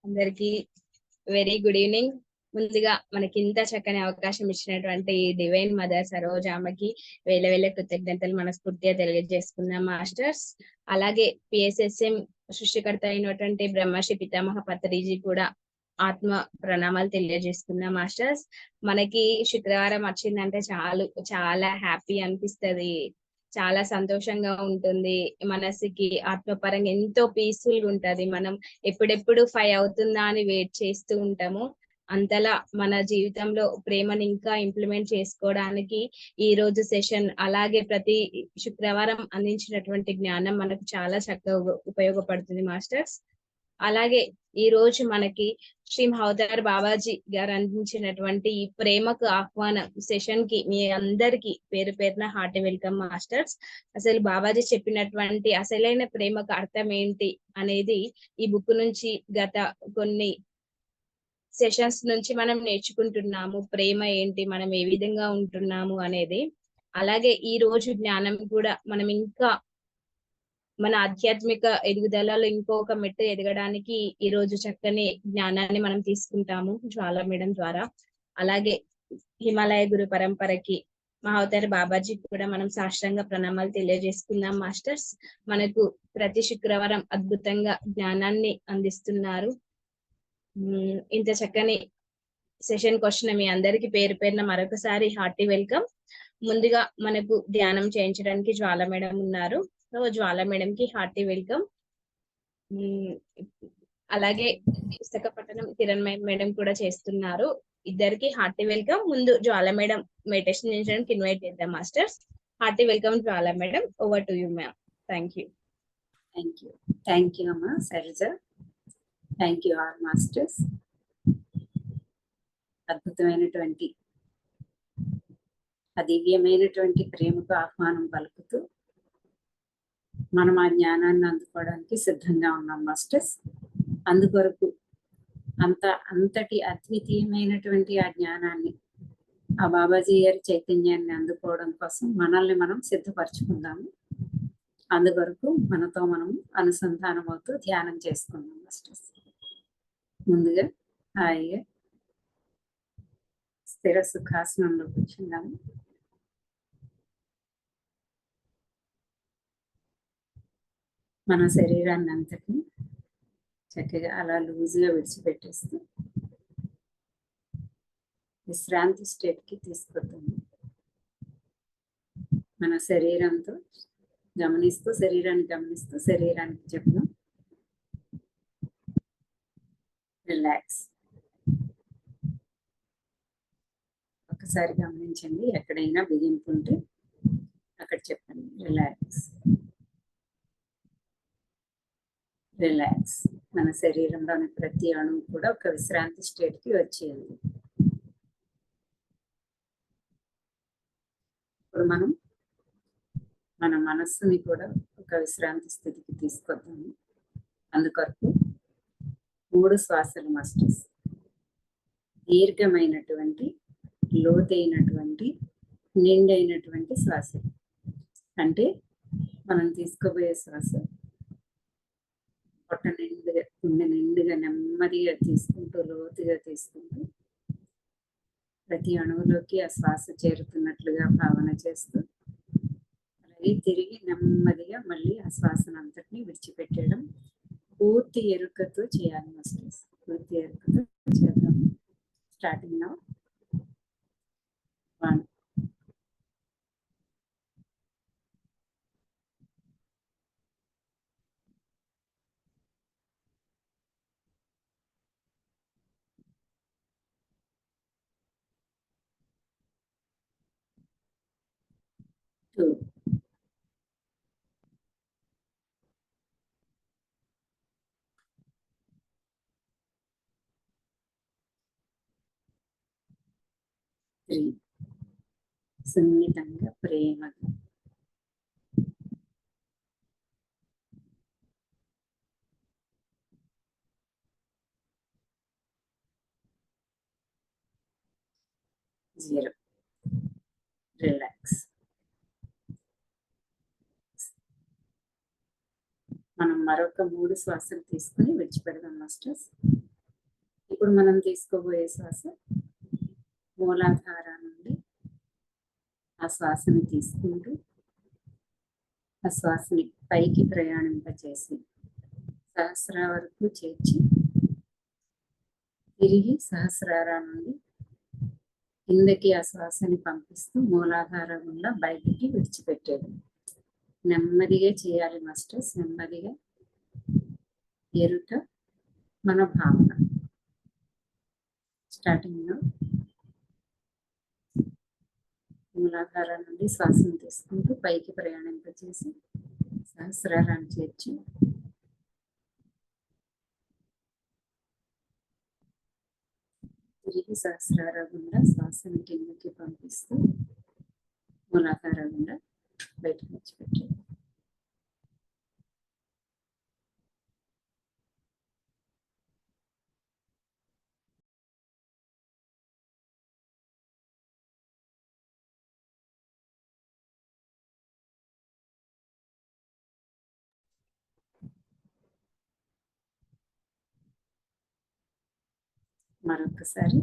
అందరికి very good evening. ముందుగా మనకి ఇంత చక్కని అవకాశం ఇచ్చినటువంటి డివైన్ మదర్ సరోజామ్మకి వేల వేల కృతజ్ఞతలు మనస్ఫూర్తిగా తెలియజేసుకుందాం మాస్టర్స్. అలాగే పిఎస్ఎస్ఎం సృష్టికర్త అయినటువంటి బ్రహ్మర్షి పితామహ పత్రిజీ కూడా ఆత్మ ప్రణామాలు తెలియజేసుకుందాం మాస్టర్స్. మనకి శుక్రవారం వచ్చిందంటే చాలా హ్యాపీ అనిపిస్తది, చాలా సంతోషంగా ఉంటుంది. మనసుకి ఆత్మపరంగా ఎంతో పీస్ఫుల్ గా ఉంటది. మనం ఎప్పుడెప్పుడు 5 అవుతుందా అని వెయిట్ చేస్తూ ఉంటాము. అంతలా మన జీవితంలో ప్రేమను ఇంకా ఇంప్లిమెంట్ చేసుకోవడానికి ఈ రోజు సెషన్, అలాగే ప్రతి శుక్రవారం అందించినటువంటి జ్ఞానం మనకు చాలా చక్కగా ఉపయోగపడుతుంది మాస్టర్స్. అలాగే ఈ రోజు మనకి శ్రీ మహోదర్ బాబాజీ గారు అందించినటువంటి ఈ ప్రేమకు ఆహ్వానం సెషన్ కి మీ అందరికి పేరు పేరున హార్టీ వెల్కమ్ మాస్టర్స్. అసలు బాబాజీ చెప్పినటువంటి అసలైన ప్రేమకు అర్థం ఏంటి అనేది ఈ బుక్ నుంచి గత కొన్ని సెషన్స్ నుంచి మనం నేర్చుకుంటున్నాము. ప్రేమ ఏంటి, మనం ఏ విధంగా ఉంటున్నాము అనేది. అలాగే ఈ రోజు జ్ఞానం కూడా మనం ఇంకా మన ఆధ్యాత్మిక ఎదుగుదలలో ఇంకొక మెట్టు ఎదగడానికి ఈ రోజు చక్కని జ్ఞానాన్ని మనం తీసుకుంటాము జ్వాల మేడం ద్వారా. అలాగే హిమాలయ గురు పరంపరకి మహోదర్ బాబాజీ కూడా మనం సాష్టాంగ ప్రణామాలు తెలియజేసుకుందాం మాస్టర్స్. మనకు ప్రతి శుక్రవారం అద్భుతంగా జ్ఞానాన్ని అందిస్తున్నారు. ఇంత చక్కని సెషన్ క్వశ్చన్ మీ అందరికి పేరు పేరున మరొకసారి హార్టీ వెల్కమ్. ముందుగా మనకు ధ్యానం చేయించడానికి జ్వాల మేడం ఉన్నారు. సో జ్వాల మేడం కి హార్టీ వెల్కమ్. అలాగే పుస్తక పఠనం కిరణ్ మేడం కూడా చేస్తున్నారు. ఇద్దరికి హార్టీ వెల్కమ్. ముందు జ్వాల మేడం మెడిటేషన్ చేయించడానికి ఇన్వైట్ చేద్దాం masters. Hearty welcome Jwala madam, over to you ma'am. Thank you. Thank you అమ్మా Sarija. Thank you all masters. అద్భుతమైనటువంటి అదివ్యమైనటువంటి ప్రేమకు ఆహ్వానం పలుకుతూ మనం ఆ జ్ఞానాన్ని అందుకోవడానికి సిద్ధంగా ఉన్నాం మాస్టర్స్. అందుకొరకు అంతటి అద్వితీయమైనటువంటి ఆ జ్ఞానాన్ని, ఆ బాబాజీ గారి చైతన్యాన్ని అందుకోవడం కోసం మనల్ని మనం సిద్ధపరచుకుందాము. అందుకొరకు మనతో మనం అనుసంధానం అవుతూ ధ్యానం చేసుకుందాం మాస్టర్స్. ముందుగా హాయిగా స్థిర సుఖాసనంలో కూర్చుందాము. మన శరీరాన్ని అంతటిని చక్కగా అలా లూజ్గా విడిచిపెట్టేస్తూ విశ్రాంతి స్టేట్కి తీసుకొద్దాము. మన శరీరంతో గమనిస్తూ శరీరానికి చెప్దాం రిలాక్స్. ఒకసారి గమనించండి, ఎక్కడైనా బిగింపు ఉంటే అక్కడ చెప్పండి రిలాక్స్ రిలాక్స్. మన శరీరంలోని ప్రతి అణువు కూడా ఒక విశ్రాంతి స్టేట్కి వచ్చేది. ఇప్పుడు మనం మన మనస్సుని కూడా ఒక విశ్రాంతి స్థితికి తీసుకొద్దాము. అందుకొరకు 3 శ్వాసలు మాస్టర్స్. దీర్ఘమైనటువంటి, లోతైనటువంటి, నిండైనటువంటి శ్వాసలు. అంటే మనం తీసుకోబోయే శ్వాస పొట్ట నిండుగా, గుండె నిండుగా నెమ్మదిగా తీసుకుంటూ, లోతుగా తీసుకుంటూ ప్రతి అణువులోకి ఆ శ్వాస చేరుతున్నట్లుగా భావన చేస్తూ, అలాగే తిరిగి నెమ్మదిగా మళ్ళీ ఆ శ్వాసనంతటిని విడిచిపెట్టడం పూర్తి ఎరుకతో చేయాలి మాస్టర్స్. పూర్తి ఎరుకతో చేద్దాము. Starting now. 1 2 3 సున్నితంగా ప్రేమగా 0 రిలాక్స్. మనం మరొక 3 శ్వాసలు తీసుకుని విడిచిపెడదాం మాస్టర్స్. ఇప్పుడు మనం తీసుకోబోయే శ్వాస మూలాధార నుండి ఆ శ్వాసని తీసుకుంటూ ఆ శ్వాసని పైకి ప్రయాణింపచేసి సహస్ర వరకు చేర్చి తిరిగి సహస్రార నుండి కిందకి ఆ శ్వాసని పంపిస్తూ మూలాధార గుండా బయటికి విడిచిపెట్టేది. నెమ్మదిగా చేయాలి మాస్టర్స్, నెమ్మదిగా. ఎరుక మన భావన. స్టార్టింగ్ లో మూలాధార నుండి శ్వాసను తీసుకుంటూ పైకి ప్రయాణింపచేసి సహస్రారాన్ని చేర్చి తిరిగి సహస్రార గుండా శ్వాసని కిందకి పంపిస్తూ మూలాధార గుండా బయటకు విడిచిపెట్టేది. మరొకసారి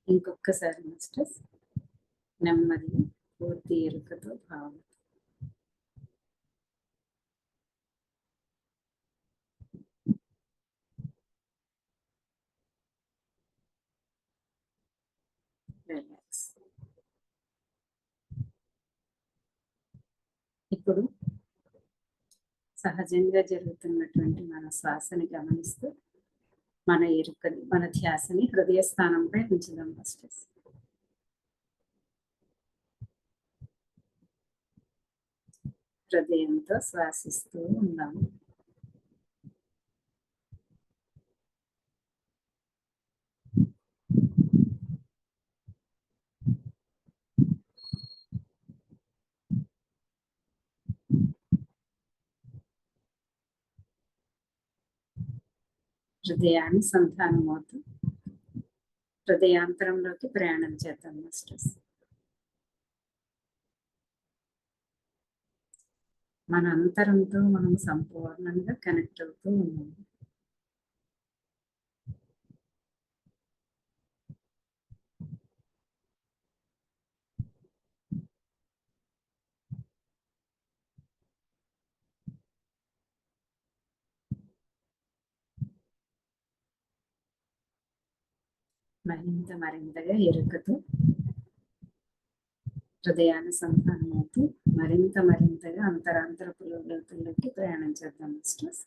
ఇంకొకసారి మాస్టర్స్, నెమ్మదిగా పూర్తి ఎరుకతో భావన. రిలాక్స్. ఇప్పుడు సహజంగా జరుగుతున్నటువంటి మన శ్వాసని గమనిస్తూ మన ఎరుకని, మన ధ్యాసని హృదయ స్థానంపై ఉంచుదాం మాస్టర్స్. హృదయంతో శ్వాసిస్తూ ఉందాము. హృదయానుసంధానమవుతూ హృదయాంతరంలోకి ప్రయాణం చేద్దాం మాస్టర్స్. మన అంతరంతో మనం సంపూర్ణంగా కనెక్ట్ అవుతూ ఉన్నాము. మరింతగా ఎరుకతో హృదయానుసంధానమవుతూ మరింతగా అంతరాంతరపు లోతుల్లోకి ప్రయాణం చేద్దాం మాస్టర్స్.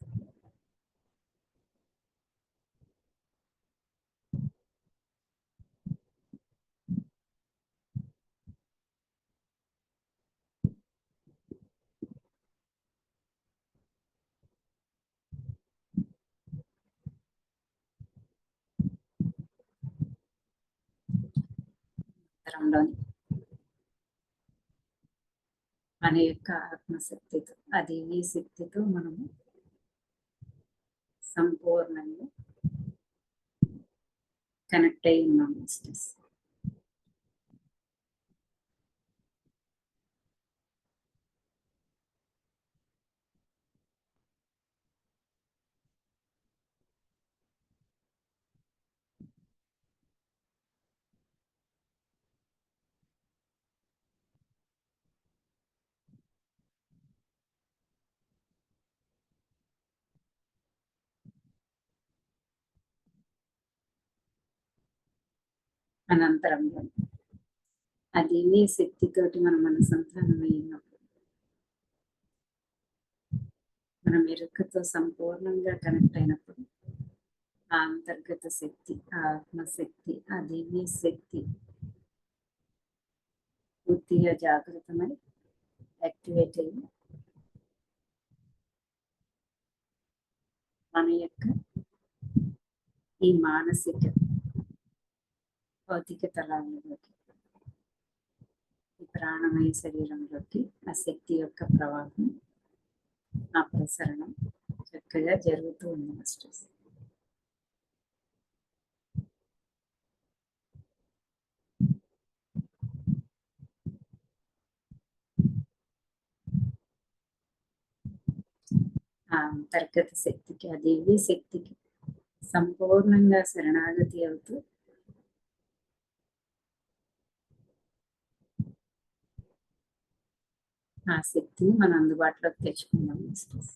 అంతరంలోని మన యొక్క ఆత్మశక్తితో, అది ఈ శక్తితో మనము సంపూర్ణంగా కనెక్ట్ అయి ఉన్నాం మాస్టర్స్. అనంతరంలో అది నీ శక్తితోటి మనం అనుసంధానమై ఉన్నప్పుడు, మనం ఎరుకతో సంపూర్ణంగా కనెక్ట్ అయినప్పుడు ఆ అంతర్గత శక్తి, ఆ ఆత్మశక్తి, ఆ దివ్య శక్తి పూర్తిగా జాగృతమై యాక్టివేట్ అయ్యి మన యొక్క ఈ మానసిక భౌతిక తలాలలోకి, ఈ ప్రాణమయ శరీరంలోకి ఆ శక్తి యొక్క ప్రవాహం, ఆ ప్రసరణం చక్కగా జరుగుతూ ఉంది మాస్టర్స్. ఆ అంతర్గత శక్తికి, ఆ దివ్య శక్తికి సంపూర్ణంగా శరణాగతి అవుతూ ఆ శక్తిని మన అందుబాటులోకి తెచ్చుకుందాం మాస్టర్స్.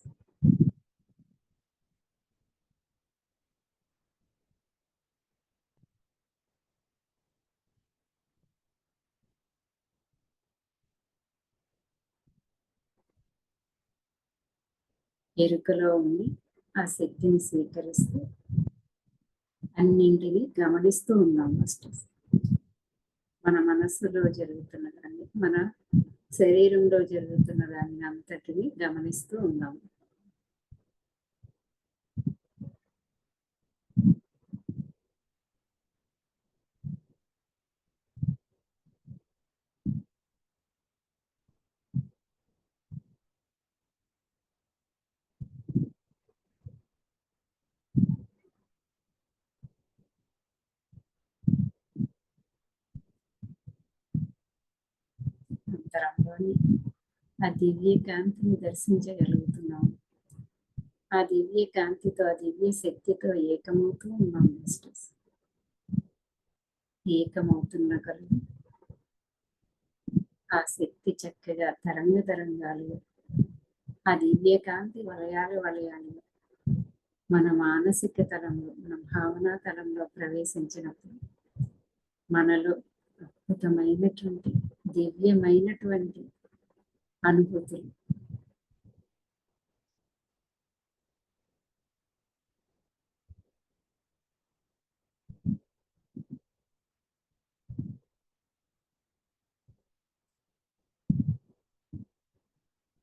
ఎరుకలో ఉండి ఆ శక్తిని స్వీకరిస్తూ అన్నింటినీ గమనిస్తూ ఉన్నాం మాస్టర్స్. మన మనస్సులో జరుగుతున్న దాన్ని, మన శరీరంలో జరుగుతున్న దాన్ని అంతటిని గమనిస్తూ ఉన్నాం. అంతరంలోని ఆ దివ్య కాంతిని దర్శించగలుగుతున్నాం. ఆ దివ్య కాంతితో, ఆ దివ్య శక్తితో ఏకమవుతూ ఉన్నాం మాస్టర్స్. ఏకమవుతున్న కళ్ళు ఆ శక్తి చక్కగా తరంగ తరంగాలు, ఆ దివ్య కాంతి వలయాలు వలయాలు మన మానసిక తలంలో, మన భావనా తలంలో ప్రవేశించినప్పుడు మనలో అద్భుతమైనటువంటి దివ్యమైనటువంటి అనుభూతులు,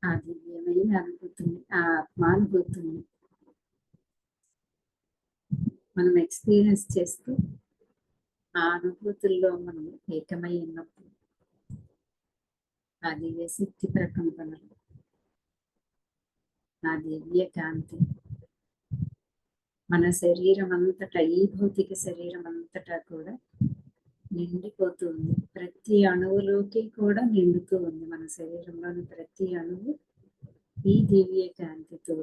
ఆ దివ్యమైన అనుభూతిని, ఆ ఆత్మానుభూతిని మనం ఎక్స్పీరియన్స్ చేస్తూ ఆ అనుభూతుల్లో మనం ఏకమై ఉన్నప్పుడు ఆ దివ్య శక్తి ప్రకంపనలు, ఆ దివ్య కాంతి మన శరీరం అంతటా, ఈ భౌతిక శరీరం అంతటా కూడా నిండిపోతూ ఉంది. ప్రతి అణువులోకి కూడా నిండుతూ ఉంది. మన శరీరంలోని ప్రతి అణువు ఈ దివ్య కాంతితో,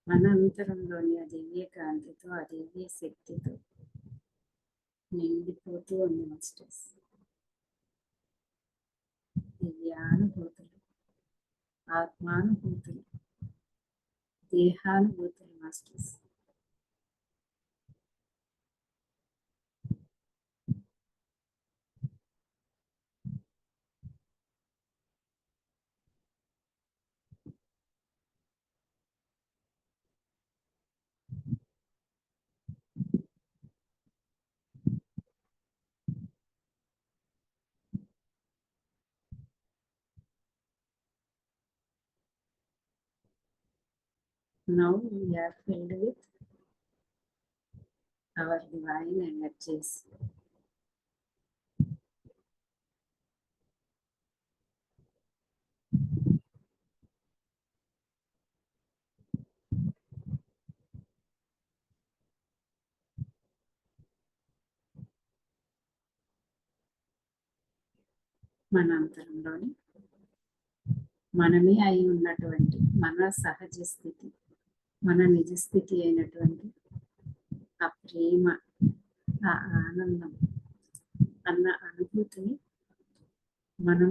మన అంతరంలోని ఆ దివ్య కాంతితో, ఆ దివ్య శక్తితో నిండిపోతూ ఉంది మాస్టర్స్. దివ్యానుభూతులు, ఆత్మానుభూతులు, దేహానుభూతులు masters. Now we are filled with our divine energies. మన అంతరంలోని మనమే అయి ఉన్నటువంటి మన సహజ స్థితి, మన నిజ స్థితి అయినటువంటి ఆ ప్రేమ, ఆ ఆనందం అన్న అనుభూతిని మనం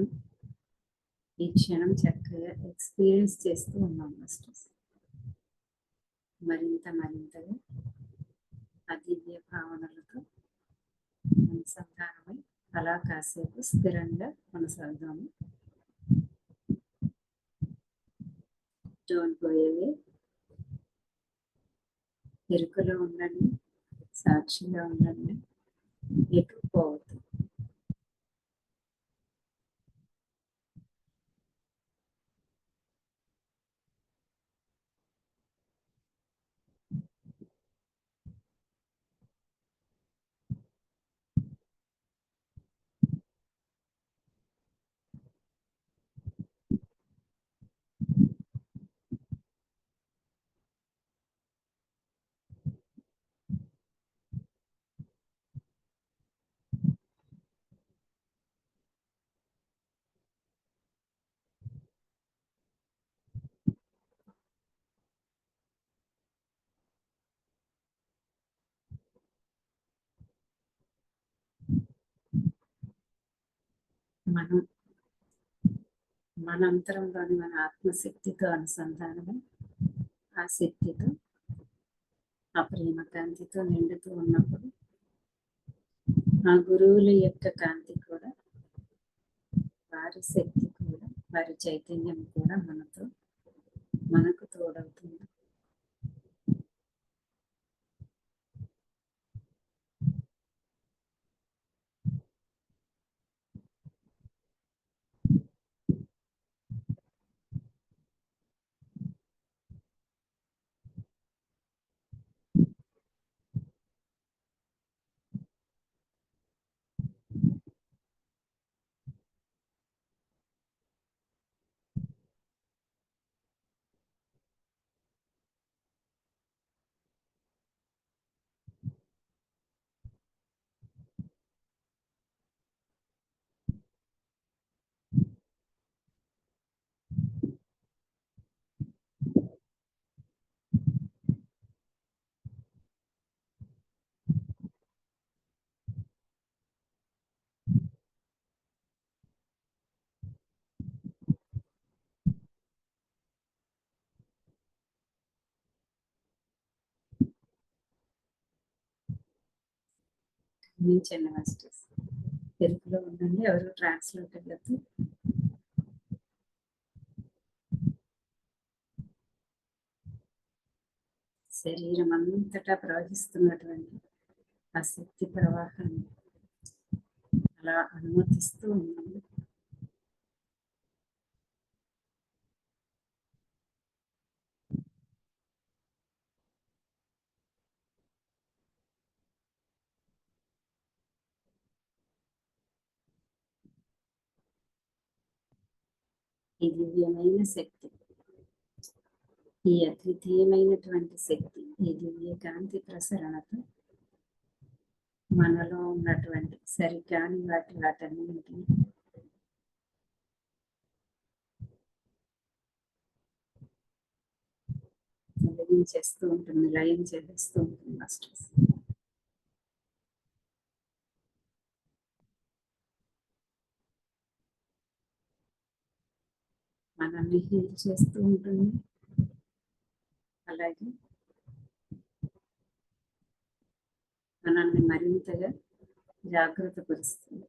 ఈ క్షణం చక్కగా ఎక్స్పీరియన్స్ చేస్తూ ఉన్నాం మాస్టర్స్. మరింతగా ఆ దివ్య భావనలతో అనుసంధానమై అలా కాసేపు స్థిరంగా కొనసాగుదాము. Don't go away. ఎరుకలో ఉండండి, సాక్షిగా ఉండండి, ఎటు పోవద్దు. మనం మన అంతరంలోని మన ఆత్మశక్తితో అనుసంధానమై ఆ శక్తితో ఆ ప్రేమ కాంతితో నిండుతూ ఉన్నప్పుడు ఆ గురువుల యొక్క కాంతి కూడా, వారి శక్తి కూడా, వారి చైతన్యం కూడా మనకు తోడవుతుంది. గమనించండి మాస్టర్స్, తెలుగులో ఉండండి, ఎవరు ట్రాన్స్లేట్ అవ్వద్దు. శరీరం అంతటా ప్రవహిస్తున్నటువంటి ఆ శక్తి ప్రవాహాన్ని అలా అనుమతిస్తూ ఉన్నాము. ఈ దివ్యమైన శక్తి, ఈ అద్వితీయమైనటువంటి శక్తి, ఈ దివ్య కాంతి ప్రసరణతో మనలో ఉన్నటువంటి సరికాని వాటన్నింటినీ వెలిగించేస్తూ ఉంటుంది, లయం చేస్తూ ఉంటుంది మాస్టర్స్. మనల్ని హీల్ చేస్తూ ఉంటుంది, అలాగే మనల్ని మరింతగా జాగ్రత్త పరుస్తుంది.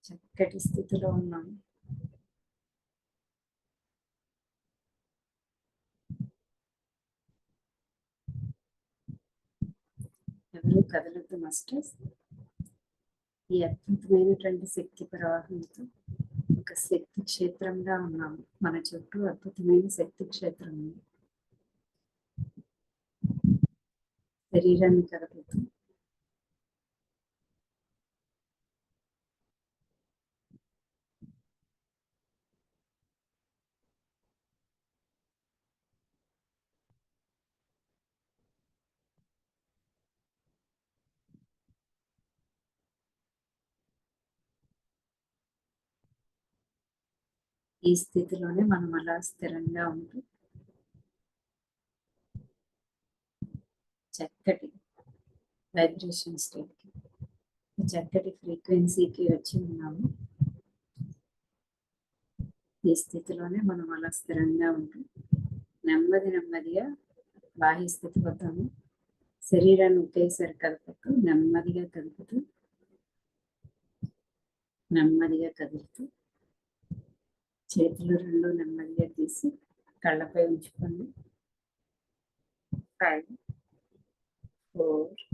చక్కటి స్థితిలో ఉన్నాము. ఎవరు కదలద్దు మాస్టర్స్. ఈ అద్భుతమైనటువంటి శక్తి ప్రవాహంతో ఒక శక్తి క్షేత్రంగా ఉన్నాము. మన చుట్టూ అద్భుతమైన శక్తి క్షేత్రం ఉంది. శరీరాన్ని కదలదు. ఈ స్థితిలోనే మనం అలా స్థిరంగా ఉంటూ చక్కటి వైబ్రేషన్ స్టేట్కి, చక్కటి ఫ్రీక్వెన్సీకి వచ్చి ఉన్నాము. ఈ స్థితిలోనే మనం అలా స్థిరంగా ఉంటూ నెమ్మదిగా బాహ్య స్థితి వద్దాము. శరీరాన్ని ఒకేసారి కదుపుతూ నెమ్మదిగా కదులుతూ చేతులు రెండు నెమ్మదిగా తీసి కళ్ళపై ఉంచుకోండి. 5 4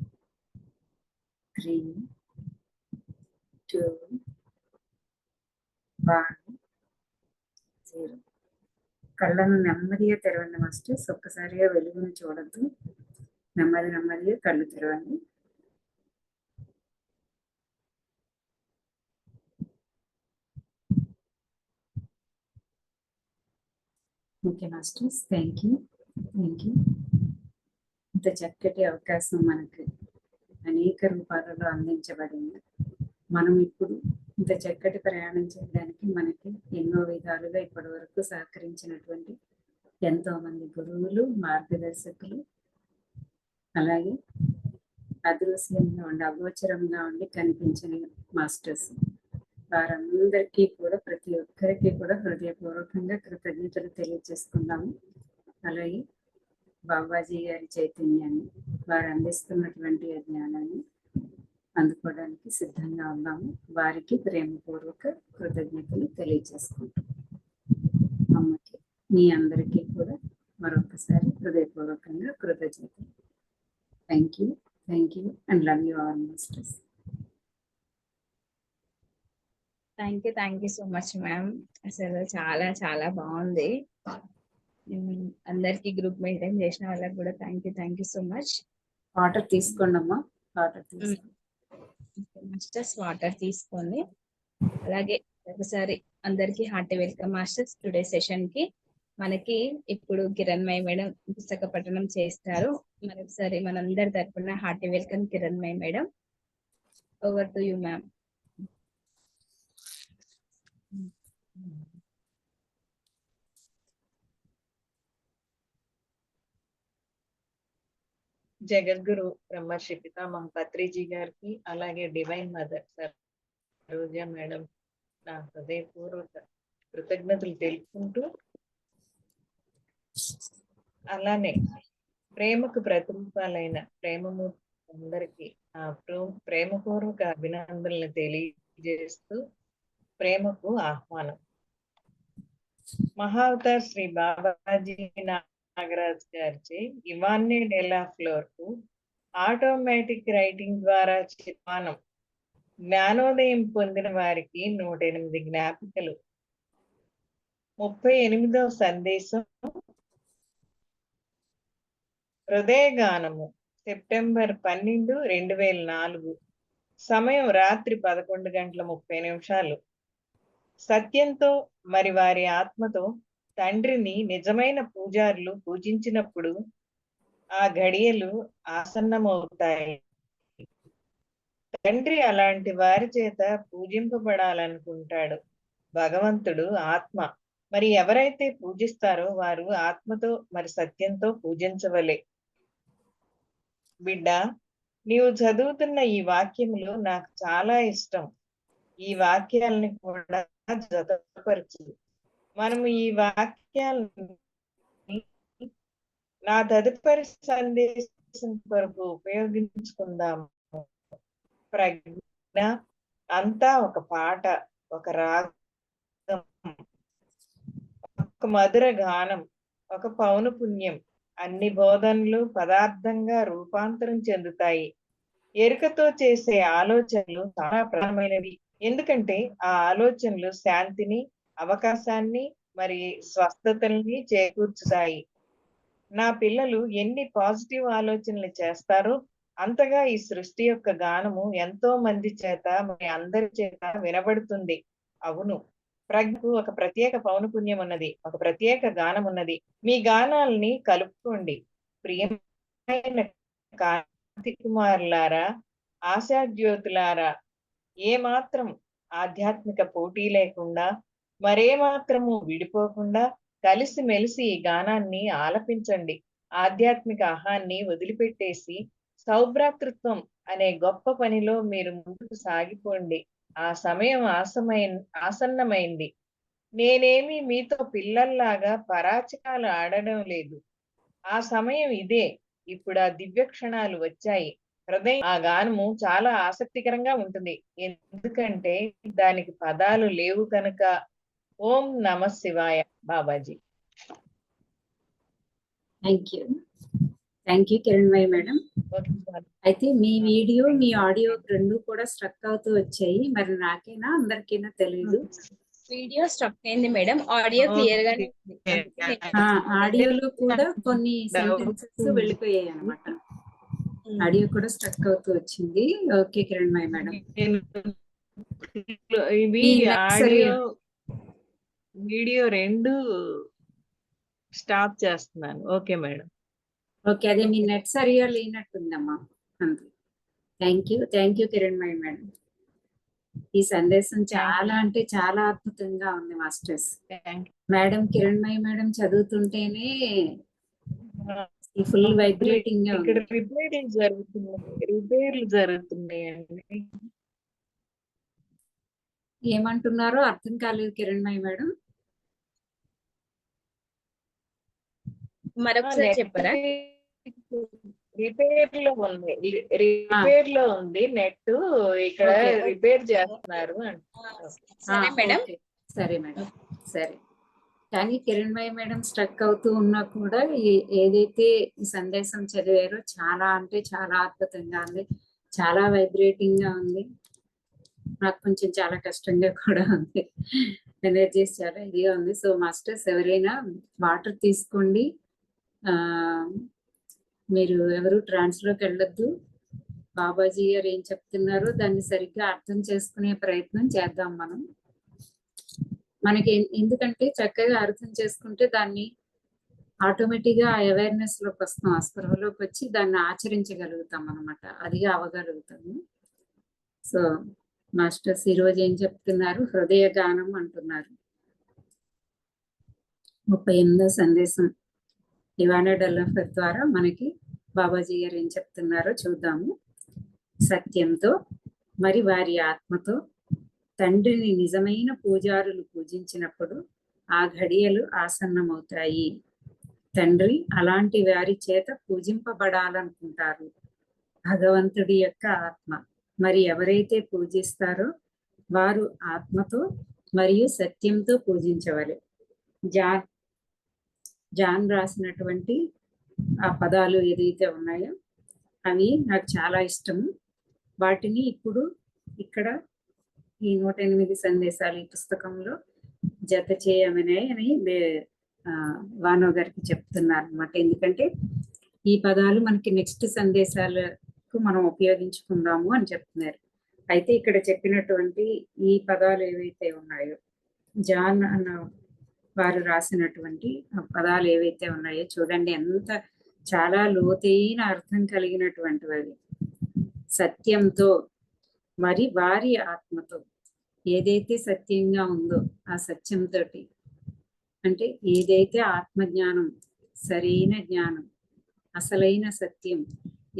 3 2 1 0. కళ్ళను నెమ్మదిగా తెరవండి మాస్టర్స్. ఒక్కసారిగా వెలుగును చూడద్దు. నెమ్మదిగా కళ్ళు తెరవండి. Okay masters, thank you. ఇంత చక్కటి అవకాశం మనకు అనేక రూపాలలో అందించబడింది. మనం ఇప్పుడు ఇంత చక్కటి ప్రయాణం చేయడానికి మనకి ఎన్నో విధాలుగా ఇప్పటి వరకు సహకరించినటువంటి ఎంతో మంది గురువులు, మార్గదర్శకులు, అలాగే అదృశ్యంగా ఉండి అగోచరంగా ఉండి కనిపించిన మాస్టర్స్, వారందరికీ కూడా ప్రతి ఒక్కరికి కూడా హృదయపూర్వకంగా కృతజ్ఞతలు తెలియజేసుకున్నాము. అలాగే బాబాజీ గారి చైతన్యాన్ని, వారు అందిస్తున్నటువంటి జ్ఞానాన్ని అందుకోవడానికి సిద్ధంగా ఉన్నాము. వారికి ప్రేమపూర్వక కృతజ్ఞతలు తెలియజేసుకుంటాం. అమ్మకి మీ అందరికీ కూడా మరొకసారి హృదయపూర్వకంగా కృతజ్ఞతలు. Thank you and love you all masters. Thank you so much ma'am. అసలు చాలా చాలా బాగుంది. అందరికి గ్రూప్ మెయింటైన్ చేసిన వాళ్ళకి కూడా thank you so much. Water తీసుకోండి అమ్మా, వాటర్ తీసుకోండి. మాస్టర్స్ వాటర్ తీసుకోండి. అలాగే ఒకసారి అందరికి hearty welcome masters. Today session కి మనకి ఇప్పుడు కిరణ్మయి మేడం పుస్తక పఠనం చేస్తారు. మరొకసారి మనందరి తరపున hearty welcome Kiranmayi madam. Over to you ma'am. జగద్గురు బ్రహ్మర్షి పితామహ పత్రిజీ గారికి, అలాగే డివైన్ మదర్ సరోజ మేడం నా హృదయపూర్వక కృతజ్ఞతలు తెలుపుకుంటూ, అలానే ప్రేమకు ప్రతిరూపాలైన ప్రేమమూర్తి అందరికీ ఆ ప్రేమపూర్వక అభినందనలు తెలియజేస్తూ, ప్రేమకు ఆహ్వానం. మహావతార్ శ్రీ బాబాజీ నాగరాజ్ గారిచే ఇవాన్నే డెలా ఫ్లోర్ కు ఆటోమేటిక్ రైటింగ్ ద్వారా చిత్మానం జ్ఞానోదయం పొందిన వారికి 108 జ్ఞాపికలు. 38వ సందేశం హృదయగానము, సెప్టెంబర్ 12, 2004. సమయం రాత్రి 11:30. సత్యంతో మరి వారి ఆత్మతో తండ్రిని నిజమైన పూజారులు పూజించినప్పుడు ఆ ఘడియలు ఆసన్నమవుతాయి. తండ్రి అలాంటి వారి చేత పూజింపబడాలనుకుంటాడు. భగవంతుడు ఆత్మ. మరి ఎవరైతే పూజిస్తారో వారు ఆత్మతో మరి సత్యంతో పూజించవలే. బిడ్డ, నీవు చదువుతున్న ఈ వాక్యములు నాకు చాలా ఇష్టం. ఈ వాక్యాలని కూడా జతపరచు. మనము ఈ వాక్యాలని నా తదుపరి సందేశం కొరకు ఉపయోగించుకుందాము. ప్రజ్ఞ అంతా ఒక పాట, ఒక రాగం, ఒక మధుర గానం, ఒక పౌనపుణ్యం. అన్ని బోధనలు పదార్థంగా రూపాంతరం చెందుతాయి. ఎరుకతో చేసే ఆలోచనలు చాలా ప్రధానమైనవి. ఎందుకంటే ఆ ఆలోచనలు శాంతిని, అవకాశాన్ని మరి స్వస్థతల్ని చేకూర్చుతాయి. నా పిల్లలు ఎన్ని పాజిటివ్ ఆలోచనలు చేస్తారో అంతగా ఈ సృష్టి యొక్క గానము ఎంతో మంది చేత మరి అందరి చేత వినబడుతుంది. అవును, ప్రజ్ఞకు ఒక ప్రత్యేక పౌనపుణ్యం ఉన్నది, ఒక ప్రత్యేక గానం ఉన్నది. మీ గానాల్ని కలుపుకోండి. ప్రియమైన కాంతి కుమారులారా, ఆశాజ్యోతులారా, ఏమాత్రం ఆధ్యాత్మిక పోటీ లేకుండా, మరేమాత్రము విడిపోకుండా కలిసిమెలిసి ఈ గానాన్ని ఆలపించండి. ఆధ్యాత్మిక ఆహాన్ని వదిలిపెట్టేసి సౌభ్రాతృత్వం అనే గొప్ప పనిలో మీరు ముందుకు సాగిపోండి. ఆ సమయం ఆసన్నమైంది. నేనేమి మీతో పిల్లల్లాగా పరాచకాలు ఆడడం లేదు. ఆ సమయం ఇదే. ఇప్పుడు ఆ దివ్య క్షణాలు వచ్చాయి. హృదయం ఆ గానము చాలా ఆసక్తికరంగా ఉంటుంది. ఎందుకంటే దానికి పదాలు లేవు కనుక. ఓం నమ శివాయ. Babaji. Thank you Kiranmayi madam. అయితే మీ వీడియో మీ ఆడియో రెండు కూడా స్ట్రక్ అవుతూ వచ్చాయి. మరి నాకేనా అందరికీనా తెలియదు. వీడియో స్ట్రక్ అయింది మేడం, ఆడియో క్లియర్ గా ఆడియోలో కూడా కొన్ని సెంటెన్సెస్ వెళ్ళిపోయాయి అన్నమాట. ఆడియో కూడా స్ట్రక్ అవుతూ వచ్చింది. ఓకే కిరణ్మయి మేడం, వీడియో రెండు స్టాప్ చేస్తున్నాను. Okay madam. ఓకే, అదే మీ నెట్ సరిగా లేనట్టుందమ్మా. అంతే. Thank you Kiranmayi madam. ఈ సందేశం చాలా అంటే చాలా అద్భుతంగా ఉంది మాస్టర్స్. మేడం కిరణ్మయి మేడం చదువుతుంటేనే ఫుల్ వైబ్రేటింగ్ గా ఇక్కడ ఉంది. రిపేర్లు జరుగుతున్నాయండి. ఏమంటున్నారో అర్థం కాలేదు కిరణ్మయి మేడం. మరొకసారి చెప్పరా? రిపేర్ లో ఉంది, రిపేర్ లో ఉంది నెట్. ఇక్కడ రిపేర్ చేస్తున్నారు. సరే మేడం. సరే మేడం, సరే. కానీ కిరణ్మయి మేడం స్ట్రక్ అవుతూ ఉన్నా కూడా ఏదైతే ఈ సందేశం చదివారో చాలా అంటే చాలా అద్భుతంగా ఉంది, చాలా వైబ్రేటింగ్ గా ఉంది. నాకు కొంచెం చాలా కష్టంగా కూడా ఉంది. ఎనర్జీస్ చాలా ఇదిగా ఉంది. సో మాస్టర్స్ ఎవరైనా వాటర్ తీసుకోండి. మీరు ఎవరు ట్రాన్స్ లోకి వెళ్ళొద్దు. బాబాజీ గారు ఏం చెప్తున్నారో దాన్ని సరిగ్గా అర్థం చేసుకునే ప్రయత్నం చేద్దాం మనం. మనకి ఎందుకంటే చక్కగా అర్థం చేసుకుంటే దాన్ని ఆటోమేటిక్ గా అవేర్నెస్ లోకి వస్తాం, ఆ స్పృహలోకి వచ్చి దాన్ని ఆచరించగలుగుతాం అనమాట, అదిగా అవ్వగలుగుతాము. సో మాస్టర్స్ ఈరోజు ఏం చెప్తున్నారు? హృదయ గానం అంటున్నారు. 38వ సందేశం ఇవానా డల్లఫర్ ద్వారా మనకి బాబాజీ గారు ఏం చెప్తున్నారో చూద్దాము. సత్యంతో మరి వారి ఆత్మతో తండ్రిని నిజమైన పూజారులు పూజించినప్పుడు ఆ ఘడియలు ఆసన్నమవుతాయి. తండ్రి అలాంటి వారి చేత పూజింపబడాలనుకుంటారు. భగవంతుడి యొక్క ఆత్మ మరి ఎవరైతే పూజిస్తారో వారు ఆత్మతో మరియు సత్యంతో పూజించవలె. జాన్ రాసినటువంటి ఆ పదాలు ఏదైతే ఉన్నాయో అవి నాకు చాలా ఇష్టము. వాటిని ఇప్పుడు ఇక్కడ ఈ 108 సందేశాలు ఈ పుస్తకంలో జత చేయమని వానో గారికి చెప్తున్నారు అనమాట. ఎందుకంటే ఈ పదాలు మనకి నెక్స్ట్ సందేశాలకు మనం ఉపయోగించుకుందాము అని చెప్తున్నారు. అయితే ఇక్కడ చెప్పినటువంటి ఈ పదాలు ఏవైతే ఉన్నాయో, జాన్ అన్న వారు రాసినటువంటి పదాలు ఏవైతే ఉన్నాయో చూడండి, ఎంత చాలా లోతైన అర్థం కలిగినటువంటివి. సత్యంతో మరి వారి ఆత్మతో, ఏదైతే సత్యంగా ఉందో ఆ సత్యంతో, అంటే ఏదైతే ఆత్మజ్ఞానం, సరైన జ్ఞానం, అసలైన సత్యం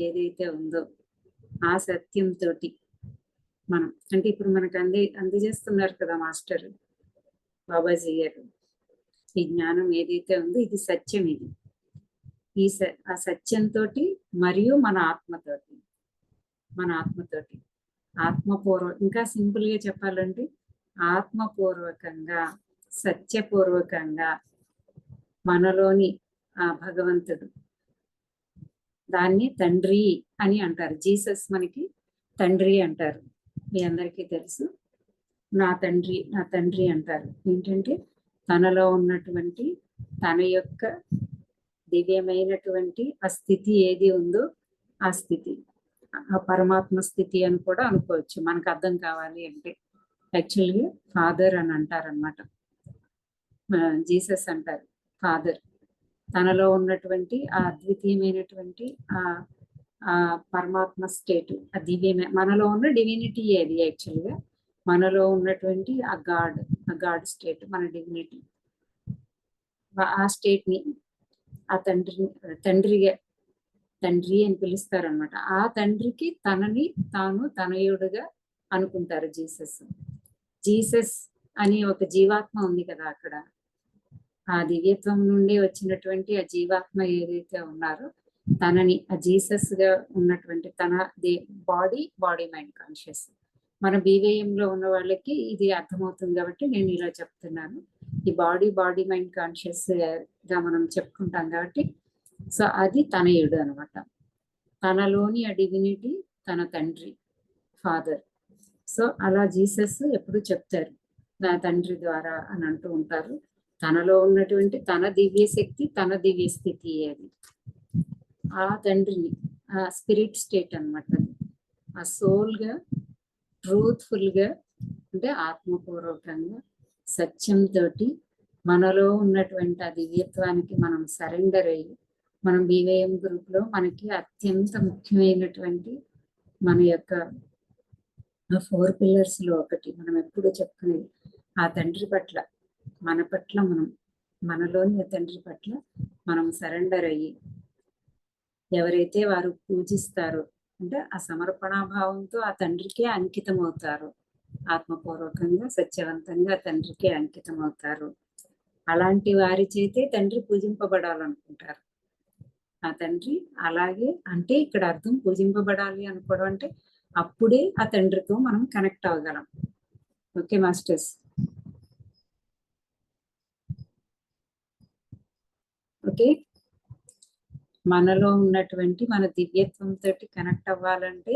ఏదైతే ఉందో ఆ సత్యంతో మనం, అంటే ఇప్పుడు మనకు అందజేస్తున్నారు కదా మాస్టర్ బాబాజీ గారు, ఈ జ్ఞానం ఏదైతే ఉందో ఇది సత్యం. ఇది ఆ సత్యంతో మరియు మన ఆత్మతోటి ఇంకా సింపుల్ గా చెప్పాలంటే ఆత్మపూర్వకంగా సత్యపూర్వకంగా మనలోని ఆ భగవంతుడు, దాన్ని తండ్రి అని అంటారు. జీసస్ మనకి తండ్రి అంటారు, మీ అందరికీ తెలుసు. నా తండ్రి అంటారు. ఏంటంటే తనలో ఉన్నటువంటి తన యొక్క దివ్యమైనటువంటి ఆ స్థితి ఏది ఉందో ఆ స్థితి, ఆ పరమాత్మ స్థితి అని కూడా అనుకోవచ్చు మనకు అర్థం కావాలి అంటే. యాక్చువల్గా ఫాదర్ అని అంటారనమాట, జీసస్ అంటారు ఫాదర్. తనలో ఉన్నటువంటి ఆ అద్వితీయమైనటువంటి ఆ పరమాత్మ స్టేట్, ఆ దివ్యమే మనలో ఉన్న డివినిటీ ఏది, యాక్చువల్గా మనలో ఉన్నటువంటి ఆ గాడ్ స్టేట్, మన డివినిటీ, ఆ స్టేట్ ని ఆ తండ్రి అని పిలుస్తారనమాట. ఆ తండ్రికి తనని తాను తనయుడుగా అనుకుంటారు జీసస్ అని ఒక జీవాత్మ ఉంది కదా అక్కడ. ఆ దివ్యత్వం నుండి వచ్చినటువంటి ఆ జీవాత్మ ఏదైతే ఉన్నారో తనని ఆ జీసస్ గా ఉన్నటువంటి తన బాడీ మైండ్ కాన్షియస్. మన బీవేయంలో ఉన్న వాళ్ళకి ఇది అర్థమవుతుంది కాబట్టి నేను ఇలా చెప్తున్నాను. ఈ బాడీ మైండ్ కాన్షియస్ గా మనం చెప్పుకుంటాం కాబట్టి, సో అది తనయుడు అనమాట. తనలోని ఆ డివినిటీ తన తండ్రి, ఫాదర్. సో అలా జీసస్ ఎప్పుడు చెప్తారు నా తండ్రి ద్వారా అని అంటూ ఉంటారు. తనలో ఉన్నటువంటి తన దివ్య శక్తి, తన దివ్య స్థితి అది, ఆ తండ్రిని, ఆ స్పిరిట్ స్టేట్ అనమాట. ఆ సోల్ గా, ట్రూత్ఫుల్ గా, అంటే ఆత్మపూర్వకంగా సత్యంతో మనలో ఉన్నటువంటి ఆ దివ్యత్వానికి మనం సరెండర్ అయ్యి, మనం BVM గ్రూప్ లో మనకి అత్యంత ముఖ్యమైనటువంటి మన యొక్క 4 pillars లో ఒకటి మనం ఎప్పుడు చెప్పుకునేది, ఆ తండ్రి పట్ల మన పట్ల మనలోని ఆ తండ్రి పట్ల మనం సరెండర్ అయ్యి, ఎవరైతే వారు పూజిస్తారో అంటే ఆ సమర్పణాభావంతో ఆ తండ్రికే అంకితం అవుతారు, ఆత్మపూర్వకంగా సత్యవంతంగా తండ్రికే అంకితం అవుతారు, అలాంటి వారి చేతే తండ్రి పూజింపబడాలనుకుంటారు. ఆ తండ్రి అలాగే అంటే ఇక్కడ అర్థం పూజింపబడాలి అనుకోవడం అంటే అప్పుడే ఆ తండ్రితో మనం కనెక్ట్ అవ్వగలం. Okay masters. ఓకే, మనలో ఉన్నటువంటి మన దివ్యత్వంతో కనెక్ట్ అవ్వాలంటే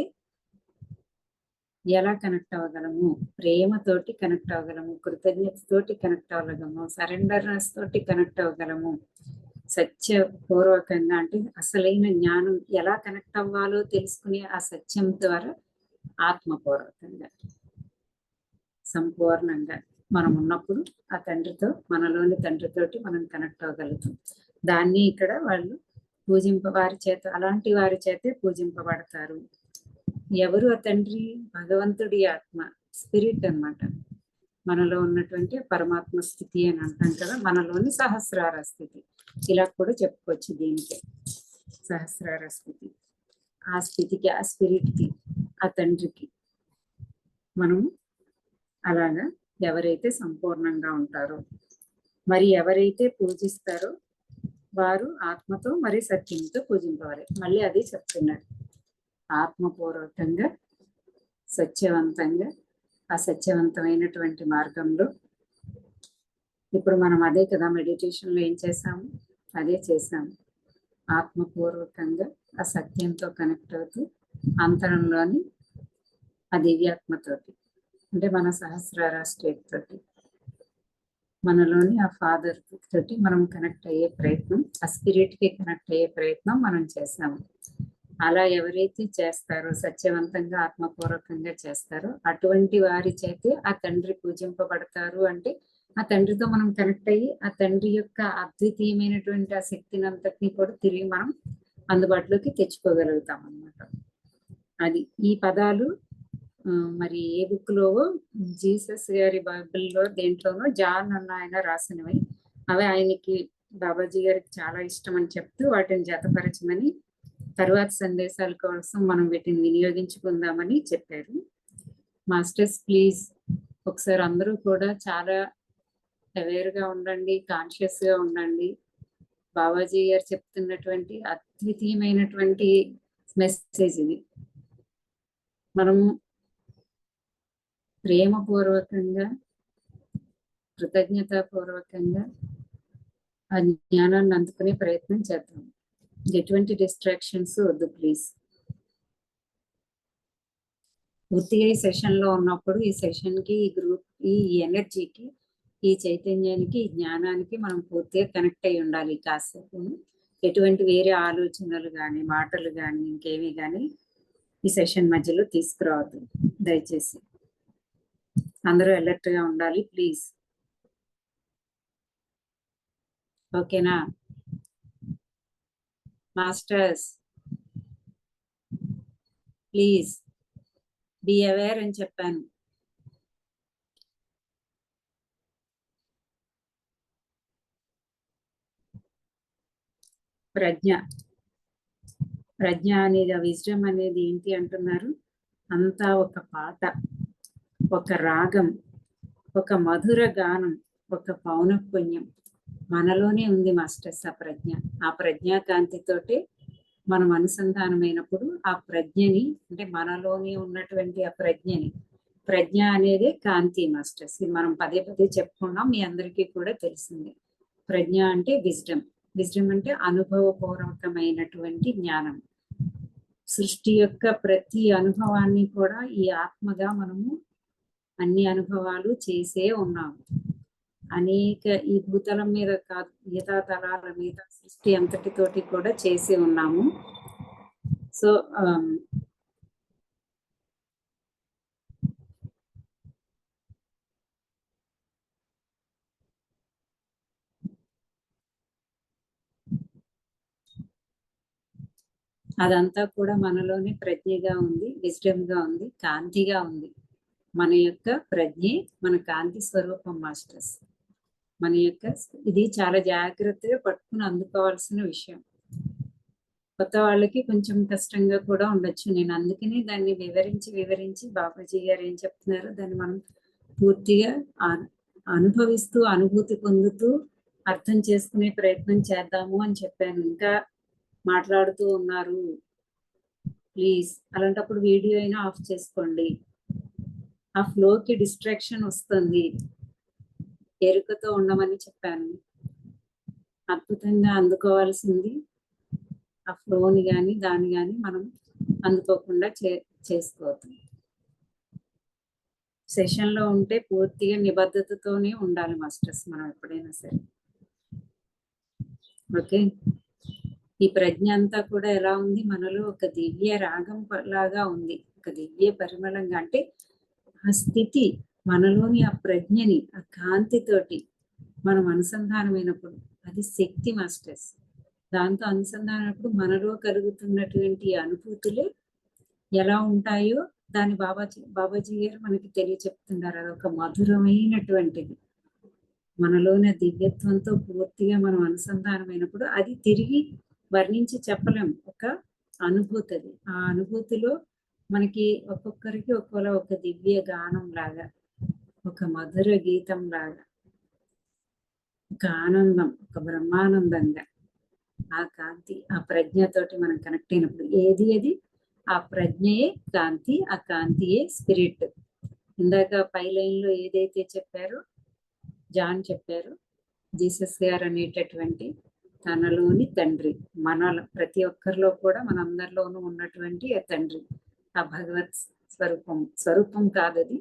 ఎలా కనెక్ట్ అవ్వగలము? ప్రేమతోటి కనెక్ట్ అవ్వగలము, కృతజ్ఞతతోటి కనెక్ట్ అవ్వగలము, సరెండర్నెస్ తోటి కనెక్ట్ అవ్వగలము, సత్యపూర్వకంగా అంటే అసలైన జ్ఞానం ఎలా కనెక్ట్ అవ్వాలో తెలుసుకునే ఆ సత్యం ద్వారా ఆత్మపూర్వకంగా సంపూర్ణంగా మనం ఉన్నప్పుడు ఆ తండ్రితో, మనలోని తండ్రితోటి మనం కనెక్ట్ అవ్వగలుగుతాం. దాన్ని ఇక్కడ వాళ్ళు వారి చేత, అలాంటి వారి చేతే పూజింపబడతారు. ఎవరు ఆ తండ్రి? భగవంతుడి ఆత్మ, స్పిరిట్ అన్నమాట. మనలో ఉన్నటువంటి పరమాత్మ స్థితి అని అంటాం కదా, మనలోని సహస్రార స్థితి, ఇలా కూడా చెప్పుకోవచ్చు దీనికి. సహస్రార స్థితి, ఆ స్థితికి, ఆ స్పిరిట్ కి, ఆ తండ్రికి మనం అలాగా ఎవరైతే సంపూర్ణంగా ఉంటారో, మరి ఎవరైతే పూజిస్తారో వారు ఆత్మతో మరి సత్యంతో పూజింపవాలి. మళ్ళీ అది చెప్తున్నారు, ఆత్మపూర్వకంగా సత్యవంతంగా, ఆ సత్యవంతమైనటువంటి మార్గంలో. ఇప్పుడు మనం అదే కదా మెడిటేషన్లో ఏం చేసాము, అదే చేసాము. ఆత్మపూర్వకంగా ఆ సత్యంతో కనెక్ట్ అవుతూ అంతరంలోని ఆ దివ్యాత్మతోటి అంటే మన సహస్రార స్టేట్ తోటి, మనలోని ఆ ఫాదర్ తోటి మనం కనెక్ట్ అయ్యే ప్రయత్నం, ఆ స్పిరిట్ కి కనెక్ట్ అయ్యే ప్రయత్నం మనం చేసాము. అలా ఎవరైతే చేస్తారో, సత్యవంతంగా ఆత్మపూర్వకంగా చేస్తారో అటువంటి వారి చేతే ఆ తండ్రి పూజింపబడతారు. అంటే ఆ తండ్రితో మనం కనెక్ట్ అయ్యి ఆ తండ్రి యొక్క అద్వితీయమైనటువంటి ఆ శక్తిని అంతటినీ కూడా తిరిగి మనం అందుబాటులోకి తెచ్చుకోగలుగుతాం అన్నమాట. అది ఈ పదాలు మరి ఏ బుక్ లో, జీసస్ గారి బైబిల్లో దేంట్లోనో జాన్ అన్న ఆయన రాసినవి. అవి ఆయనకి, బాబాజీ గారికి చాలా ఇష్టం అని చెప్తూ వాటిని జతపరచమని, తరువాత సందేశాల కోసం మనం వీటిని వినియోగించుకుందామని చెప్పారు. మాస్టర్స్ ప్లీజ్ ఒకసారి అందరూ కూడా చాలా అవేర్ గా ఉండండి, కాన్షియస్ గా ఉండండి. బాబాజీ గారు చెప్తున్నటువంటి అద్వితీయమైనటువంటి మెసేజ్ ఇది. మనము ప్రేమపూర్వకంగా, కృతజ్ఞతాపూర్వకంగా ఆ జ్ఞానాన్ని అందుకునే ప్రయత్నం చేద్దాం. ఎటువంటి డిస్ట్రాక్షన్స్ వద్దు ప్లీజ్. పూర్తిగా ఈ సెషన్ లో ఉన్నప్పుడు ఈ సెషన్ కి, ఈ గ్రూప్ కి, ఈ ఎనర్జీకి, ఈ చైతన్యానికి, ఈ జ్ఞానానికి మనం పూర్తిగా కనెక్ట్ అయి ఉండాలి. కాసేపు ఎటువంటి వేరే ఆలోచనలు కానీ, మాటలు కానీ, ఇంకేమి కానీ ఈ సెషన్ మధ్యలో తీసుకురావద్దు దయచేసి. అందరూ అలర్ట్ గా ఉండాలి ప్లీజ్. ఓకేనా మాస్టర్స్? ప్లీజ్ బీ అవేర్ అని చెప్పాను. ప్రజ్ఞ అనేది, విజ్డమ్ అనేది ఏంటి అంటున్నారు? అంతా ఒక పాట, ఒక రాగం, ఒక మధుర గానం, ఒక పౌనఃపుణ్యం మనలోనే ఉంది మాస్టర్స్. ఆ ప్రజ్ఞ, ఆ ప్రజ్ఞాకాంతితోటే మనం అనుసంధానమైనప్పుడు ఆ ప్రజ్ఞని, అంటే మనలోనే ఉన్నటువంటి ఆ ప్రజ్ఞని, ప్రజ్ఞ అనేది కాంతి మాస్టర్స్. ఇది మనం పదే పదే చెప్పుకున్నాం, మీ అందరికీ కూడా తెలిసింది. ప్రజ్ఞ అంటే విజ్డమ్, విజ్డమ్ అంటే అనుభవపూర్వకమైనటువంటి జ్ఞానం. సృష్టి యొక్క ప్రతి అనుభవాన్ని కూడా ఈ ఆత్మగా మనము అన్ని అనుభవాలు చేసే ఉన్నాము. అనేక ఈ భూతలం మీద కాదు, మిగతా తలాల మీద, సృష్టి అంతటితోటి కూడా చేసి ఉన్నాము. సో అదంతా కూడా మనలోనే ప్రజ్ఞగా ఉంది, విజ్డమ్ గా ఉంది, కాంతిగా ఉంది. మన యొక్క ప్రజ్ఞే మన కాంతి స్వరూపం మాస్టర్స్. మన యొక్క ఇది చాలా జాగ్రత్తగా పట్టుకుని అందుకోవాల్సిన విషయం. కొత్త వాళ్ళకి కొంచెం కష్టంగా కూడా ఉండొచ్చు. నేను అందుకనే దాన్ని వివరించి బాబాజీ గారు ఏం చెప్తున్నారో దాన్ని మనం పూర్తిగా అనుభవిస్తూ అనుభూతి పొందుతూ అర్థం చేసుకునే ప్రయత్నం చేద్దాము అని చెప్పాను. ఇంకా మాట్లాడుతూ ఉన్నారు, ప్లీజ్ అలాంటప్పుడు వీడియో అయినా ఆఫ్ చేసుకోండి. ఆ ఫ్లోకి డిస్ట్రాక్షన్ వస్తుంది. ఎరుకతో ఉండమని చెప్పాను. అద్భుతంగా అందుకోవాల్సింది ఆ ఫ్లోని కానీ దాన్ని కానీ మనం అందుకోకుండా చేసుకోవద్దు. సెషన్లో ఉంటే పూర్తిగా నిబద్ధతతోనే ఉండాలి మాస్టర్స్ మనం ఎప్పుడైనా సరే. ఓకే, ఈ ప్రజ్ఞ అంతా కూడా ఎలా ఉంది, మనలో ఒక దివ్య రాగం లాగా ఉంది, ఒక దివ్య పరిమళంగా. అంటే ఆ స్థితి మనలోని ఆ ప్రజ్ఞని ఆ కాంతితోటి మనం అనుసంధానమైనప్పుడు అది శక్తి మాస్టర్స్. దాంతో అనుసంధానప్పుడు మనలో కలుగుతున్నటువంటి అనుభూతులే ఎలా ఉంటాయో దాన్ని బాబాజీ గారు మనకి తెలియచెప్తున్నారు. అదొక మధురమైనటువంటిది. మనలోని దివ్యత్వంతో పూర్తిగా మనం అనుసంధానమైనప్పుడు అది తిరిగి వర్ణించి చెప్పలేం, ఒక అనుభూతి అది. ఆ అనుభూతిలో మనకి ఒక్కొక్కరికి ఒక్కోలా ఒక దివ్య గానం లాగా, ఒక మధుర గీతం లాగా, ఒక ఆనందం, ఒక బ్రహ్మానందంగా ఆ కాంతి ఆ ప్రజ్ఞతోటి మనం కనెక్ట్ అయినప్పుడు ఏది అది ఆ ప్రజ్ఞయే కాంతి, ఆ కాంతియే స్పిరిట్. ఇందాక పై లైన్ లో ఏదైతే చెప్పారో జాన్ చెప్పారు, జీసస్ గారు అనేటటువంటి తనలోని తండ్రి, మన ప్రతి ఒక్కరిలో కూడా మనందరిలోనూ ఉన్నటువంటి ఆ తండ్రి, ఆ భగవత్ స్వరూపం కాదది,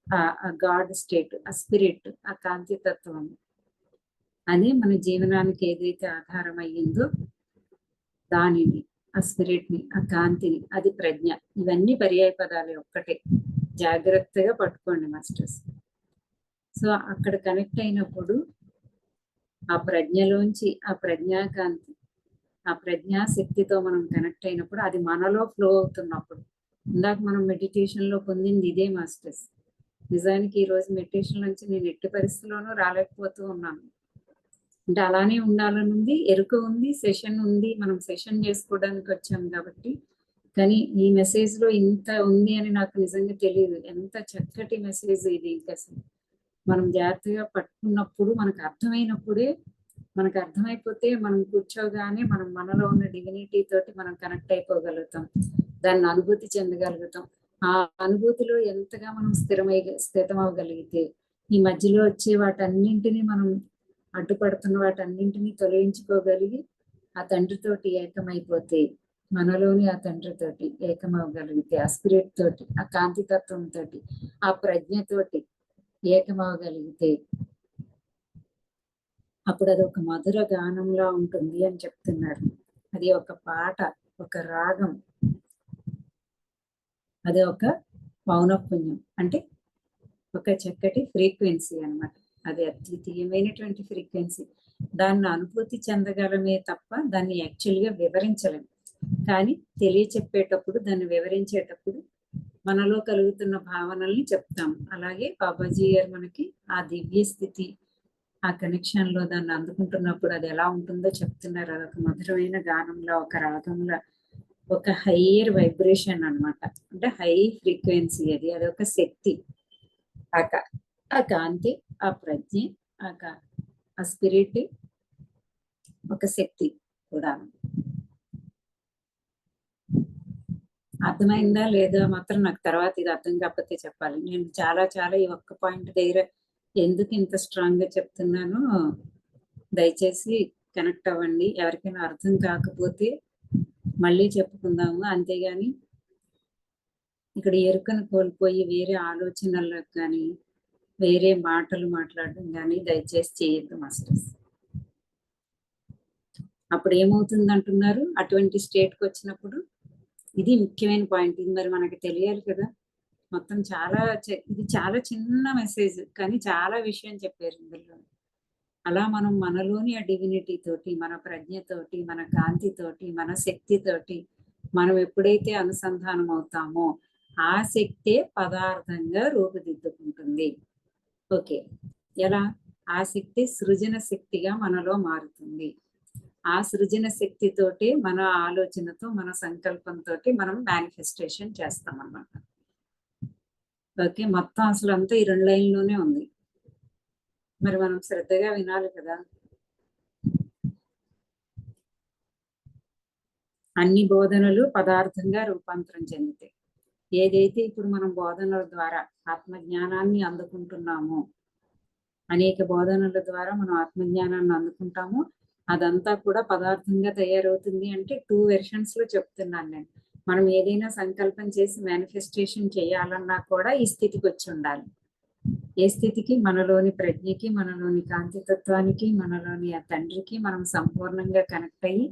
ఆ గాడ్ స్టేట్, ఆ స్పిరిట్, ఆ కాంతి తత్వం. అది మన జీవనానికి ఏదైతే ఆధారం అయ్యిందో దానిని, ఆ స్పిరిట్ ని, ఆ కాంతిని, అది ప్రజ్ఞ. ఇవన్నీ పర్యాయ పదాలే, ఒక్కటే. జాగ్రత్తగా పట్టుకోండి మాస్టర్స్. సో అక్కడ కనెక్ట్ అయినప్పుడు ఆ ప్రజ్ఞలోంచి ఆ ప్రజ్ఞాకాంతి, ఆ ప్రజ్ఞాశక్తితో మనం కనెక్ట్ అయినప్పుడు అది మనలో ఫ్లో అవుతున్నప్పుడు, ఇందాక మనం మెడిటేషన్ లో పొందింది ఇదే మాస్టర్స్. నిజానికి ఈ రోజు మెడిటేషన్ నుంచి నేను ఎట్టి పరిస్థితుల్లోనూ రాలేకపోతూ ఉన్నాను. అంటే అలానే ఉండాలని ఉంది, ఎరుక ఉంది, సెషన్ ఉంది, మనం సెషన్ చేసుకోవడానికి వచ్చాం కాబట్టి. కానీ ఈ మెసేజ్ లో ఇంత ఉంది అని నాకు నిజంగా తెలియదు. ఎంత చక్కటి మెసేజ్ ఇది. ఇంకా మనం జాగ్రత్తగా పట్టుకున్నప్పుడు మనకు అర్థమైనప్పుడే, మనకు అర్థమైపోతే మనం కూర్చోగానే మనం మనలో ఉన్న డివినిటీ తోటి మనం కనెక్ట్ అయిపోగలుగుతాం, దాన్ని అనుభూతి చెందగలుగుతాం. ఆ అనుభూతిలో ఎంతగా మనం స్థితం అవ్వగలిగితే ఈ మధ్యలో వచ్చే వాటన్నింటినీ మనం అడ్డుపడుతున్న వాటన్నింటినీ తొలగించుకోగలిగి ఆ తండ్రితోటి ఏకమైపోతే, మనలోని ఆ తండ్రితోటి ఏకమవగలిగితే, ఆ స్పిరిట్ తోటి, ఆ కాంతితత్వం తోటి, ఆ ప్రజ్ఞతోటి ఏకమవగలిగితే అప్పుడు అది ఒక మధుర గానంలా ఉంటుంది అని చెప్తున్నారు. అది ఒక పాట, ఒక రాగం, అది ఒక పౌనఃపున్యం, అంటే ఒక చక్కటి ఫ్రీక్వెన్సీ అన్నమాట. అది అద్వితీయమైనటువంటి ఫ్రీక్వెన్సీ. దాన్ని అనుభూతి చెందగలమే తప్ప దాన్ని యాక్చువల్గా వివరించలేము. కానీ తెలియచెప్పేటప్పుడు, దాన్ని వివరించేటప్పుడు మనలో కలుగుతున్న భావనల్ని చెప్తాము. అలాగే బాబాజీ గారు మనకి ఆ దివ్య స్థితి, ఆ కనెక్షన్ లో దాన్ని అందుకుంటున్నప్పుడు అది ఎలా ఉంటుందో చెప్తున్నారు. అదొక మధురమైన గానంలో, ఒక రాగంలో, ఒక హయ్యర్ వైబ్రేషన్ అన్నమాట. అంటే హై ఫ్రీక్వెన్సీ అది, అదొక శక్తి. ఆ కాంతి, ఆ ప్రజ్ఞ, ఆ స్పిరిట్ ఒక శక్తి కూడా. అర్థమైందా లేదా మాత్రం నాకు తర్వాత ఇది అర్థం కాకపోతే చెప్పాలి. నేను చాలా ఈ ఒక్క పాయింట్ దగ్గర ఎందుకు ఇంత స్ట్రాంగ్ గా చెప్తున్నానో దయచేసి కనెక్ట్ అవ్వండి. ఎవరికైనా అర్థం కాకపోతే మళ్ళీ చెప్పుకుందాము. అంతేగాని ఇక్కడ ఎరుకను కోల్పోయి వేరే ఆలోచనలకు కానీ వేరే మాటలు మాట్లాడడం కానీ దయచేసి చేయొద్దు మాస్టర్స్. అప్పుడు ఏమవుతుంది అంటున్నారు, అటువంటి స్టేట్కి వచ్చినప్పుడు ఇది ముఖ్యమైన పాయింట్. ఇది మరి మనకి తెలియాలి కదా. మొత్తం ఇది చాలా చిన్న మెసేజ్, కానీ చాలా విషయం చెప్పారు ఇందులో. అలా మనం మనలోని ఆ డివినిటీ తోటి, మన ప్రజ్ఞతోటి, మన కాంతితోటి, మన శక్తితోటి మనం ఎప్పుడైతే అనుసంధానం అవుతామో ఆ శక్తే పదార్థంగా రూపుదిద్దుకుంటుంది. ఓకే, ఎలా? ఆ శక్తి సృజన శక్తిగా మనలో మారుతుంది. ఆ సృజన శక్తితోటి మన ఆలోచనతో మన సంకల్పంతో మనం మేనిఫెస్టేషన్ చేస్తాం అన్నమాట. ఓకే, మొత్తం అసలు అంతా ఈ 2 లైన్లోనే ఉంది. మరి మనం శ్రద్ధగా వినాలి కదా. అన్ని బోధనలు పదార్థంగా రూపాంతరం చెందుతాయి. ఏదైతే ఇప్పుడు మనం బోధనల ద్వారా ఆత్మజ్ఞానాన్ని అందుకుంటున్నామో, అనేక బోధనల ద్వారా మనం ఆత్మజ్ఞానాన్ని అందుకుంటాము, అదంతా కూడా పదార్థంగా తయారవుతుంది. అంటే 2 వెర్షన్స్ లో చెప్తున్నాను నేను. మనం ఏదైనా సంకల్పం చేసి మేనిఫెస్టేషన్ చేయాలన్నా కూడా ఈ స్థితికి వచ్చి ఉండాలి. ఏ స్థితికి? మనలోని ప్రజ్ఞకి, మనలోని కాంతితత్వానికి, మనలోని ఆ తండ్రికి మనం సంపూర్ణంగా కనెక్ట్ అయ్యి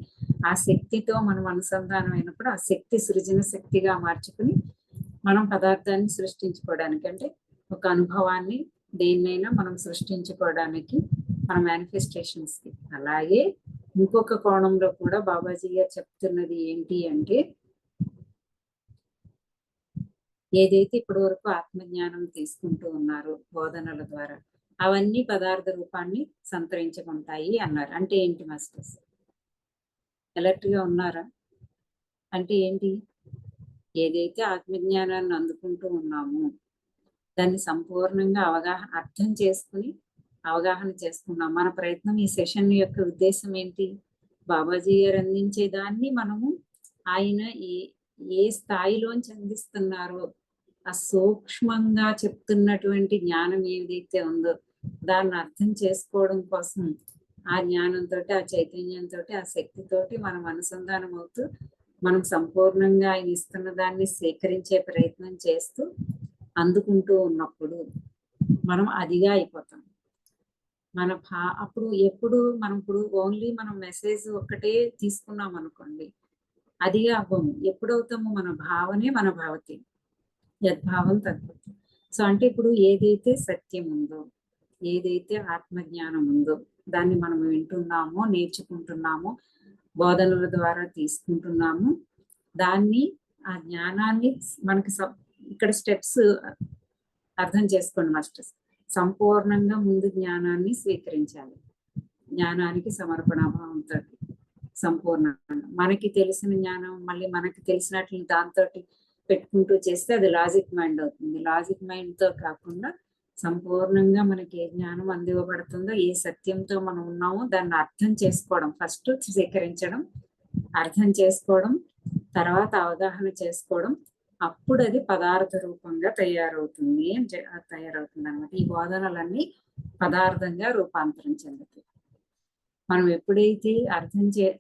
ఆ శక్తితో మనం అనుసంధానం అయినప్పుడు ఆ శక్తి సృజన శక్తిగా మార్చుకుని మనం పదార్థాన్ని సృష్టించుకోవడానికి, అంటే ఒక అనుభవాన్ని దేన్నైనా మనం సృష్టించుకోవడానికి మన మేనిఫెస్టేషన్స్ కి. అలాగే ఇంకొక కోణంలో కూడా బాబాజీ గారు చెప్తున్నది ఏంటి అంటే, ఏదైతే ఇప్పటి వరకు ఆత్మజ్ఞానం తీసుకుంటూ ఉన్నారో బోధనల ద్వారా అవన్నీ పదార్థ రూపాన్ని సంతరించుకుంటాయి అన్నారు. అంటే ఏంటి మాస్టర్స్? అలర్ట్ గా ఉన్నారా? అంటే ఏంటి? ఏదైతే ఆత్మజ్ఞానాన్ని అందుకుంటూ ఉన్నామో దాన్ని సంపూర్ణంగా అర్థం చేసుకుని అవగాహన చేసుకున్నాం. మన ప్రయత్నం ఈ సెషన్ యొక్క ఉద్దేశం ఏంటి? బాబాజీ గారు అందించే దాన్ని మనము ఆయన ఏ స్థాయిలోంచి అందిస్తున్నారో ఆ సూక్ష్మంగా చెప్తున్నటువంటి జ్ఞానం ఏదైతే ఉందో దాన్ని అర్థం చేసుకోవడం కోసం ఆ జ్ఞానంతో, ఆ చైతన్యంతో, ఆ శక్తితోటి మనం అనుసంధానం అవుతూ మనం సంపూర్ణంగా ఆయన ఇస్తున్న దాన్ని స్వీకరించే ప్రయత్నం చేస్తూ అందుకుంటూ ఉన్నప్పుడు మనం అదిగా అయిపోతాం. అప్పుడు ఎప్పుడు మనం ఓన్లీ మనం మెసేజ్ ఒక్కటే తీసుకున్నాం అనుకోండి, అదిగా అవ్వము. ఎప్పుడవుతాము? మన భావనే మన భావతి, యద్భావం తద్భుతం. సో అంటే ఇప్పుడు ఏదైతే సత్యం ఉందో, ఏదైతే ఆత్మజ్ఞానం ఉందో దాన్ని మనం వింటున్నామో, నేర్చుకుంటున్నామో, బోధనల ద్వారా తీసుకుంటున్నాము, దాన్ని ఆ జ్ఞానాన్ని మనకి ఇక్కడ స్టెప్స్ అర్థం చేసుకోండి మాస్టర్స్. సంపూర్ణంగా ముందు జ్ఞానాన్ని స్వీకరించాలి. జ్ఞానానికి సమర్పణాభావంతో సంపూర్ణంగా మనకి తెలిసిన జ్ఞానం మళ్ళీ మనకి తెలిసినట్లు దాంతో పెట్టుకుంటూ చేస్తే అది లాజిక్ మైండ్ అవుతుంది. లాజిక్ మైండ్ తో కాకుండా సంపూర్ణంగా మనకి ఏ జ్ఞానం అందివ్వబడుతుందో, ఏ సత్యంతో మనం ఉన్నామో దాన్ని అర్థం చేసుకోవడం, ఫస్ట్ స్వీకరించడం, అర్థం చేసుకోవడం, తర్వాత అవగాహన చేసుకోవడం, అప్పుడు అది పదార్థ రూపంగా తయారవుతుంది అన్నమాట. ఈ బోధనలన్నీ పదార్థంగా రూపాంతరం చెందుతాయి. మనం ఎప్పుడైతే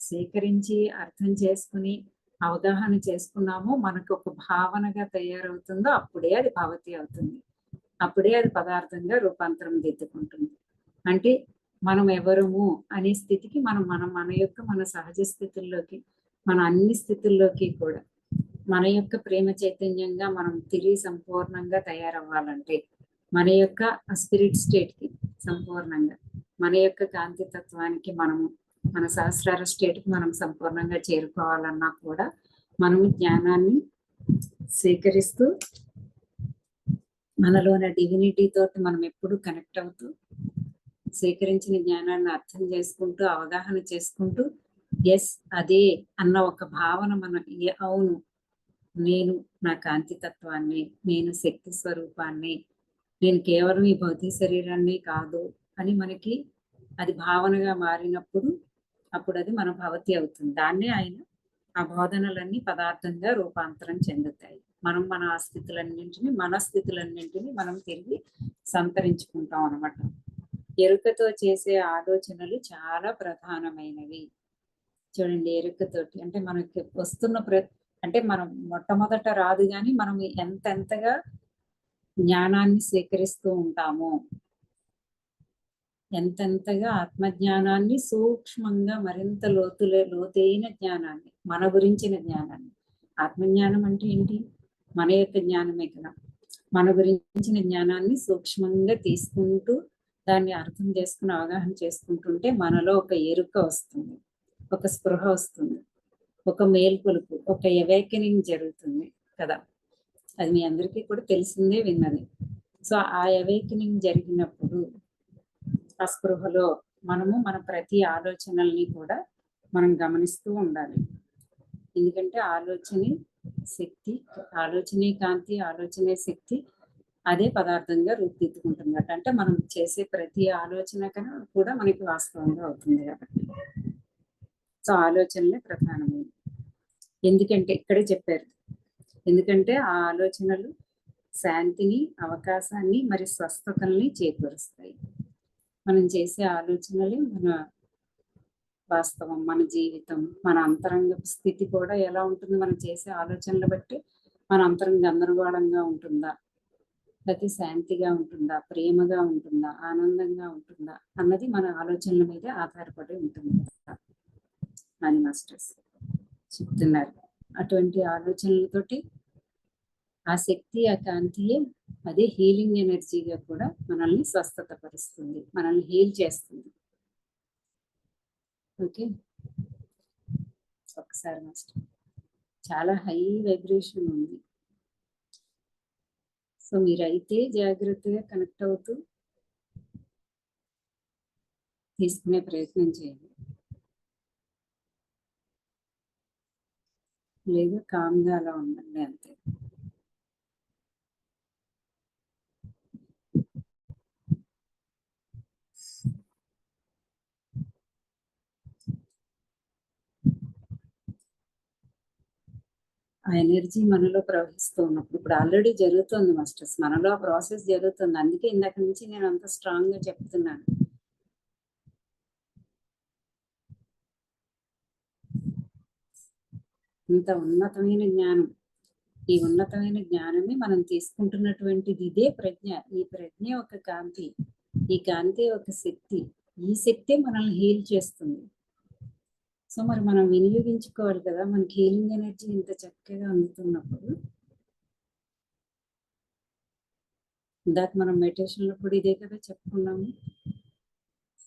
స్వీకరించి అర్థం చేసుకుని అవగాహన చేసుకున్నామో మనకు ఒక భావనగా తయారవుతుందో అప్పుడే అది భవతి అవుతుంది. అప్పుడే అది పదార్థంగా రూపాంతరం దిద్దుకుంటుంది. అంటే మనం ఎవరము అనే స్థితికి మన సహజ స్థితుల్లోకి, మన అన్ని స్థితుల్లోకి కూడా మన యొక్క ప్రేమ చైతన్యంగా మనం తిరిగి సంపూర్ణంగా తయారవ్వాలంటే, మన యొక్క స్పిరిట్ స్టేట్ కి సంపూర్ణంగా, మన యొక్క కాంతి తత్వానికి మన సహస్రార స్టేట్ కి మనం సంపూర్ణంగా చేరుకోవాలన్నా కూడా మనము జ్ఞానాన్ని స్వీకరిస్తూ మనలోని డివినిటీ తోటి మనం ఎప్పుడు కనెక్ట్ అవుతూ స్వీకరించిన జ్ఞానాన్ని అర్థం చేసుకుంటూ అవగాహన చేసుకుంటూ ఎస్ అదే అన్న ఒక భావన అవును నేను నా కాంతి తత్వాన్ని, నేను శక్తి స్వరూపాన్ని, నేను కేవలం ఈ భౌతిక శరీరాన్ని కాదు అని మనకి అది భావనగా మారినప్పుడు అప్పుడు అది మన భవతి అవుతుంది. దాన్నే ఆయన ఆ బోధనలన్నీ పదార్థంగా రూపాంతరం చెందుతాయి. మనం మన స్థితులన్నింటినీ మనం తిరిగి సంతరించుకుంటాం అన్నమాట. ఎరుకతో చేసే ఆలోచనలు చాలా ప్రధానమైనవి. చూడండి, ఎరుకతోటి అంటే మనకి వస్తున్న అంటే మనం మొట్టమొదట రాదు కానీ మనం ఎంతెంతగా జ్ఞానాన్ని స్వీకరిస్తూ ఉంటామో, ఎంతెంతగా ఆత్మజ్ఞానాన్ని సూక్ష్మంగా మరింత లోతైన జ్ఞానాన్ని, మన గురించిన జ్ఞానాన్ని. ఆత్మజ్ఞానం అంటే ఏంటి? మన యొక్క జ్ఞానమే కదా. మన గురించిన జ్ఞానాన్ని సూక్ష్మంగా తీసుకుంటూ దాన్ని అర్థం చేసుకుని అవగాహన చేసుకుంటుంటే మనలో ఒక ఎరుక వస్తుంది, ఒక స్పృహ వస్తుంది. ఒక మేల్కొలుపు, ఒక అవేకనింగ్ జరుగుతుంది కదా. అది మీ అందరికీ కూడా తెలిసిందే, విన్నది. సో ఆ అవేకనింగ్ జరిగినప్పుడు ఆ స్పృహలో మనము మన ప్రతి ఆలోచనల్ని కూడా మనం గమనిస్తూ ఉండాలి. ఎందుకంటే ఆలోచనే శక్తి, ఆలోచనే కాంతి, ఆలోచనే శక్తి అదే పదార్థంగా రూపుదిద్దుకుంటుంది. అంటే మనం చేసే ప్రతి ఆలోచన కన్నా కూడా మనకి వాస్తవంగా అవుతుంది కాబట్టి. సో ఆలోచనలే ప్రధానమైనవి. ఎందుకంటే ఇక్కడే చెప్పారు, ఎందుకంటే ఆ ఆలోచనలు శాంతిని, అవకాశాన్ని, మరి స్వస్థతల్ని చేకూరుస్తాయి. మనం చేసే ఆలోచనలే మన వాస్తవం, మన జీవితం, మన అంతరంగ స్థితి కూడా ఎలా ఉంటుంది. మనం చేసే ఆలోచనలు బట్టి మన అంతరంగ గందరగోళంగా ఉంటుందా, లేకపోతే శాంతిగా ఉంటుందా, ప్రేమగా ఉంటుందా, ఆనందంగా ఉంటుందా అన్నది మన ఆలోచనల మీద ఆధారపడి ఉంటుంది అని మాస్టర్స్ చెప్తున్నారు. అటువంటి ఆలోచనలతోటి ఆ శక్తి, ఆ కాంతియే అదే హీలింగ్ ఎనర్జీగా కూడా మనల్ని స్వస్థత పరుస్తుంది, మనల్ని హీల్ చేస్తుంది. ఓకే, ఒకసారి మాస్టర్ చాలా హై వైబ్రేషన్ ఉంది. సో మీరైతే జాగ్రత్తగా కనెక్ట్ అవుతూ తీసుకునే ప్రయత్నం చేయండి, లేదా కామ్గా అలా ఉండండి అంతే. ఆ ఎనర్జీ మనలో ప్రవహిస్తూ ఉన్నప్పుడు, ఇప్పుడు ఆల్రెడీ జరుగుతుంది మాస్టర్స్, మనలో ఆ ప్రాసెస్ జరుగుతుంది. అందుకే ఇందాక నుంచి నేను అంత స్ట్రాంగ్ గా చెప్తున్నాను. ఇంత ఉన్నతమైన జ్ఞానం, ఈ ఉన్నతమైన జ్ఞానమే మనం తీసుకుంటున్నటువంటిది. ఇదే ప్రజ్ఞ. ఈ ప్రజ్ఞ ఒక కాంతి, ఈ కాంతి ఒక శక్తి. ఈ శక్తే మనల్ని హీల్ చేస్తుంది. సో మరి మనం వినియోగించుకోవాలి కదా. మనకి హీలింగ్ ఎనర్జీ ఇంత చక్కగా అందుతున్నప్పుడు. ఇందాక మనం మెడిటేషన్ లో కూడా ఇదే కదా చెప్పుకున్నాము.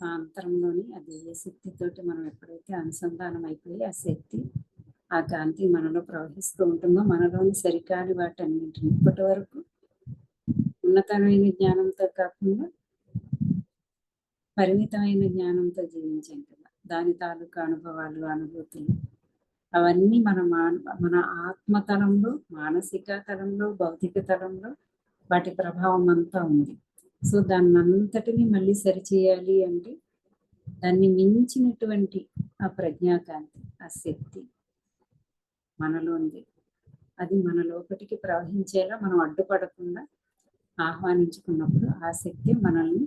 ఆ అంతరంలోని అది ఏ శక్తితోటి మనం ఎప్పుడైతే అనుసంధానం అయిపోయి ఆ శక్తి, ఆ కాంతి మనలో ప్రవహిస్తూ ఉంటుందో, మనలోని సరికాని వాటన్నింటిని ఇప్పటి వరకు ఉన్నతమైన జ్ఞానంతో కాకుండా పరిమితమైన జ్ఞానంతో జీవించాం కదా, దాని తాలూకా అనుభవాలు, అనుభూతులు అవన్నీ మన ఆత్మతలంలో, మానసిక తలంలో, భౌతిక తలంలో వాటి ప్రభావం అంతా ఉంది. సో దాన్ని అంతటిని మళ్ళీ సరిచేయాలి అంటే దాన్ని మించినటువంటి ఆ ప్రజ్ఞాకాంతి, ఆ శక్తి మనలో ఉంది. అది మన లోపటికి ప్రవహించేలా మనం అడ్డుపడకుండా ఆహ్వానించుకున్నప్పుడు ఆ శక్తి మనల్ని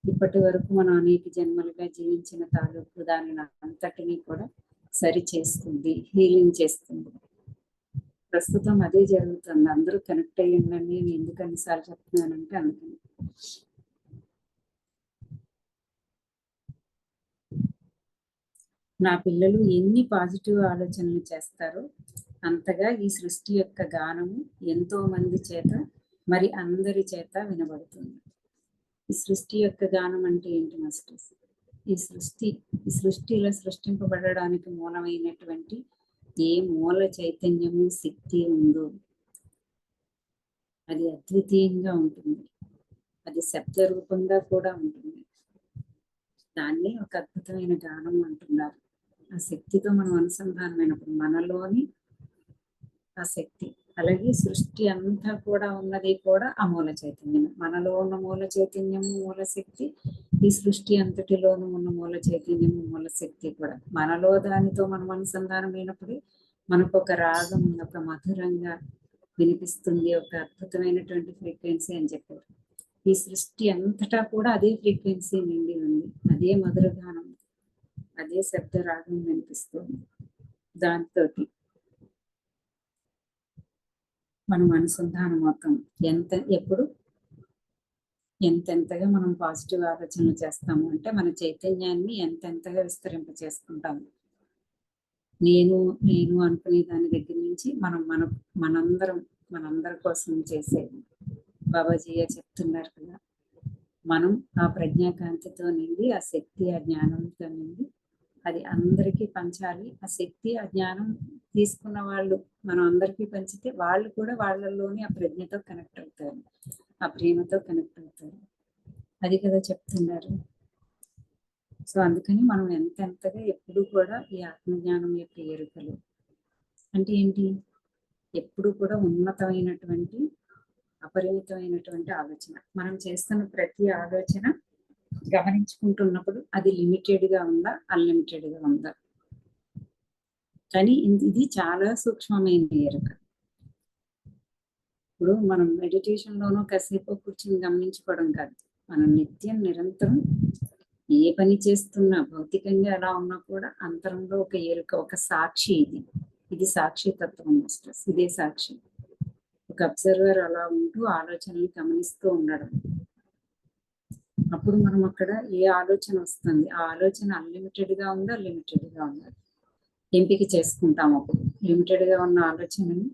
ఇప్పటి వరకు మనం అనేక జన్మలుగా జీవించిన తాలూకు దానిని అంతటినీ కూడా సరి చేస్తుంది, హీలింగ్ చేస్తుంది. ప్రస్తుతం అదే జరుగుతుంది. అందరూ కనెక్ట్ అయ్యిందని నేను ఎందుకు అన్నిసార్లు చెప్తున్నానంటే అందుకని. నా పిల్లలు ఎన్ని పాజిటివ్ ఆలోచనలు చేస్తారో అంతగా ఈ సృష్టి యొక్క గానము ఎంతో మంది చేత, మరి అందరి చేత వినబడుతుంది. ఈ సృష్టి యొక్క గానం అంటే ఏంటి మాస్టర్స్? ఈ సృష్టిలో సృష్టింపబడడానికి మూలమైనటువంటి ఏ మూల చైతన్యము, శక్తి ఉందో అది అద్వితీయంగా ఉంటుంది. అది శబ్ద రూపంగా కూడా ఉంటుంది. దాన్ని ఒక అద్భుతమైన గానం అంటున్నారు. ఆ శక్తితో మనం అనుసంధానమైనప్పుడు మనలోని ఆ శక్తి, అలాగే సృష్టి అంతా కూడా ఉన్నది కూడా ఆ మూల చైతన్యం. మనలో ఉన్న మూల చైతన్యము, మూల శక్తి, ఈ సృష్టి అంతటిలోనూ ఉన్న మూల చైతన్యము, మూల శక్తి కూడా మనలో దానితో మనం అనుసంధానమైనప్పుడు మనకు ఒక రాగం, ఒక మధురంగా వినిపిస్తుంది, ఒక అద్భుతమైనటువంటి ఫ్రీక్వెన్సీ అని చెప్పారు. ఈ సృష్టి అంతటా కూడా అదే ఫ్రీక్వెన్సీ నిండి ఉంది, అదే మధురగానం, అదే శబ్ద రాగం వినిపిస్తుంది. దాంతో మనం అనుసంధానం అవుతాం. ఎప్పుడు ఎంతెంతగా మనం పాజిటివ్ ఆలోచనలు చేస్తాము అంటే మన చైతన్యాన్ని ఎంతెంతగా విస్తరింప చేసుకుంటాము. నేను అనుకునే దాని దగ్గర నుంచి మనందరి కోసం చేసేది. బాబాజీయ చెప్తున్నారు కదా, మనం ఆ ప్రజ్ఞాకాంతితో నిండి, ఆ శక్తి, ఆ జ్ఞానంతో నిండి అది అందరికీ పంచాలి. ఆ శక్తి, ఆ జ్ఞానం తీసుకున్న వాళ్ళు మనం అందరికీ పంచితే వాళ్ళు కూడా వాళ్ళలోని ఆ ప్రజ్ఞతో కనెక్ట్ అవుతారు, ఆ ప్రేమతో కనెక్ట్ అవుతారు. అది కదా చెప్తున్నారు. సో అందుకని మనం ఎంతెంతగా ఎప్పుడు కూడా ఈ ఆత్మజ్ఞానం యొక్క ఎరుకలు అంటే ఏంటి, ఎప్పుడు కూడా ఉన్నతమైనటువంటి అపరిమితమైనటువంటి ఆలోచన. మనం చేస్తున్న ప్రతి ఆలోచన గమనించుకుంటున్నప్పుడు అది లిమిటెడ్ గా ఉందా, అన్లిమిటెడ్ గా ఉందా. కానీ ఇది చాలా సూక్ష్మమైన ఎరుక. ఇప్పుడు మనం మెడిటేషన్ లోనూ కాసేపు కూర్చుని గమనించుకోవడం కాదు, మనం నిత్యం నిరంతరం ఏ పని చేస్తున్నా భౌతికంగా ఎలా ఉన్నా కూడా అంతరంలో ఒక ఎరుక, ఒక సాక్షి. ఇది సాక్షి తత్వం మాస్టర్స్. ఇదే సాక్షి. ఒక అబ్జర్వర్ అలా ఉంటూ ఆలోచనలు గమనిస్తూ ఉండడం. అప్పుడు మనం అక్కడ ఏ ఆలోచన వస్తుంది, ఆ ఆలోచన అన్లిమిటెడ్ గా ఉందా, లిమిటెడ్ గా ఉందా ఎంపిక చేసుకుంటాం. అప్పుడు లిమిటెడ్ గా ఉన్న ఆలోచనని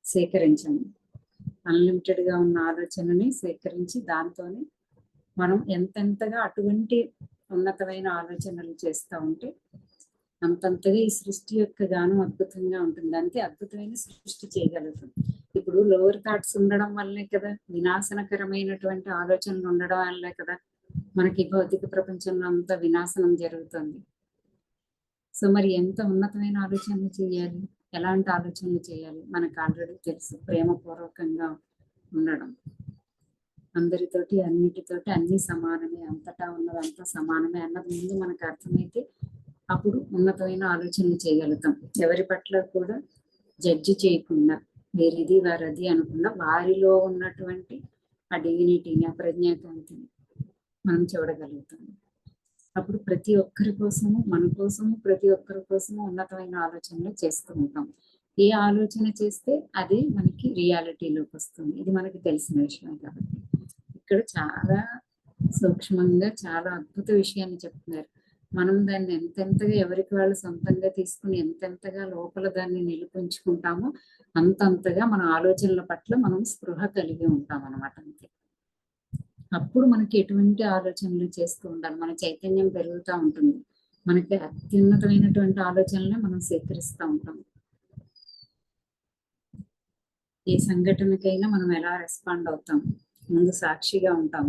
సేకరించండి, అన్లిమిటెడ్ గా ఉన్న ఆలోచనని సేకరించి దాంతోనే మనం ఎంతెంతగా అటువంటి ఉన్నతమైన ఆలోచనలు చేస్తూ ఉంటే అంతంతగా ఈ సృష్టి యొక్క గానం అద్భుతంగా ఉంటుంది. అంతే అద్భుతమైన సృష్టి చేయగలుగుతుంది. ఇప్పుడు లోవర్ థాట్స్ ఉండడం వల్లే కదా, వినాశనకరమైనటువంటి ఆలోచనలు ఉండడం వల్లే కదా మనకి భౌతిక ప్రపంచంలో అంతా వినాశనం జరుగుతుంది. సో మరి ఎంత ఉన్నతమైన ఆలోచనలు చేయాలి, ఎలాంటి ఆలోచనలు చేయాలి మనకు ఆల్రెడీ తెలుసు. ప్రేమపూర్వకంగా ఉండడం, అందరితోటి అన్నిటితోటి అన్ని సమానమే, అంతటా ఉన్నదంతా సమానమే అన్నది ముందు మనకు అర్థమైతే అప్పుడు ఉన్నతమైన ఆలోచనలు చేయగలుగుతాం. ఎవరి పట్ల కూడా జడ్జి చేయకుండా, వేరేది వారది అనకుండా వారిలో ఉన్నటువంటి ఆ డివినిటీని, ఆ ప్రజ్ఞాకాంతిని మనం చూడగలుగుతాం. అప్పుడు ప్రతి ఒక్కరి కోసము, మన కోసము, ప్రతి ఒక్కరి కోసము ఉన్నతమైన ఆలోచనలు చేస్తూ ఉంటాం. ఏ ఆలోచన చేస్తే అది మనకి రియాలిటీలోకి వస్తుంది. ఇది మనకి తెలిసిన విషయం. కాబట్టి ఇక్కడ చాలా సూక్ష్మంగా చాలా అద్భుత విషయాన్ని చెప్తున్నారు. మనం దాన్ని ఎంతెంతగా ఎవరికి వాళ్ళు సొంతంగా తీసుకుని ఎంతెంతగా లోపల దాన్ని నిలుపుంచుకుంటామో అంతంతగా మన ఆలోచనల పట్ల మనం స్పృహ కలిగి ఉంటాం అన్నమాట. అంతే. అప్పుడు మనకి ఎటువంటి ఆలోచనలు చేస్తూ ఉండాలి, మన చైతన్యం పెరుగుతూ ఉంటుంది. మనకి అత్యున్నతమైనటువంటి ఆలోచనలే మనం సేకరిస్తూ ఉంటాం. ఏ సంఘటనకైనా మనం ఎలా రెస్పాండ్ అవుతాం, ముందు సాక్షిగా ఉంటాం.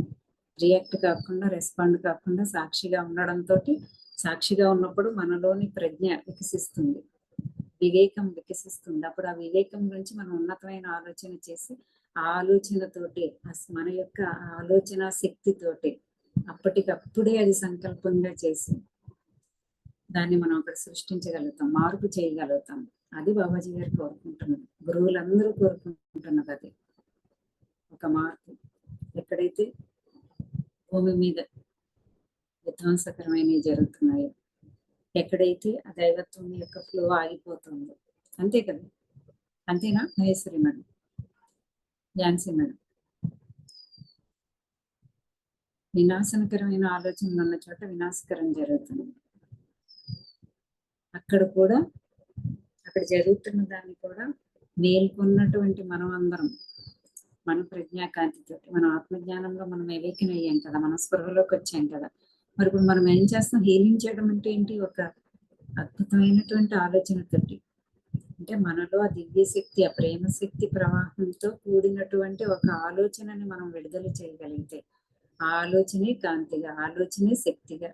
రియాక్ట్ కాకుండా, రెస్పాండ్ కాకుండా సాక్షిగా ఉండడంతో, సాక్షిగా ఉన్నప్పుడు మనలోని ప్రజ్ఞ వికసిస్తుంది, వివేకం వికసిస్తుంది. అప్పుడు ఆ వివేకం నుంచి మనం ఉన్నతమైన ఆలోచన చేసి ఆ ఆలోచనతోటే, మన యొక్క ఆలోచన శక్తితోటే అప్పటికప్పుడే అది సంకల్పంగా చేసి దాన్ని మనం అక్కడ సృష్టించగలుగుతాం, మార్పు చేయగలుగుతాం. అది బాబాజీ గారు కోరుకుంటున్నది, గురువులందరూ కోరుకుంటున్నది. అది ఒక మార్పు. ఎక్కడైతే భూమి మీద విధ్వంసకరమైనవి జరుగుతున్నాయో, ఎక్కడైతే ఆ దైవత్వం యొక్క ఫ్లో ఆగిపోతుందో, అంతే కదా. అంతేనా మహేశ్వరి మేడం, ఝాన్సీ మేడం? వినాశనకరమైన ఆలోచనలు ఉన్న చోట వినాశకరం జరుగుతుంది. అక్కడ కూడా, అక్కడ జరుగుతున్న దాన్ని కూడా మేల్కొన్నటువంటి మనం అందరం మన ప్రజ్ఞాకాంతితో, మన ఆత్మజ్ఞానంలో మనం ఎవేకన్ అయ్యాం కదా, మన స్పృహలోకి వచ్చాం కదా. మరి ఇప్పుడు మనం ఏం చేస్తాం? హీలింగ్ చేయడం అంటే ఏంటి? ఒక అద్భుతమైనటువంటి ఆలోచనతోటి, అంటే మనలో ఆ దివ్య శక్తి, ఆ ప్రేమ శక్తి ప్రవాహంతో కూడినటువంటి ఒక ఆలోచనని మనం విడుదల చేయగలిగితే, ఆ ఆలోచనే కాంతిగా, ఆలోచనే శక్తిగా,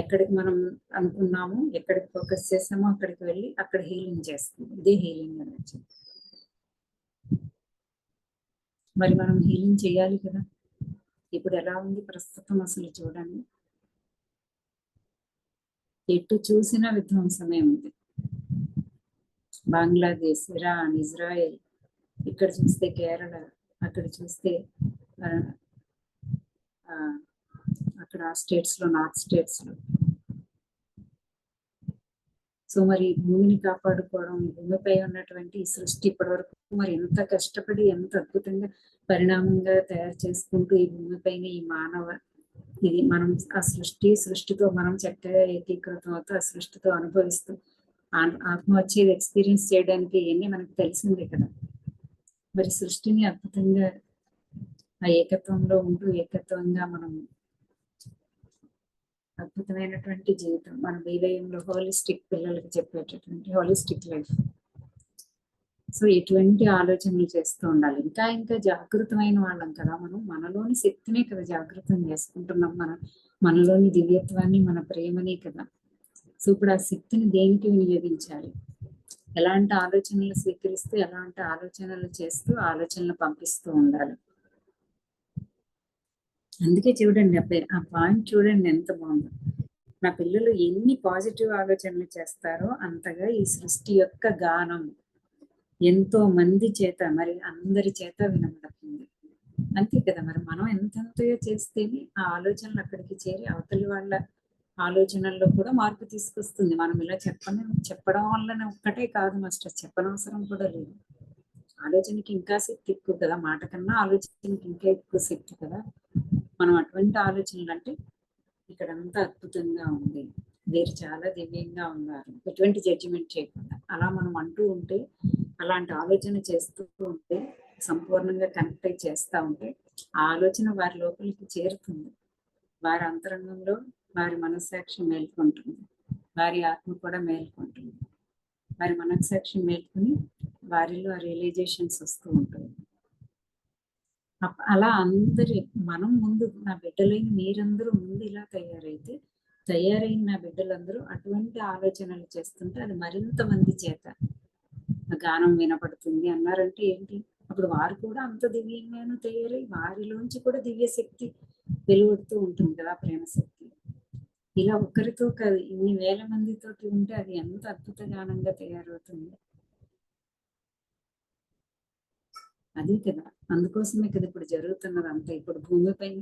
ఎక్కడికి మనం అనుకున్నామో, ఎక్కడికి ఫోకస్ చేసామో అక్కడికి వెళ్ళి అక్కడ హీలింగ్ చేస్తుంది. ఇదే హీలింగ్ అనేది. మరి మనం హీలింగ్ చేయాలి కదా. ఇప్పుడు ఎలా ఉంది ప్రస్తుతం అసలు చూడండి, ఎటు చూసినా విధ్వంసమే ఉంది. బంగ్లాదేశ్, ఇరాన్, ఇజ్రాయెల్, ఇక్కడ చూస్తే కేరళ, అక్కడ చూస్తే అక్కడ స్టేట్స్ లో, నార్త్ స్టేట్స్ లో. సో మరి భూమిని కాపాడుకోవడం, భూమిపై ఉన్నటువంటి ఈ సృష్టి ఇప్పటి వరకు మరి ఎంత కష్టపడి, ఎంత అద్భుతంగా పరిణామంగా తయారు చేసుకుంటూ ఈ భూమిపైన ఈ మానవ ఇది మనం ఆ సృష్టితో మనం చక్కగా ఏకీకృతం అవుతూ ఆ సృష్టితో అనుభవిస్తూ ఆత్మ వచ్చేది ఎక్స్పీరియన్స్ చేయడానికి ఇవన్నీ మనకు తెలిసిందే కదా. మరి సృష్టిని అద్భుతంగా ఆ ఏకత్వంలో ఉంటూ ఏకత్వంగా మనం అద్భుతమైనటువంటి జీవితం. మన విలయంలో హోలిస్టిక్ పిల్లలకి చెప్పేటటువంటి హోలిస్టిక్ లైఫ్. సో ఎటువంటి ఆలోచనలు చేస్తూ ఉండాలి. ఇంకా ఇంకా జాగృతమైన వాళ్ళం కదా మనం. మనలోని శక్తినే కదా జాగృతం చేసుకుంటున్నాం. మనలోని దివ్యత్వాన్ని, మన ప్రేమని కదా. సో ఇప్పుడు ఆ శక్తిని దేనికి వినియోగించాలి? ఎలాంటి ఆలోచనలు స్వీకరిస్తూ, ఎలాంటి ఆలోచనలు చేస్తూ, ఆలోచనలు పంపిస్తూ ఉండాలి. అందుకే చూడండి ఆ పాయింట్ చూడండి ఎంత బాగుందో. నా పిల్లలు ఎన్ని పాజిటివ్ ఆలోచనలు చేస్తారో అంతగా ఈ సృష్టి యొక్క గానం ఎంతో మంది చేత, మరి అందరి చేత వినబడుతుంది. అంతే కదా. మరి మనం ఎంతెంతయో చేస్తేనే ఆ ఆలోచనలు అక్కడికి చేరి అవతలి వాళ్ళ ఆలోచనల్లో కూడా మార్పు తీసుకొస్తుంది. మనం ఇలా చెప్పడం వల్ల ఒక్కటే కాదు మాస్టర్, చెప్పనవసరం కూడా లేదు. ఆలోచనకి ఇంకా శక్తి ఎక్కువ కదా, మాట కన్నా ఆలోచనకి ఇంకా ఎక్కువ శక్తి కదా. మనం అటువంటి ఆలోచనలు అంటే ఇక్కడంతా అద్భుతంగా ఉంది, వీరు చాలా దివ్యంగా ఉన్నారు, ఎటువంటి జడ్జిమెంట్ చేయకుండా అలా మనం అంటూ ఉంటే, అలాంటి ఆలోచన చేస్తూ ఉంటే, సంపూర్ణంగా కనెక్ట్ అయి చేస్తూ ఉంటే ఆ ఆలోచన వారి లోపలికి చేరుతుంది. వారి అంతరంగంలో వారి మనస్సాక్షి మేల్కొంటుంది, వారి ఆత్మ కూడా మేల్కొంటుంది. వారి మనస్సాక్షి మేల్కొని వారిలో ఆ రియలైజేషన్స్ వస్తూ ఉంటుంది. అలా మనం ముందు, నా బిడ్డలైన మీరందరూ ముందు ఇలా తయారైన నా బిడ్డలందరూ అటువంటి ఆలోచనలు చేస్తుంటే అది మరింత మంది చేత గానం వినపడుతుంది అన్నారంటే ఏంటి? అప్పుడు వారు కూడా అంత దివ్యంగాను తయారై వారిలోంచి కూడా దివ్య శక్తి వెలువడుతూ ఉంటుంది కదా, ప్రేమ శక్తి. ఇలా ఒక్కరితో కాదు, ఇన్ని వేల మందితోటి ఉంటే అది ఎంత అద్భుత గానంగా తయారవుతుంది. అది కదా, అందుకోసమే కదా ఇప్పుడు జరుగుతున్నది అంతా. ఇప్పుడు భూమిపైన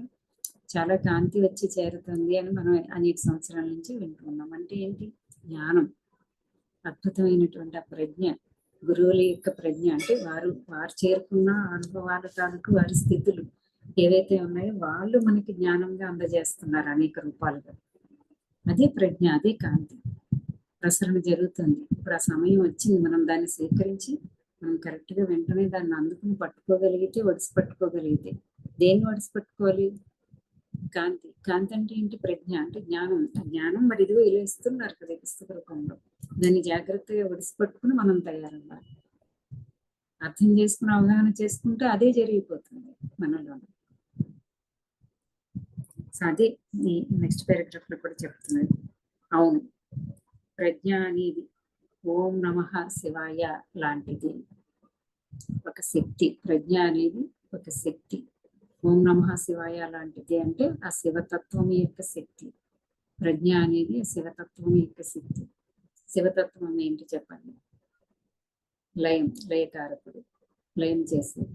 చాలా కాంతి వచ్చి చేరుతుంది అని మనం అనేక సంవత్సరాల నుంచి వింటున్నాం. అంటే ఏంటి? జ్ఞానం, అద్భుతమైనటువంటి ఆ ప్రజ్ఞ, గురువుల యొక్క ప్రజ్ఞ. అంటే వారు చేరుకున్న అనుభవాల తాలూకు వారి స్థితులు ఏవైతే ఉన్నాయో వాళ్ళు మనకి జ్ఞానంగా అందజేస్తున్నారు అనేక రూపాలుగా. అదే ప్రజ్ఞ, అదే కాంతి ప్రసరణ జరుగుతుంది. ఇప్పుడు ఆ సమయం వచ్చింది, మనం దాన్ని స్వీకరించి మనం కరెక్ట్ గా వెంటనే దాన్ని అందుకుని పట్టుకోగలిగితే, ఒడిసి పట్టుకోగలిగితే. దేన్ని ఒడిసి పట్టుకోవాలి? కాంతి. కాంతి అంటే ఏంటి? ప్రజ్ఞ అంటే జ్ఞానం. ఆ జ్ఞానం మరి ఇదిగో ఇలా ఇస్తున్నారు కదా పుస్తక రూపంలో. దాన్ని జాగ్రత్తగా ఒడిసి పట్టుకుని మనం తయారవ్వాలి. అర్థం చేసుకుని అవగాహన చేసుకుంటే అదే జరిగిపోతుంది మనలో. సో అదే ఈ నెక్స్ట్ పారాగ్రాఫ్ లో కూడా చెప్తున్నది. అవును, ప్రజ్ఞ అనేది ఓం నమః శివాయ లాంటిది, ఒక శక్తి. ప్రజ్ఞ అనేది ఒక శక్తి. ఓం నమః శివాయ లాంటిది అంటే ఆ శివతత్వం యొక్క శక్తి. ప్రజ్ఞ అనేది శివతత్వం యొక్క శక్తి. శివతత్వం ఏంటి చెప్పండి? లయకారకుడు, లయం చేసేది.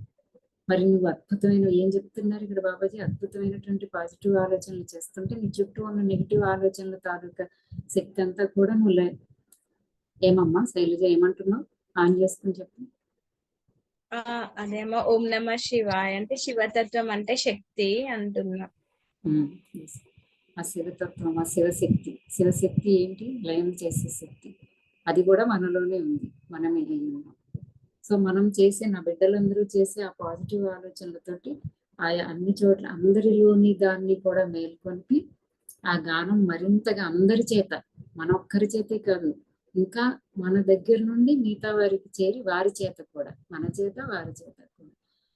మరి నువ్వు అద్భుతమైన, ఏం చెప్తున్నారు ఇక్కడ బాబాజీ? అద్భుతమైనటువంటి పాజిటివ్ ఆలోచనలు చేస్తుంటే నీ చుట్టూ ఉన్న నెగిటివ్ ఆలోచనల తాలూకా శక్తి అంతా కూడా నువ్వు ఏమమ్మా శైలజ ఏమంటున్నావు? ఆన్ చేసుకుని చెప్పు. అదేమో ఓం నమ శివాయ అంటే శివతత్వం అంటే శక్తి అంటున్నా. ఆ శివతత్వం, ఆ శివశక్తి ఏంటి? లయం చేసే శక్తి. అది కూడా మనలోనే ఉంది, మనమే ఉన్నాం. సో మనం చేసే, నా బిడ్డలందరూ చేసే ఆ పాజిటివ్ ఆలోచనలతోటి ఆయా అన్ని చోట్ల అందరిలోని దాన్ని కూడా మేల్కొని ఆ గానం మరింతగా అందరి చేత, మన ఒక్కరి చేతే కాదు, ఇంకా మన దగ్గర నుండి మిగతా వారికి చేరి వారి చేత కూడా, మన చేత వారి చేత కూడా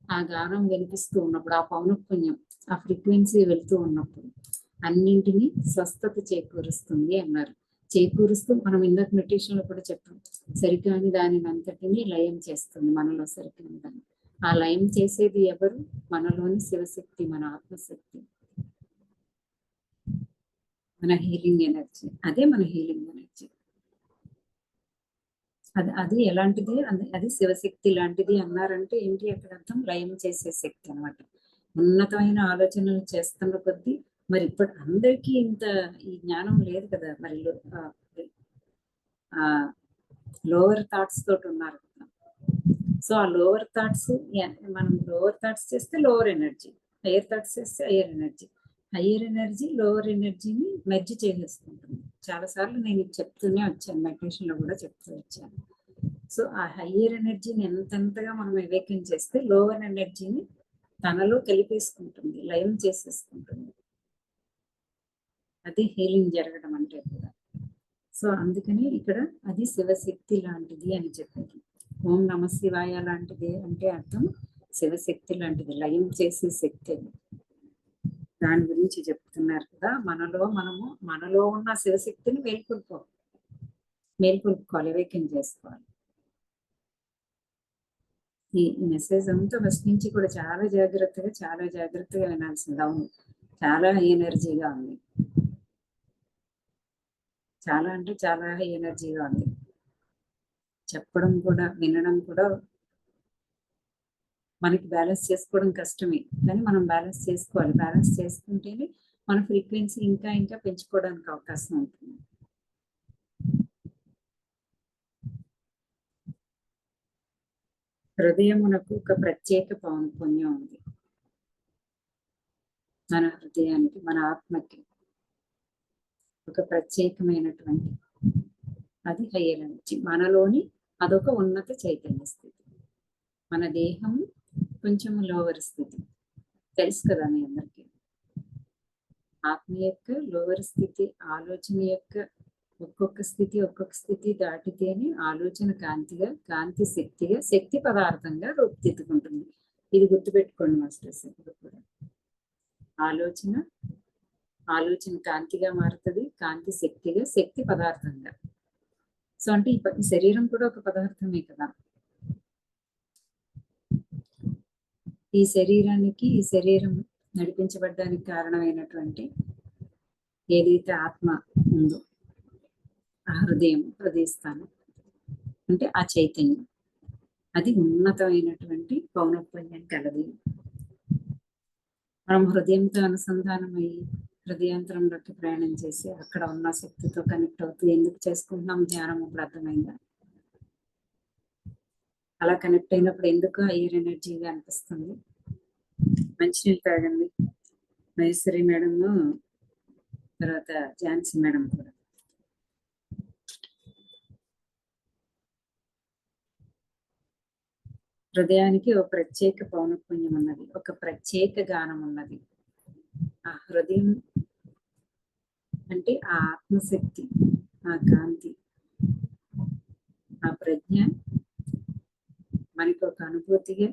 ఆ గానం వినిపిస్తూ ఉన్నప్పుడు, ఆ పౌనఃపున్యం, ఆ ఫ్రీక్వెన్సీ వెళ్తూ ఉన్నప్పుడు అన్నింటినీ స్వస్థత చేకూరుస్తుంది అన్నారు. చేకూరుస్తూ మనం ఇందాక మెడిటేషన్ లో కూడా చెప్పాం, సరికాని దానిని అంతటిని లయం చేస్తుంది మనలో సరికాని దాన్ని. ఆ లయం చేసేది ఎవరు? మనలోని శివశక్తి, మన ఆత్మశక్తి, మన హీలింగ్ ఎనర్జీ. అదే మన హీలింగ్ ఎనర్జీ. అది ఎలాంటిది? అది శివశక్తి లాంటిది అన్నారంటే ఏంటి అక్కడ అర్థం? లయం చేసే శక్తి అనమాట. ఉన్నతమైన ఆలోచనలు చేస్తున్న కొద్దీ, మరి ఇప్పుడు అందరికీ ఇంత ఈ జ్ఞానం లేదు కదా, మరి లోవర్ థాట్స్ తోటి ఉన్నారు కదా. సో ఆ లోవర్ థాట్స్, మనం లోవర్ థాట్స్ చేస్తే లోవర్ ఎనర్జీ, హయ్యర్ థాట్స్ చేస్తే హయ్యర్ ఎనర్జీ లోవర్ ఎనర్జీని మెర్జ్ చేసేసుకుంటుంది. చాలాసార్లు నేను ఇది చెప్తూనే వచ్చాను, మెడిటేషన్ లో కూడా చెప్తూ వచ్చాను. సో ఆ హయ్యర్ ఎనర్జీని ఎంతెంతగా మనం అవేకెన్ చేస్తే లోవర్ ఎనర్జీని తనలో కలిపేసుకుంటుంది, లయం చేసేసుకుంటుంది. అది హీలింగ్ జరగడం అంటే కూడా. సో అందుకని ఇక్కడ అది శివశక్తి లాంటిది అని చెప్పారు. ఓం నమ శివాయ లాంటిది అంటే అర్థం శివశక్తి లాంటిది, లయం చేసే శక్తి అది. దాని గురించి చెప్తున్నారు కదా. మనలో ఉన్న శివశక్తిని మేల్కొల్పుకోవాలి, అవేకెన్ చేసుకోవాలి. ఈ మెసేజ్ అంతా ఫస్ట్ నుంచి కూడా చాలా జాగ్రత్తగా వినాల్సింది. అవును, చాలా ఎనర్జీగా ఉంది, చాలా అంటే చాలా ఎనర్జీగా ఉంది. చెప్పడం కూడా వినడం కూడా మనకి బ్యాలెన్స్ చేసుకోవడం కష్టమే, కానీ మనం బ్యాలెన్స్ చేసుకోవాలి. బ్యాలెన్స్ చేసుకుంటేనే మన ఫ్రీక్వెన్సీ ఇంకా పెంచుకోవడానికి అవకాశం ఉంటుంది. హృదయమునకు ఒక ప్రత్యేక పౌనఃపున్యం ఉంది. మన హృదయానికి, మన ఆత్మకి ఒక ప్రత్యేకమైనటువంటి అది హయ్యర్ ఎనర్జీ. మనలోని అదొక ఉన్నత చైతన్య స్థితి. మన దేహం కొంచెం లోవర్ స్థితి, తెలుసు కదా మీ అందరికీ. ఆత్మ యొక్క లోవర్ స్థితి, ఆలోచన యొక్క ఒక్కొక్క స్థితి దాటితేనే ఆలోచన కాంతిగా, కాంతి శక్తిగా, శక్తి పదార్థంగా రూపుదిద్దుకుంటుంది. ఇది గుర్తుపెట్టుకోండి మాస్టర్స్. ఇప్పుడు కూడా ఆలోచన కాంతిగా మారుతుంది, కాంతి శక్తిగా, శక్తి పదార్థంగా. సో అంటే ఈ శరీరం కూడా ఒక పదార్థమే కదా. ఈ శరీరం నడిపించబడ్డానికి కారణమైనటువంటి ఏదైతే ఆత్మ ఉందో, ఆ హృదయ స్థానం అంటే ఆ చైతన్యం, అది ఉన్నతమైనటువంటి పౌనఃపున్యం కలది. మనం హృదయంతో అనుసంధానమయ్యి హృదయాంతరంలోకి ప్రయాణం చేసి అక్కడ ఉన్న శక్తితో కనెక్ట్ అవుతూ ఎందుకు చేసుకుంటున్నాం ధ్యానం ఇప్పుడు అర్థమైందా? అలా కనెక్ట్ అయినప్పుడు ఎందుకు హయ్యర్ ఎనర్జీగా అనిపిస్తుంది. మంచినీళ్ళు తాగండి. మహేశ్వరి మేడం, తర్వాత ఝాన్సీ మేడం కూడా. హృదయానికి ఒక ప్రత్యేక పౌనఃపున్యం ఉన్నది, ఒక ప్రత్యేక గానం ఉన్నది. ఆ హృదయం అంటే ఆ ఆత్మశక్తి, ఆ కాంతి, ఆ ప్రజ్ఞ మనకి ఒక అనుభూతిగా,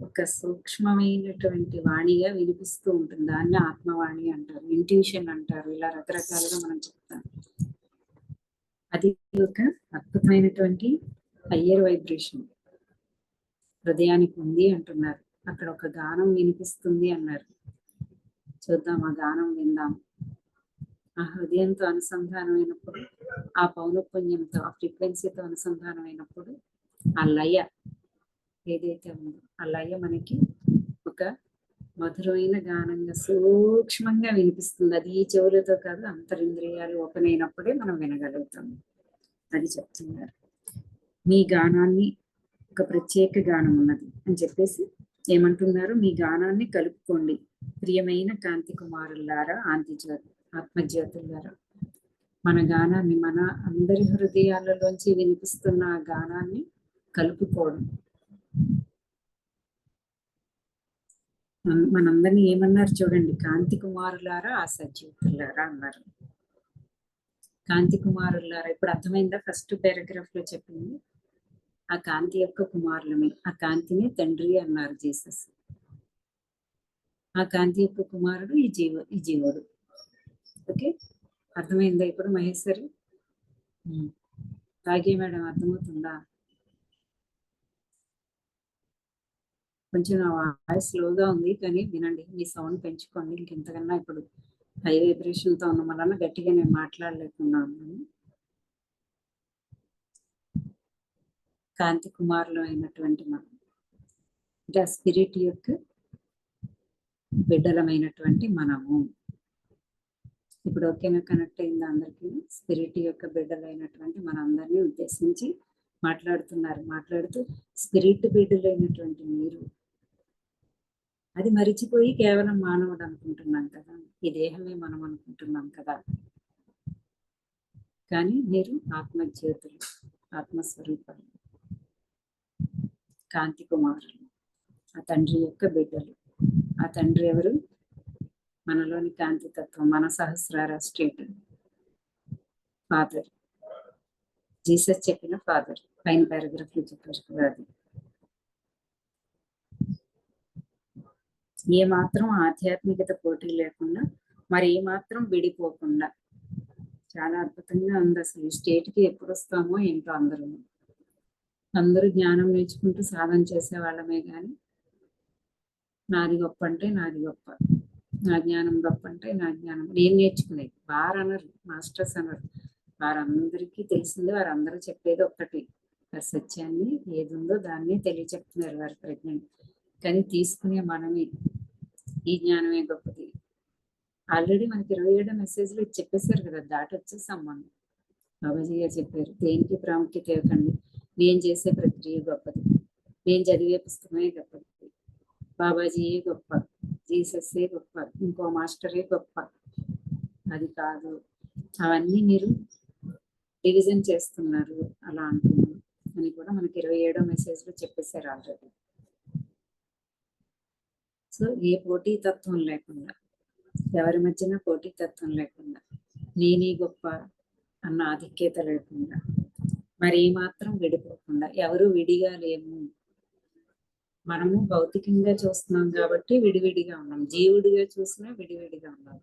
ఒక సూక్ష్మమైనటువంటి వాణిగా వినిపిస్తూ ఉంటుంది. దాన్ని ఆత్మవాణి అంటారు, ఇంట్యూషన్ అంటారు, ఇలా రకరకాలుగా మనం చెప్తాం. అది ఒక అద్భుతమైనటువంటి హయ్యర్ వైబ్రేషన్ హృదయానికి ఉంది అంటున్నారు. అక్కడ ఒక గానం వినిపిస్తుంది అన్నారు. చూద్దాం, ఆ గానం విందాం. ఆ హృదయంతో అనుసంధానమైనప్పుడు, ఆ పౌనఃపున్యంతో, ఆ ఫ్రీక్వెన్సీతో అనుసంధానమైనప్పుడు ఆ లయ ఏదైతే ఉందో, ఆ లయ మనకి ఒక మధురమైన గానంగా సూక్ష్మంగా వినిపిస్తుంది. అది ఈ చెవులతో కాదు, అంతరింద్రియాలు ఓపెన్ అయినప్పుడే మనం వినగలుగుతాం. అది చెప్తున్నారు. మీ గానాన్ని ఒక ప్రత్యేక గానం ఉన్నది అని చెప్పేసి ఏమంటున్నారు, మీ గానాన్ని కలుపుకోండి ప్రియమైన కాంతి కుమారులారా, ఆత్మజ్యోతులారా. మన గానాన్ని, మన అందరి హృదయాలలోంచి వినిపిస్తున్న ఆ గానాన్ని కలుపుకోవడం. మనందరినీ ఏమన్నారు చూడండి, కాంతి కుమారులారా, ఆశాజ్యోతులారా అన్నారు. కాంతి కుమారులారా, ఇప్పుడు అర్థమైందా? ఫస్ట్ పారాగ్రాఫ్ లో చెప్పింది ఆ కాంతి యొక్క కుమారులమే. ఆ కాంతిని తండ్రి అన్నారు జీసస్. ఆ కాంతి యొక్క కుమారుడు ఈ జీవుడు. ఓకే, అర్థమైందా ఇప్పుడు మహేశ్వరి? తాగే మేడం, అర్థమవుతుందా? కొంచెం నా వాయిస్ స్లోగా ఉంది, కానీ వినండి, మీ సౌండ్ పెంచుకోండి. ఇంకెంతకన్నా ఇప్పుడు హై వైబ్రేషన్తో ఉన్న వలన గట్టిగా నేను మాట్లాడలేకుండా ఉన్నాను. కాంతి కుమారులు అయినటువంటి మనం అంటే ఆ స్పిరిట్ యొక్క బిడ్డలమైనటువంటి మనము. ఇప్పుడు ఓకేనా? కనెక్ట్ అయిందా అందరికీ? స్పిరిట్ యొక్క బిడ్డలైనటువంటి మనందరినీ ఉద్దేశించి మాట్లాడుతూ స్పిరిట్ బిడ్డలైనటువంటి మీరు అది మరిచిపోయి కేవలం మానవుడు అనుకుంటున్నాం కదా, ఈ దేహమే మనం అనుకుంటున్నాం కదా. కానీ మీరు ఆత్మజ్యోతులు, ఆత్మస్వరూపాలు, కాంతి కుమారులు, ఆ తండ్రి యొక్క బిడ్డలు. ఆ తండ్రి ఎవరు? మనలోని కాంతి తత్వం, మన సహస్రార స్టేట్ ఫాదర్, జీసస్ చెప్పిన ఫాదర్, పైన పారాగ్రాఫ్ లో చెప్పారు కదా అది. ఏ మాత్రం ఆధ్యాత్మికత పోటీ లేకుండా, మరి ఏ మాత్రం విడిపోకుండా, చాలా అద్భుతంగా ఉంది. అసలు ఈ స్టేట్ కి ఎప్పుడు వస్తామో ఏంటో. అందరూ జ్ఞానం నేర్చుకుంటూ సాధన చేసే వాళ్ళమే కానీ నాది గొప్ప అంటే నాది గొప్ప, నా జ్ఞానం గొప్ప అంటే నా జ్ఞానం, నేను నేర్చుకునేది వారు అనరు, మాస్టర్స్ అనరు. వారందరికీ తెలిసింది, వారందరూ చెప్పేది ఒక్కటి, వారి సత్యాన్ని ఏది ఉందో దాన్ని తెలియచెప్తున్నారు వారి ప్రజ్ఞని. కానీ తీసుకునే మనమే ఈ జ్ఞానమే గొప్పది. ఆల్రెడీ మనకి 27 మెసేజ్లు చెప్పేశారు కదా, దాటి వచ్చేసాం మనం. బాబాజీ గారు చెప్పారు, దేనికి ప్రాముఖ్యత ఇవ్వకండి, నేను చేసే ప్రక్రియ గొప్పది, నేను చదివే పుస్తకమే గొప్పది, బాబాజీయే గొప్ప, జీసస్సే గొప్ప, ఇంకో మాస్టరే గొప్ప. అది కాదు, అవన్నీ మీరు డివిజన్ చేస్తున్నారు అలా అంటున్నారు అని కూడా మనకి 27వ మెసేజ్లో చెప్పేశారు ఆల్రెడీ. సో ఏ పోటీ తత్వం లేకుండా, ఎవరి మధ్యన పోటీ తత్వం లేకుండా, నేనే గొప్ప అన్న ఆధిక్యత లేకుండా, మరి మాత్రం విడిపోకుండా, ఎవరు విడిగా లేము. మనము భౌతికంగా చూస్తున్నాం కాబట్టి విడివిడిగా ఉన్నాం, జీవుడిగా చూసినా విడివిడిగా ఉన్నాం.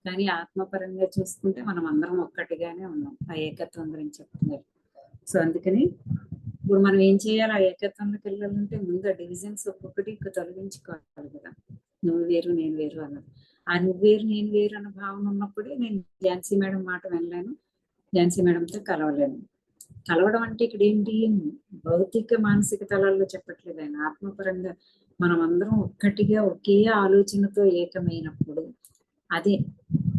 కానీ ఆత్మపరంగా చూసుకుంటే మనం అందరం ఒక్కటిగానే ఉన్నాం. ఆ ఏకత్వం గురించి చెప్తున్నారు. సో అందుకని ఇప్పుడు మనం ఏం చేయాలి, ఆ ఏకత్వంలోకి వెళ్ళాలంటే ముందు ఆ డివిజన్స్ ఒక్కొక్కటి తొలగించుకోవాలి కదా. నువ్వు వేరు నేను వేరు అన్నది, ఆ నువ్వు వేరు నేను వేరు అన్న భావన ఉన్నప్పుడే నేను ఝాన్సీ మేడం మాట వినలేను, ఝాన్సీ మేడంతో కలవలేను. కలవడం అంటే ఇక్కడ ఏంటి, భౌతిక మానసిక తలాల్లో చెప్పట్లేదు ఆయన, ఆత్మపరంగా మనం అందరం ఒక్కటిగా ఒకే ఆలోచనతో ఏకమైనప్పుడు, అదే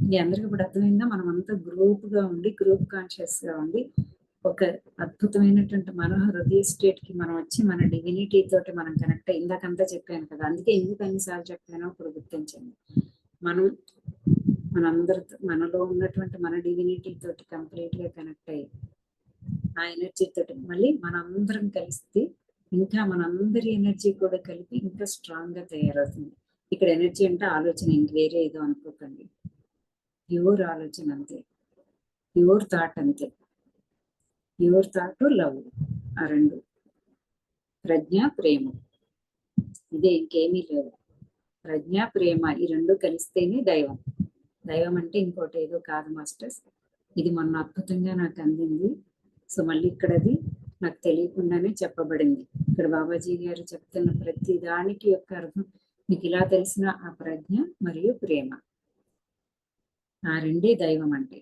మీ అందరికి ఇప్పుడు అర్థమైందా, మనం అంతా గ్రూప్గా ఉండి, గ్రూప్ కాన్షియస్ గా ఉండి ఒక అద్భుతమైనటువంటి మన హృదయ స్టేట్ కి మనం వచ్చి మన డివినిటీ తోటి మనం కనెక్ట్ అయ్యి, ఇందాకంతా చెప్పాను కదా, అందుకే ఎందుకు అన్నిసార్లు చెప్పానో ఇప్పుడు గుర్తించండి. మనందరితో మనలో ఉన్నటువంటి మన డివినిటీ తోటి కంప్లీట్ గా కనెక్ట్ అయ్యి ఆ ఎనర్జీ తోటి మళ్ళీ మనందరం కలిస్తే ఇంకా మనందరి ఎనర్జీ కూడా కలిపి ఇంకా స్ట్రాంగ్ గా తయారవుతుంది. ఇక్కడ ఎనర్జీ అంటే ఆలోచన, ఇంక వేరే ఏదో అనుకోకండి, ప్యూర్ ఆలోచన అంతే, ప్యూర్ థాట్ అంతే, ప్యూర్ థాట్ లవ్, ఆ రెండు, ప్రజ్ఞ ప్రేమ, ఇదే, ఇంకేమీ లేవు. ప్రజ్ఞ ప్రేమ ఈ రెండు కలిస్తేనే దైవం. దైవం అంటే ఇంకోటి ఏదో కాదు మాస్టర్స్, ఇది మొన్న అద్భుతంగా నాకు అందింది. సో మళ్ళీ ఇక్కడ అది నాకు తెలియకుండానే చెప్పబడింది. ఇక్కడ బాబాజీ గారు చెప్తున్న ప్రతి దానికి యొక్క అర్థం మీకు ఇలా తెలిసిన ఆ ప్రజ్ఞ మరియు ప్రేమ, ఆ రెండే దైవం అంటే,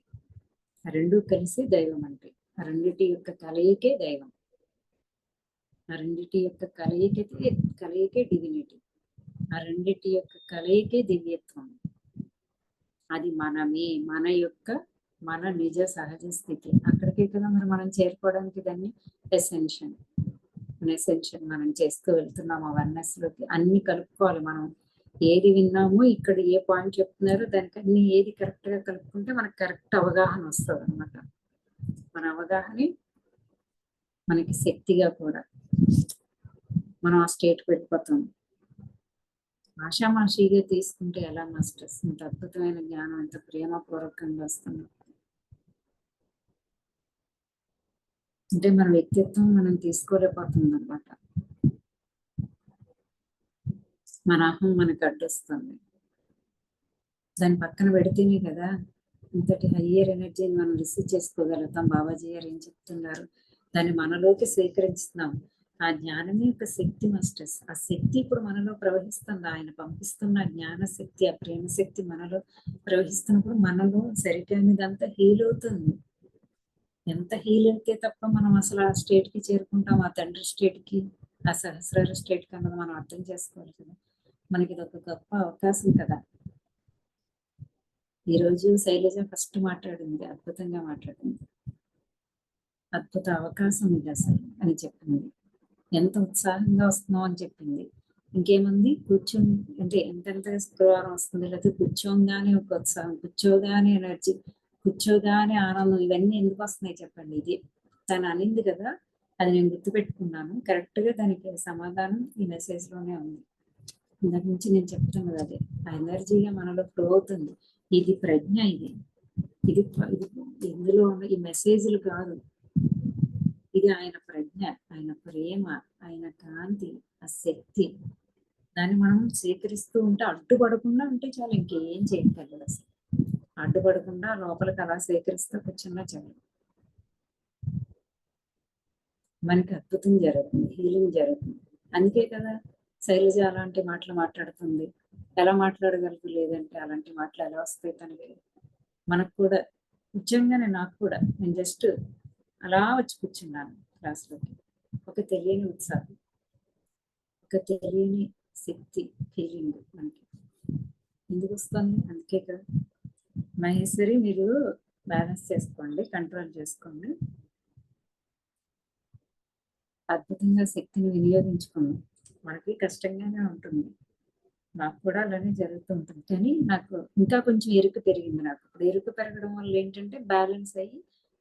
ఆ రెండు కలిసి దైవం అంటే, ఆ రెండిటి యొక్క కలయికే దైవం, ఆ రెండిటి యొక్క కలయికే డివినిటీ, ఆ రెండిటి యొక్క కలయికే దివ్యత్వం. అది మనమే, మన నిజ సహజ స్థితి. అక్కడికే కదా మరి మనం చేరుకోవడానికి దాన్ని ఎసెన్షన్ మనం చేస్తూ వెళ్తున్నాం. అవేర్నెస్ లోకి అన్ని కలుపుకోవాలి. మనం ఏది విన్నామో, ఇక్కడ ఏ పాయింట్ చెప్తున్నారో దానికి అన్ని ఏది కరెక్ట్ గా కలుపుకుంటే మనకు కరెక్ట్ అవగాహన వస్తుంది అనమాట. మన అవగాహనే మనకి శక్తిగా కూడా మనం ఆ స్టేట్కి వెళ్ళిపోతాం. ఆషామాషిగా తీసుకుంటే ఎలా మాస్టర్స్, ఇంత అద్భుతమైన జ్ఞానం ఎంత ప్రేమపూర్వకంగా వస్తుంది అంటే మన వ్యక్తిత్వం మనం తీసుకోలేకపోతుంది అనమాట. మన అహం మనకు అడ్డొస్తుంది. దాని పక్కన పెడితేనే కదా ఇంతటి హయ్యర్ ఎనర్జీని మనం రిసీవ్ చేసుకోగలుగుతాం. బాబాజీ గారు ఏం చెప్తున్నారు, దాన్ని మనలోకి స్వీకరిస్తున్నాం. ఆ జ్ఞానమే ఒక శక్తి మాస్టర్స్. ఆ శక్తి ఇప్పుడు మనలో ప్రవహిస్తుంది. ఆయన పంపిస్తున్న జ్ఞాన శక్తి, ఆ ప్రేమ శక్తి మనలో ప్రవహిస్తున్నప్పుడు మనలో సరిగ్గానిదంతా హీల్ అవుతుంది. ఎంత హీల్ అయితే తప్ప మనం అసలు ఆ స్టేట్ కి చేరుకుంటాం, ఆ తండ్రి స్టేట్ కి, ఆ సహస్రార స్టేట్ కి అన్నది మనం అర్థం చేసుకోవాలి కదా. మనకి ఇది ఒక గొప్ప అవకాశం కదా. ఈరోజు శైలజ ఫస్ట్ మాట్లాడింది, అద్భుతంగా మాట్లాడింది. అద్భుత అవకాశం ఇది అసలు అని చెప్పింది. ఎంత ఉత్సాహంగా వస్తున్నావు అని చెప్పింది. ఇంకేముంది, కూర్చొని అంటే ఎంతెంత శుక్రవారం వస్తుంది, లేకపోతే కూర్చోగానే ఒక ఉత్సాహం, కూర్చోగానే ఎనర్జీ, కూర్చోగానే ఆనందం, ఇవన్నీ ఎందుకు వస్తున్నాయి చెప్పండి. ఇది తను అనింది కదా, అది నేను గుర్తుపెట్టుకున్నాను. కరెక్ట్ గా దానికి సమాధానం ఈ మెసేజ్ లోనే ఉంది. ఇందాక నుంచి నేను చెప్తాను కదా, అదే ఆ ఎనర్జీగా మనలో ఫ్లో అవుతుంది. ఇది ప్రజ్ఞ, ఇది ఇది ఇది ఇందులో ఉన్న ఈ మెసేజ్లు కాదు, ఇది ఆయన ప్రజ్ఞ, ఆయన ప్రేమ, ఆయన కాంతి, ఆ శక్తి. దాన్ని మనం స్వీకరిస్తూ ఉంటే, అడ్డుపడకుండా ఉంటే చాలు, ఇంకేం చేయగలదు అసలు. అడ్డుపడకుండా లోపలికి అలా స్వీకరిస్తూ కూర్చున్నా చాలు, మనకి అద్భుతం జరుగుతుంది, హీలింగ్ జరుగుతుంది. అందుకే కదా శైలజ అలాంటి మాటలు మాట్లాడుతుంది. ఎలా మాట్లాడగలుగుతుంది? లేదంటే అలాంటి మాటలు ఎలా వస్తాయి తనకి? మనకు కూడా నిజంగానే, నాకు కూడా, నేను జస్ట్ అలా వచ్చి కూర్చున్నాను క్లాస్లోకి. ఒక తెలియని ఉత్సాహం, ఒక తెలియని శక్తి, ఫీలింగ్ మనకి ఎందుకు వస్తుంది? అందుకే కదా మహేశ్వరి, మీరు బ్యాలెన్స్ చేసుకోండి, కంట్రోల్ చేసుకోండి, అద్భుతంగా శక్తిని వినియోగించుకోండి. మనకి కష్టంగానే ఉంటుంది, నాకు కూడా అలానే జరుగుతూ ఉంటుంది. కానీ నాకు ఇంకా కొంచెం ఎరుక పెరిగింది. నాకు ఇప్పుడు ఎరుక పెరగడం వల్ల ఏంటంటే బ్యాలెన్స్ అయ్యి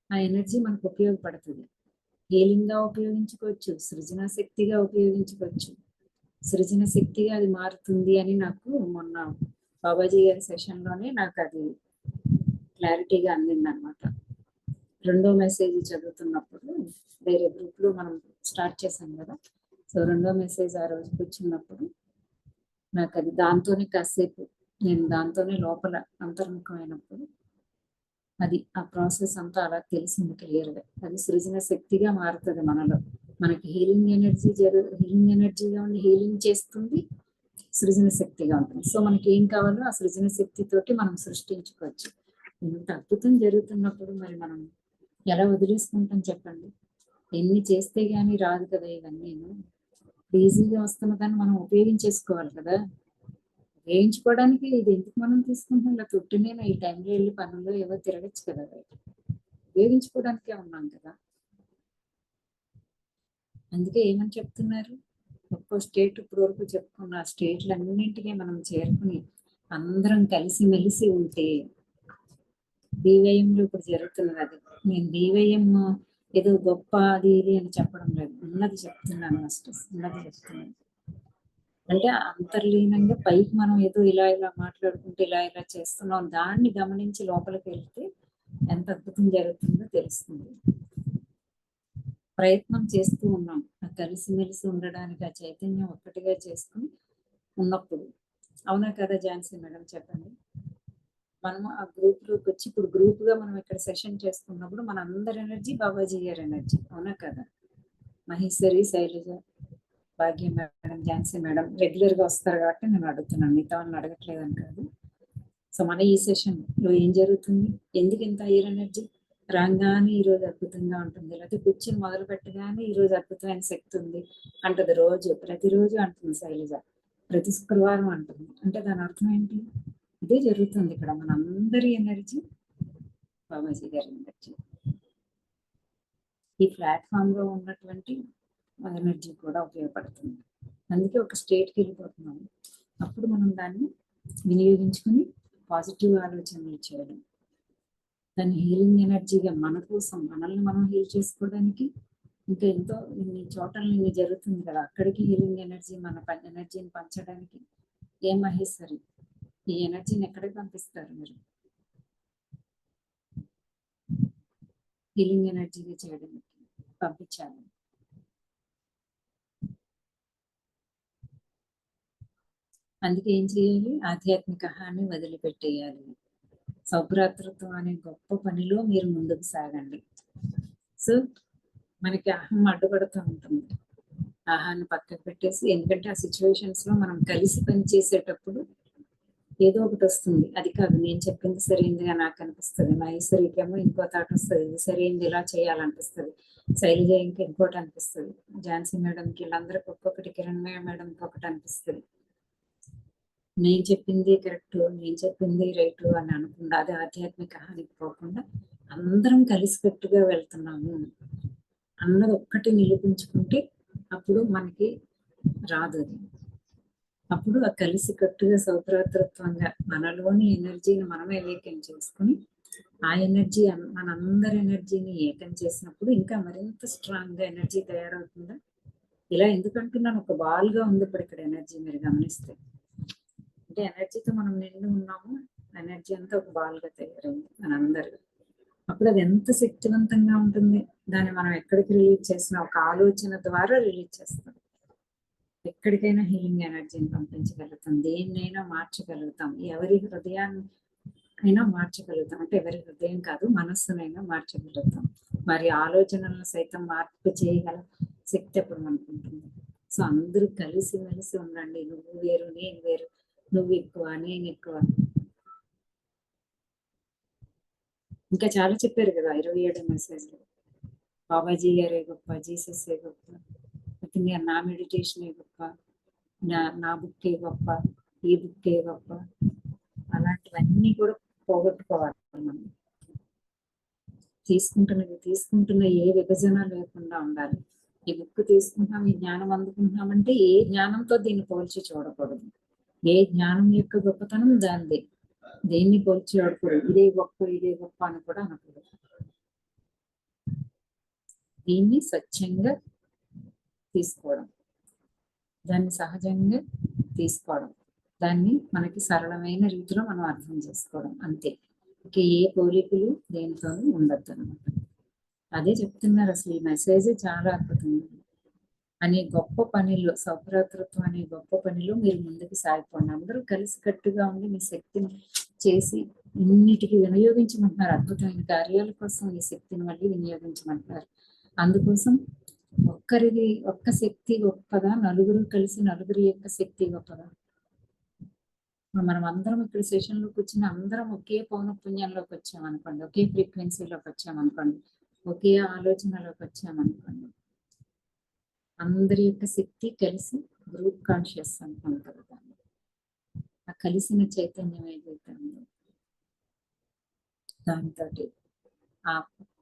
ఆ ఎనర్జీ మనకు ఉపయోగపడుతుంది. హీలింగ్ గా ఉపయోగించుకోవచ్చు, సృజన శక్తిగా ఉపయోగించుకోవచ్చు. సృజన శక్తిగా అది మారుతుంది అని నాకు మొన్న బాబాజీ గారి సెషన్ లోనే నాకు అది క్లారిటీగా అందింది అనమాట. రెండో మెసేజ్ చదువుతున్నప్పుడు, వేరే గ్రూప్ లో మనం స్టార్ట్ చేశాం కదా, సో రెండో మెసేజ్ ఆ రోజు కూర్చున్నప్పుడు నాకు అది దాంతోనే కాసేపు నేను దాంతోనే లోపల అంతర్ముఖమైనప్పుడు అది ఆ ప్రాసెస్ అంతా అలా తెలిసింది క్లియర్గా. అది సృజన శక్తిగా మారుతుంది మనలో. మనకి హీలింగ్ ఎనర్జీగా ఉండి హీలింగ్ చేస్తుంది, సృజన శక్తిగా ఉంటుంది. సో మనకి ఏం కావాలో ఆ సృజన శక్తితోటి మనం సృష్టించుకోవచ్చు. ఇంత అద్భుతం జరుగుతున్నప్పుడు మరి మనం ఎలా వదిలేసుకుంటాం చెప్పండి? ఎన్ని చేస్తే గానీ రాదు కదా ఇవన్నీ. ఈజీగా వస్తున్న కానీ మనం ఉపయోగించేసుకోవాలి కదా. వేయించుకోవడానికి ఇది ఎందుకు మనం తీసుకుంటాం? ఇలా తొట్టినే ఈ టైంలో వెళ్ళి పనుల్లో ఏవో తిరగచ్చు కదా, ఉపయోగించుకోవడానికే ఉన్నాం కదా. అందుకే ఏమని చెప్తున్నారు, ఒక్కో స్టేట్ ఇప్పుడు వరకు చెప్పుకున్న ఆ స్టేట్లన్నింటినీ మనం చేరుకుని అందరం కలిసి మెలిసి ఉంటే, DYMలో ఇప్పుడు జరుగుతున్నది అది. నేను DYM ఏదో గొప్ప అది ఇది అని చెప్పడం లేదు, ఉన్నది చెప్తున్నాను, ఉన్నది చెప్తున్నాను. అంటే అంతర్లీనంగా పైకి మనం ఏదో ఇలా ఇలా మాట్లాడుకుంటే ఇలా ఇలా చేస్తున్నాం, దాన్ని గమనించి లోపలికి వెళ్తే ఎంత అద్భుతం జరుగుతుందో తెలుస్తుంది. ప్రయత్నం చేస్తూ ఉన్నాం కలిసిమెలిసి ఉండడానికి, ఆ చైతన్యం ఒక్కటిగా చేసుకుని ఉన్నప్పుడు. అవునా కదా ఝాన్సీ మేడం, చెప్పండి. మనం ఆ గ్రూప్లోకి వచ్చి ఇప్పుడు గ్రూప్గా మనం ఇక్కడ సెషన్ చేసుకున్నప్పుడు మన అందరి ఎనర్జీ బాబాజీ గారి ఎనర్జీ, అవునా కదా? మహేశ్వరి, శైలజ, భాగ్యం మేడం, ఝాన్సీ మేడం రెగ్యులర్గా వస్తారు కాబట్టి నేను అడుగుతున్నాను, మిగతా వాళ్ళని అడగట్లేదని కాదు. సో మన ఈ సెషన్లో ఏం జరుగుతుంది? ఎందుకు ఇంత హైయర్ ఎనర్జీ? రాగానే ఈరోజు అద్భుతంగా ఉంటుంది, లేకపోతే కూర్చొని మొదలు పెట్టగానే ఈరోజు అద్భుతమైన శక్తి ఉంది అంటది. ప్రతిరోజు అంటుంది శైలజ, ప్రతి శుక్రవారం అంటుంది. అంటే దాని అర్థం ఏంటి? ఇదే జరుగుతుంది ఇక్కడ. మన అందరి ఎనర్జీ బాబాజీ గారి ఎనర్జీ, ఈ ప్లాట్ఫామ్ లో ఉన్నటువంటి ఎనర్జీ కూడా ఉపయోగపడుతుంది. అందుకే ఒక స్టేట్కి వెళ్ళిపోతున్నాము. అప్పుడు మనం దాన్ని వినియోగించుకుని పాజిటివ్ ఆలోచనలు చేయడం, దాన్ని హీలింగ్ ఎనర్జీగా మన కోసం మనల్ని మనం హీల్ చేసుకోవడానికి. ఇంకా ఎంతో ఇన్ని చోట్ల ఇన్ని జరుగుతుంది కదా, అక్కడికి హీలింగ్ ఎనర్జీ, మన ఎనర్జీని పంచడానికి. ఏం మహేశ్వరి, ఈ ఎనర్జీని ఎక్కడికి పంపిస్తారు మీరు? హీలింగ్ ఎనర్జీగా చేయడానికి పంపించాలి. అందుకే ఏం చేయాలి? ఆధ్యాత్మిక హాని వదిలిపెట్టేయాలి. సౌభ్రాతృత్వం అనే గొప్ప పనిలో మీరు ముందుకు సాగండి. సో మనకి అహం అడ్డుపడుతూ ఉంటుంది, ఆహాన్ని పక్కకు పెట్టేసి. ఎందుకంటే ఆ సిచ్యువేషన్స్ లో మనం కలిసి పనిచేసేటప్పుడు ఏదో ఒకటి వస్తుంది, అది కాదు నేను చెప్పింది సరైనదిగా నాకు అనిపిస్తుంది, మహేశ్వరికేమో ఇంకో తాట వస్తుంది, ఇది సరైనది ఇలా చేయాలనిపిస్తుంది, శైలజ ఇంకా ఇంకోటి అనిపిస్తుంది, ఝాన్సీ మేడంకి, వీళ్ళందరికీ ఒక్కొక్కటి, కిరణ్ మేడంకి ఒకటి అనిపిస్తుంది. నేను చెప్పింది కరెక్ట్, నేను చెప్పింది రైట్ అని అనుకుండా, అది ఆధ్యాత్మిక హానికి పోకుండా అందరం కలిసికట్టుగా వెళ్తున్నాము అన్నది ఒక్కటి నిరూపించుకుంటే అప్పుడు మనకి రాదు అది. అప్పుడు ఆ కలిసికట్టుగా సౌభ్రాతృత్వంగా మనలోని ఎనర్జీని మనమే ఏకం చేసుకుని, ఆ ఎనర్జీ మనందరి ఎనర్జీని ఏకం చేసినప్పుడు ఇంకా మరింత స్ట్రాంగ్ గా ఎనర్జీ తయారవుతుందా? ఇలా ఎందుకంటున్నాను, ఒక బాల్ గా ఉంది ఇప్పుడు ఇక్కడ ఎనర్జీ. మీరు గమనిస్తే అంటే ఎనర్జీతో మనం నిండి ఉన్నాము, ఎనర్జీ అంతా ఒక బాల్ గా తయారైంది మనందరూ. అప్పుడు అది ఎంత శక్తివంతంగా ఉంటుంది. దాన్ని మనం ఎక్కడికి రిలీజ్ చేసినా ఒక ఆలోచన ద్వారా రిలీజ్ చేస్తాం. ఎక్కడికైనా హీలింగ్ ఎనర్జీని పంపించగలుగుతాం, దేన్నైనా మార్చగలుగుతాం, ఎవరి హృదయాన్ని అయినా మార్చగలుగుతాం. అంటే ఎవరి హృదయం కాదు, మనస్సునైనా మార్చగలుగుతాం. మరి ఆలోచనలను సైతం మార్పు చేయగల శక్తి అప్పుడు మనకు ఉంటుంది. సో అందరూ కలిసి మెలిసి ఉండండి. నువ్వు వేరు, నేను వేరు, నువ్వు ఎక్కువ, నేను ఎక్కువ. ఇంకా చాలా చెప్పారు కదా 27 మెసేజ్లు. బాబాజీ గారే గొప్ప, జీసస్ ఏ గొప్ప, నా మెడిటేషన్ గొప్ప, నా బుక్ గొప్ప, ఈ బుక్ గొప్ప. అలాంటివన్నీ కూడా పోగొట్టుకోవాలి మనం. తీసుకుంటున్న ఏ విభజన లేకుండా ఉండాలి. ఈ బుక్ తీసుకుంటాం, ఈ జ్ఞానం అందుకుంటున్నామంటే ఏ జ్ఞానంతో దీన్ని పోల్చి చూడకూడదు. ఏ జ్ఞానం యొక్క గొప్పతనం దానిదే, దేన్ని పోల్చి చూడకూడదు. ఇదే గొప్ప అని కూడా అనకూడదు. దీన్ని స్వచ్ఛంగా తీసుకోవడం, దాన్ని సహజంగా తీసుకోవడం, దాన్ని మనకి సరళమైన రీతిలో మనం అర్థం చేసుకోవడం, అంతే. ఇక ఏ పోలికలు దేనితోనూ ఉండద్దు అనమాట. అదే చెప్తున్నారు. అసలు ఈ మెసేజ్ చాలా అద్భుతంగా అనే గొప్ప పనిలో, సౌభ్రాతృత్వం అనే గొప్ప పనిలో మీరు ముందుకు సాగిపోండి. అందరూ కలిసికట్టుగా ఉండి మీ శక్తిని చేసి ఇన్నిటికి వినియోగించమంటున్నారు. అద్భుతమైన కార్యాల కోసం ఈ శక్తిని మళ్ళీ వినియోగించమంటున్నారు. అందుకోసం ఒక్క శక్తి గొప్పదా, నలుగురు కలిసి నలుగురి యొక్క శక్తి గొప్పదా? మనం అందరం ఇక్కడ సెషన్లోకి వచ్చిన అందరం ఒకే పౌనఃపున్యంలోకి వచ్చామనుకోండి, ఒకే ఫ్రీక్వెన్సీలోకి వచ్చామనుకోండి, ఒకే ఆలోచనలోకి వచ్చామనుకోండి, అందరి యొక్క శక్తి కలిసి గ్రూప్ కాన్షియస్ అనుకుంటారు. దాన్ని ఆ కలిసిన చైతన్యం ఏదైతే ఉందో దాంతో ఆ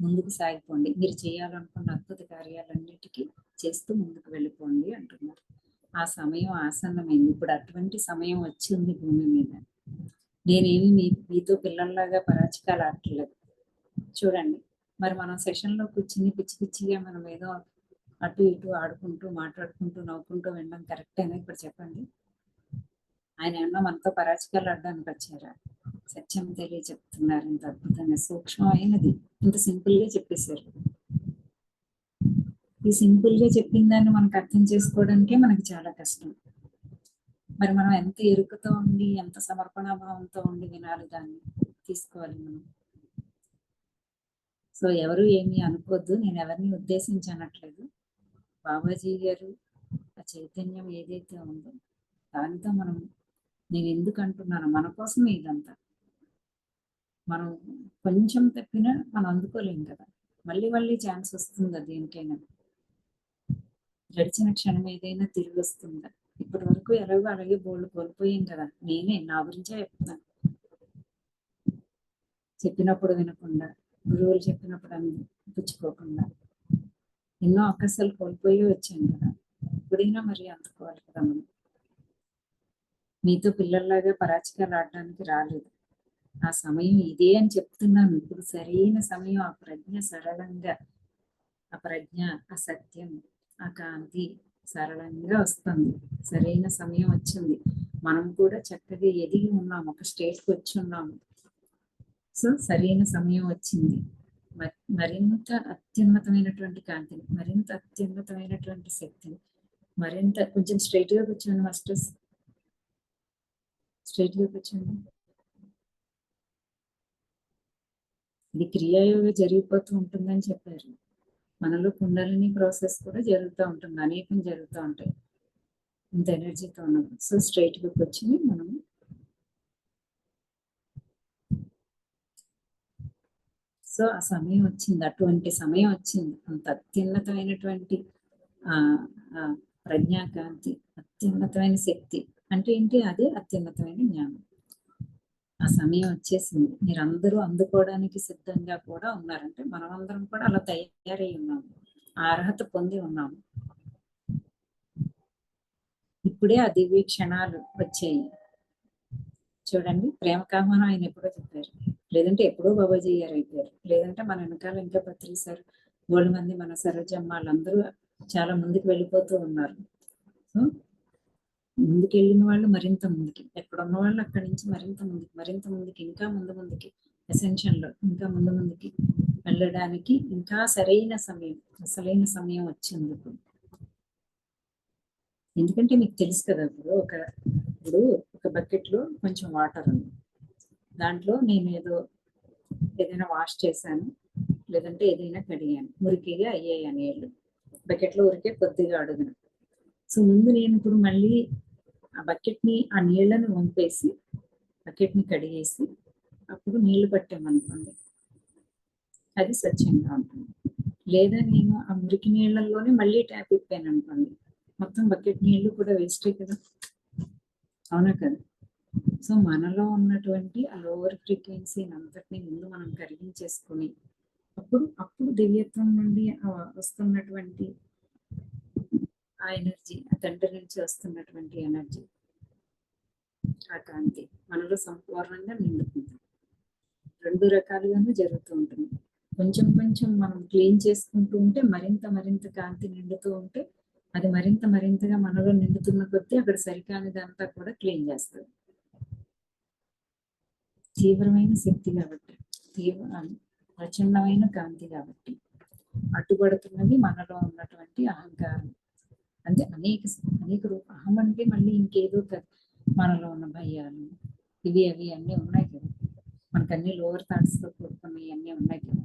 ముందుకు సాగిపోండి. మీరు చేయాలనుకున్న అద్భుత కార్యాలన్నిటికీ చేస్తూ ముందుకు వెళ్ళిపోండి అంటున్నారు. ఆ సమయం ఆసన్నమైంది. ఇప్పుడు అటువంటి సమయం వచ్చింది భూమి మీద. నేనేమి మీతో పిల్లల్లాగా పరాచికాలు ఆడట్లేదు. చూడండి, మరి మనం సెషన్లో కూర్చుని పిచ్చి పిచ్చిగా మనం ఏదో అటు ఇటు ఆడుకుంటూ మాట్లాడుకుంటూ నవ్వుకుంటూ వెళ్ళడం కరెక్టేనా? ఇప్పుడు చెప్పండి. ఆయన ఏమన్నా మనతో పరాచికాలు ఆడడానికి వచ్చారా? సత్యం తెలియ చెప్తున్నారు. ఇంత అద్భుతంగా సూక్ష్మమైనది ఇంత సింపుల్ గా చెప్పేశారు. ఈ సింపుల్ గా చెప్పిన దాన్ని మనకు అర్థం చేసుకోవడానికే మనకి చాలా కష్టం. మరి మనం ఎంత ఎరుకతో ఉండి, ఎంత సమర్పణాభావంతో ఉండి వినాలి, దాన్ని తీసుకోవాలి మనం. సో ఎవరు ఏమీ అనుకోవద్దు, నేను ఎవరిని ఉద్దేశించి అనట్లేదు. బాబాజీ గారు ఆ చైతన్యం ఏదైతే ఉందో దానితో మనం, నేను ఎందుకు అంటున్నాను, మన కోసమే ఇదంతా. మనం కొంచెం తప్పినా మనం అందుకోలేం కదా. మళ్ళీ మళ్ళీ ఛాన్స్ వస్తుందా దేనికైనా? గడిచిన క్షణం ఏదైనా తిరిగి వస్తుందా? ఇప్పటి వరకు ఎలాగో అలాగే బోల్డ్ కోల్పోయాం కదా. నేనే నా గురించే చెప్తున్నాను. చెప్పినప్పుడు వినకుండా, గురువులు చెప్పినప్పుడు పుచ్చుకోకుండా ఎన్నో అవకాశాలు కోల్పోయి వచ్చాను కదా. ఇప్పుడైనా మరి అందుకోవాలి కదా మనం. మీతో పిల్లల్లాగా పరాచికాలు ఆడడానికి రాలేదు. ఆ సమయం ఇదే అని చెప్తున్నాను. ఇప్పుడు సరైన సమయం. ఆ ప్రజ్ఞ సరళంగా, ఆ ప్రజ్ఞ, ఆ సత్యం, ఆ కాంతి సరళంగా వస్తుంది. సరైన సమయం వచ్చింది. మనం కూడా చక్కగా ఎదిగి ఉన్నాము, ఒక స్టేజ్కి వచ్చి ఉన్నాము. సో సరైన సమయం వచ్చింది. మరింత అత్యున్నతమైనటువంటి కాంతిని, మరింత అత్యున్నతమైనటువంటి శక్తిని, మరింత కొంచెం స్ట్రైట్ గా కూర్చోండి మాస్టర్స్, స్ట్రైట్ గా కూర్చోండి. ఇది క్రియాయోగ జరిగిపోతూ ఉంటుందని చెప్పారు. మనలో కుండలిని ప్రాసెస్ కూడా జరుగుతూ ఉంటుంది, అనేకం జరుగుతూ ఉంటాయి ఇంత ఎనర్జీతో ఉన్నప్పుడు. సో స్ట్రైట్ గా కూర్చుని మనం సో ఆ సమయం వచ్చింది, అటువంటి సమయం వచ్చింది. అంత అత్యున్నతమైనటువంటి ప్రజ్ఞాకాంతి, అత్యున్నతమైన శక్తి అంటే ఏంటి? అదే అత్యున్నతమైన జ్ఞానం. ఆ సమయం వచ్చేసింది. మీరందరూ అందుకోవడానికి సిద్ధంగా కూడా ఉన్నారంటే మనమందరం కూడా అలా తయారై ఉన్నాము, ఆ అర్హత పొంది ఉన్నాము. ఇప్పుడే ఆ దివ్య క్షణాలు వచ్చాయి. చూడండి, ప్రేమ కామనం ఆయన ఎప్పుడో చెప్పారు, లేదంటే ఎప్పుడో బాబాజీ గారు అయిపోయారు, లేదంటే మన వెనకాల ఇంకా పత్రి సార్, 3 మంది, మన సరోజమ్మ, వాళ్ళందరూ చాలా ముందుకు వెళ్ళిపోతూ ఉన్నారు. సో ముందుకు వెళ్ళిన వాళ్ళు మరింత ముందుకి, ఎక్కడ ఉన్న వాళ్ళు అక్కడి నుంచి మరింత ముందుకి ఇంకా ముందుకి అసెన్షన్ లో ఇంకా ముందుకి వెళ్ళడానికి ఇంకా అసలైన సమయం వచ్చింది ఇప్పుడు. ఎందుకంటే మీకు తెలుసు కదా, ఇప్పుడు ఒక బకెట్ లో కొంచెం వాటర్ ఉంది, దాంట్లో నేను ఏదైనా వాష్ చేశాను, లేదంటే ఏదైనా కడిగాను, మురికిగా అయ్యాయి నీళ్ళు బకెట్ లో ఉరికే కొద్దిగా అడుగున. సో ముందు నేను ఇప్పుడు మళ్ళీ ఆ బకెట్ ని ఆ నీళ్లను వంపేసి బకెట్ ని కడిగేసి అప్పుడు నీళ్లు పట్టామనుకోండి, అది స్వచ్ఛంగా ఉంటుంది. లేదా నేను ఆ మురికి నీళ్ళల్లోనే మళ్ళీ ట్యాప్ ఇప్పాను అనుకోండి, మొత్తం బకెట్ నీళ్లు కూడా వేస్టే కదా, అవునా కదా. సో మనలో ఉన్నటువంటి ఆ లోవర్ ఫ్రీక్వెన్సీని అంతటినీ ముందు మనం కరిగించేసుకొని అప్పుడు దివ్యత్వం నుండి వస్తున్నటువంటి ఆ ఎనర్జీ, ఆ తండ్రి నుంచి వస్తున్నటువంటి ఎనర్జీ, ఆ కాంతి మనలో సంపూర్ణంగా నిండుతుంది. రెండు రకాలుగాను జరుగుతూ ఉంటుంది. కొంచెం మనం క్లీన్ చేసుకుంటూ ఉంటే మరింత కాంతి నిండుతూ ఉంటే అది మరింతగా మనలో నిండుతున్న కొద్దీ అక్కడ సరికానిదంతా కూడా క్లీన్ చేస్తుంది. తీవ్రమైన శక్తి కాబట్టి, ప్రచండమైన కాంతి కాబట్టి అడ్డుపడుతున్నది మనలో ఉన్నటువంటి అహంకారం. అంటే అనేక రూపం. అహం అంటే మళ్ళీ ఇంకేదో మనలో ఉన్న భయాలు అవి అన్నీ ఉన్నాయి కదా, మనకు అన్ని లోవర్ థాట్స్ తో కూడుకున్నవి అన్నీ ఉన్నాయి కదా.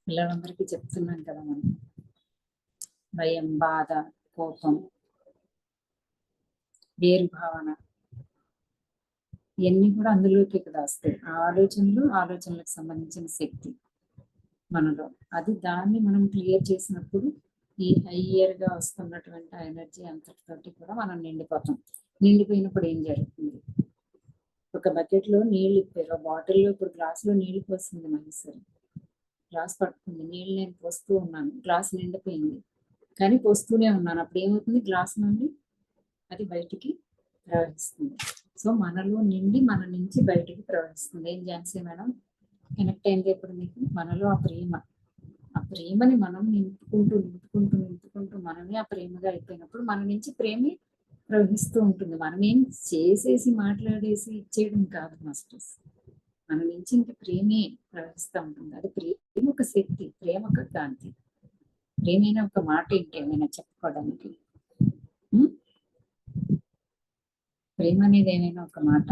పిల్లలందరికీ చెప్తున్నాం కదా, మనం భయం, బాధ, కోపం, వేరు భావన ఇవన్నీ కూడా అందులోకి కదా వస్తాయి. ఆలోచనలకు సంబంధించిన శక్తి మనలో, అది దాన్ని మనం క్లియర్ చేసినప్పుడు ఈ హయ్యర్ గా వస్తున్నటువంటి ఆ ఎనర్జీ అంతటితోటి కూడా మనం నిండిపోయినప్పుడు ఏం జరుగుతుంది, ఒక బకెట్ లో నీళ్ళు ఇప్పారు, బాటిల్లో ఇప్పుడు గ్లాసులో నీళ్లు పోసింది మహేశ్వరి, గ్లాస్ పట్టుకుంది, నీళ్ళు నేను పోస్తూ ఉన్నాను, గ్లాస్ నిండిపోయింది, కానీ పోస్తూనే ఉన్నాను. అప్పుడు ఏమవుతుంది, గ్లాస్ నుండి అది బయటికి ప్రవహిస్తుంది. సో మనలో నిండి మన నుంచి బయటికి ప్రవహిస్తుంది. ఏం ఝాన్సీ మేడం కనెక్ట్ అయింది ఇప్పుడు మీకు? మనలో ఆ ప్రేమని మనం నింపుకుంటూ మనమే ఆ ప్రేమగా అయిపోయినప్పుడు మన నుంచి ప్రేమే ప్రవహిస్తూ ఉంటుంది. మనం ఏం చేసేసి మాట్లాడేసి ఇచ్చేయడం కాదు మాస్టర్స్, మన నుంచి ఇంకా ప్రేమే ప్రవహిస్తూ ఉంటుంది. అది ప్రేమ ఒక శక్తి, ప్రేమ ఒక కాంతి. ప్రేమైనా ఒక మాట ఏంటి ఏమైనా చెప్పుకోవడానికి? ప్రేమ అనేది ఏమైనా ఒక మాట,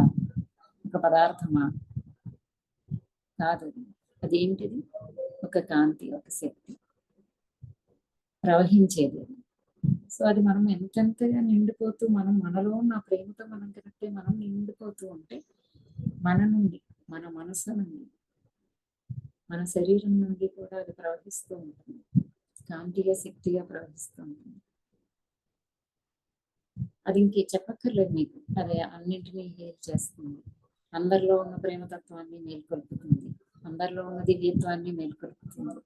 ఒక పదార్థమా? కాదు, అదేంటిది? ఒక కాంతి, ఒక శక్తి, ప్రవహించేది. సో అది మనం ఎంతెంతగా నిండిపోతూ మనలో ఉన్న ప్రేమతో మనం కరెక్టే మనం నిండిపోతూ ఉంటే మన నుండి, మన మనసు నుండి, మన శరీరం నుండి కూడా అది ప్రవహిస్తూ ఉంటుంది, కాంతిగా శక్తిగా ప్రవహిస్తూ ఉంటుంది. అది ఇంకే చెప్పక్కర్లేదు మీకు, అది అన్నింటినీ హీల్ చేస్తుంది. అందరిలో ఉన్న ప్రేమతత్వాన్ని మేల్కొల్పుతుంది, అందరిలో ఉన్న దివ్యత్వాన్ని మేల్కొల్పుతుంది.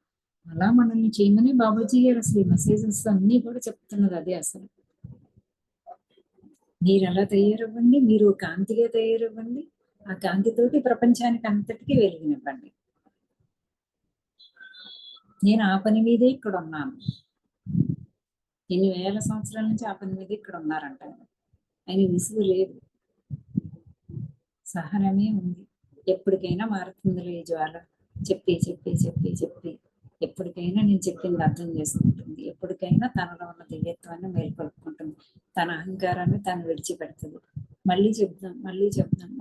అలా మనల్ని చేయమని బాబాజీ గారు అసలు ఈ మెసేజెస్ అన్ని కూడా చెప్తున్నది అదే. అసలు మీరు ఎలా తయారవ్వండి, మీరు కాంతిగా తయారవ్వండి, ఆ కాంతితోటి ప్రపంచానికి అంతటికీ వెలిగినివ్వండి. నేను ఆ పని మీదే ఇక్కడ ఉన్నాను, ఎన్ని వేల సంవత్సరాల నుంచి ఆ పని మీద ఇక్కడ ఉన్నారంట. ఆయన విసుగు లేదు, సహనమే ఉంది. ఎప్పటికైనా మారుతుందిలే ఈ జ్వాల, చెప్పి ఎప్పటికైనా నేను చెప్పింది అర్థం చేసుకుంటుంది, ఎప్పటికైనా తనలో ఉన్న దివ్యత్వాన్ని మేల్కొల్పుకుంటుంది, తన అహంకారాన్ని తను విడిచిపెడుతుంది. మళ్ళీ చెప్దాం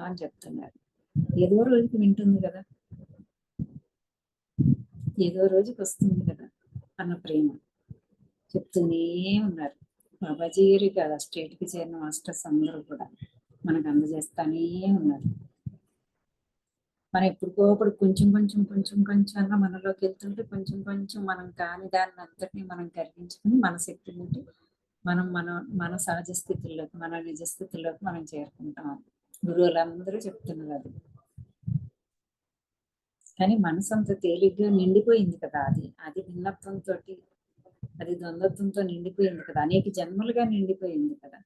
అని చెప్తున్నారు. ఏదో రోజుకి వింటుంది కదా, ఏదో రోజుకి వస్తుంది కదా అన్న ప్రేమ చెప్తూనే ఉన్నారు. బాబాజీ గారి కదా స్టేట్ కి చేరిన మాస్టర్స్ అందరూ కూడా మనకు అందజేస్తానే ఉన్నారు. మనం ఎప్పుడుకోప్పుడు కొంచెం అన్న మనలోకి వెళ్తుంటే కొంచెం మనం కాని దాన్ని అంతటినీ మనం కరిగించుకుని మన శక్తి నుండి మనం మన సహజ స్థితిలోకి, మన నిజ స్థితిలోకి మనం చేరుకుంటాం. గురువులందరూ చెప్తున్నారు అది. కానీ మనసు అంత తేలిగ్గా నిండిపోయింది కదా, అది భిన్నత్వంతో, అది ద్వంద్వత్వంతో నిండిపోయింది కదా, అనేక జన్మలుగా నిండిపోయింది కదా.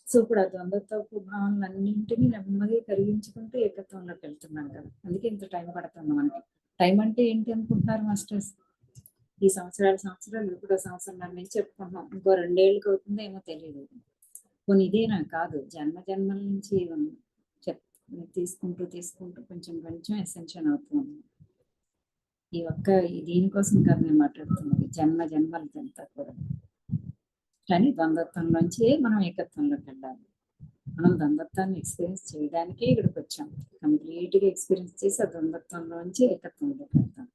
సో ఇప్పుడు ఆ ద్వంద్వత్వపు భావనలన్నింటినీ నెమ్మదిగా కరిగించుకుంటూ ఏకత్వంలోకి వెళ్తున్నాం కదా. అందుకే ఇంత టైం పడుతుంది మనకి. టైం అంటే ఏంటి అనుకుంటున్నారు మాస్టర్స్? ఈ సంవత్సరాలు ఎప్పుడో సంవత్సరం నుంచి చెప్పుకుంటున్నాం. ఇంకో 2 ఏళ్ళకి అవుతుందో ఏమో తెలియదు. కొన్ని ఇదేనా కాదు, జన్మల నుంచి తీసుకుంటూ కొంచెం ఎసెన్షన్ అవుతుంది. దీనికోసం కాదు నేను మాట్లాడుతున్నది, జన్మలదంతా కూడా. కానీ ద్వంద్వత్వంలోంచి మనం ఏకత్వంలోకి వెళ్ళాలి. మనం ద్వంద్వత్వాన్ని ఎక్స్పీరియన్స్ చేయడానికే ఇక్కడికి వచ్చాం. కంప్లీట్ గా ఎక్స్పీరియన్స్ చేసి ఆ ద్వంద్వత్వంలోంచి ఏకత్వంలోకి వెళ్తాం.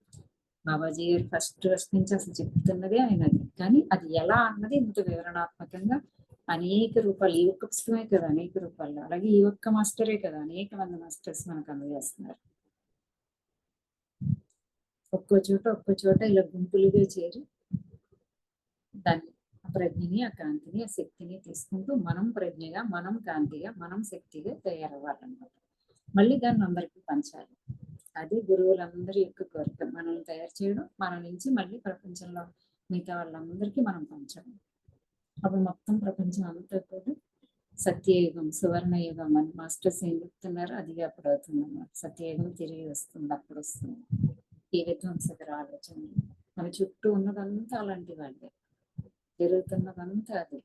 బాబాజీ గారు ఫస్ట్ నుంచి అసలు చెప్తున్నదే ఆయనది. కానీ అది ఎలా అన్నది ఇంత వివరణాత్మకంగా అనేక రూపాలు, ఈ ఒక్క పుస్తకమే కదా, అనేక రూపాల్లో. అలాగే ఈ ఒక్క మాస్టరే కదా, అనేక మంది మాస్టర్స్ మనకు అందజేస్తున్నారు. ఒక్కో చోట ఇలా గుంపులుగా చేరి దాన్ని ప్రజ్ఞని, ఆ కాంతిని, ఆ శక్తిని తీసుకుంటూ మనం ప్రజ్ఞగా, మనం కాంతిగా, మనం శక్తిగా తయారవ్వాలన్నమాట. మళ్ళీ దాన్ని అందరికీ పంచాలి. అది గురువులందరి యొక్క కోరిక. మనల్ని తయారు చేయడం, మన నుంచి మళ్ళీ ప్రపంచంలో మిగతా వాళ్ళందరికీ మనం పంచడం. అప్పుడు మొత్తం ప్రపంచం అంతా కూడా సత్యయుగం, సువర్ణయుగం అని మాస్టర్స్ ఏం చెప్తున్నారు, అది అప్పుడు అవుతుంది అన్నమాట. సత్యయుగం తిరిగి వస్తుంది, అప్పుడు వస్తుంది. ఈ విధ్వంసకర ఆలోచనలు మన చుట్టూ ఉన్నదంతా అలాంటి వాళ్ళే, జరుగుతున్నదంతా అది.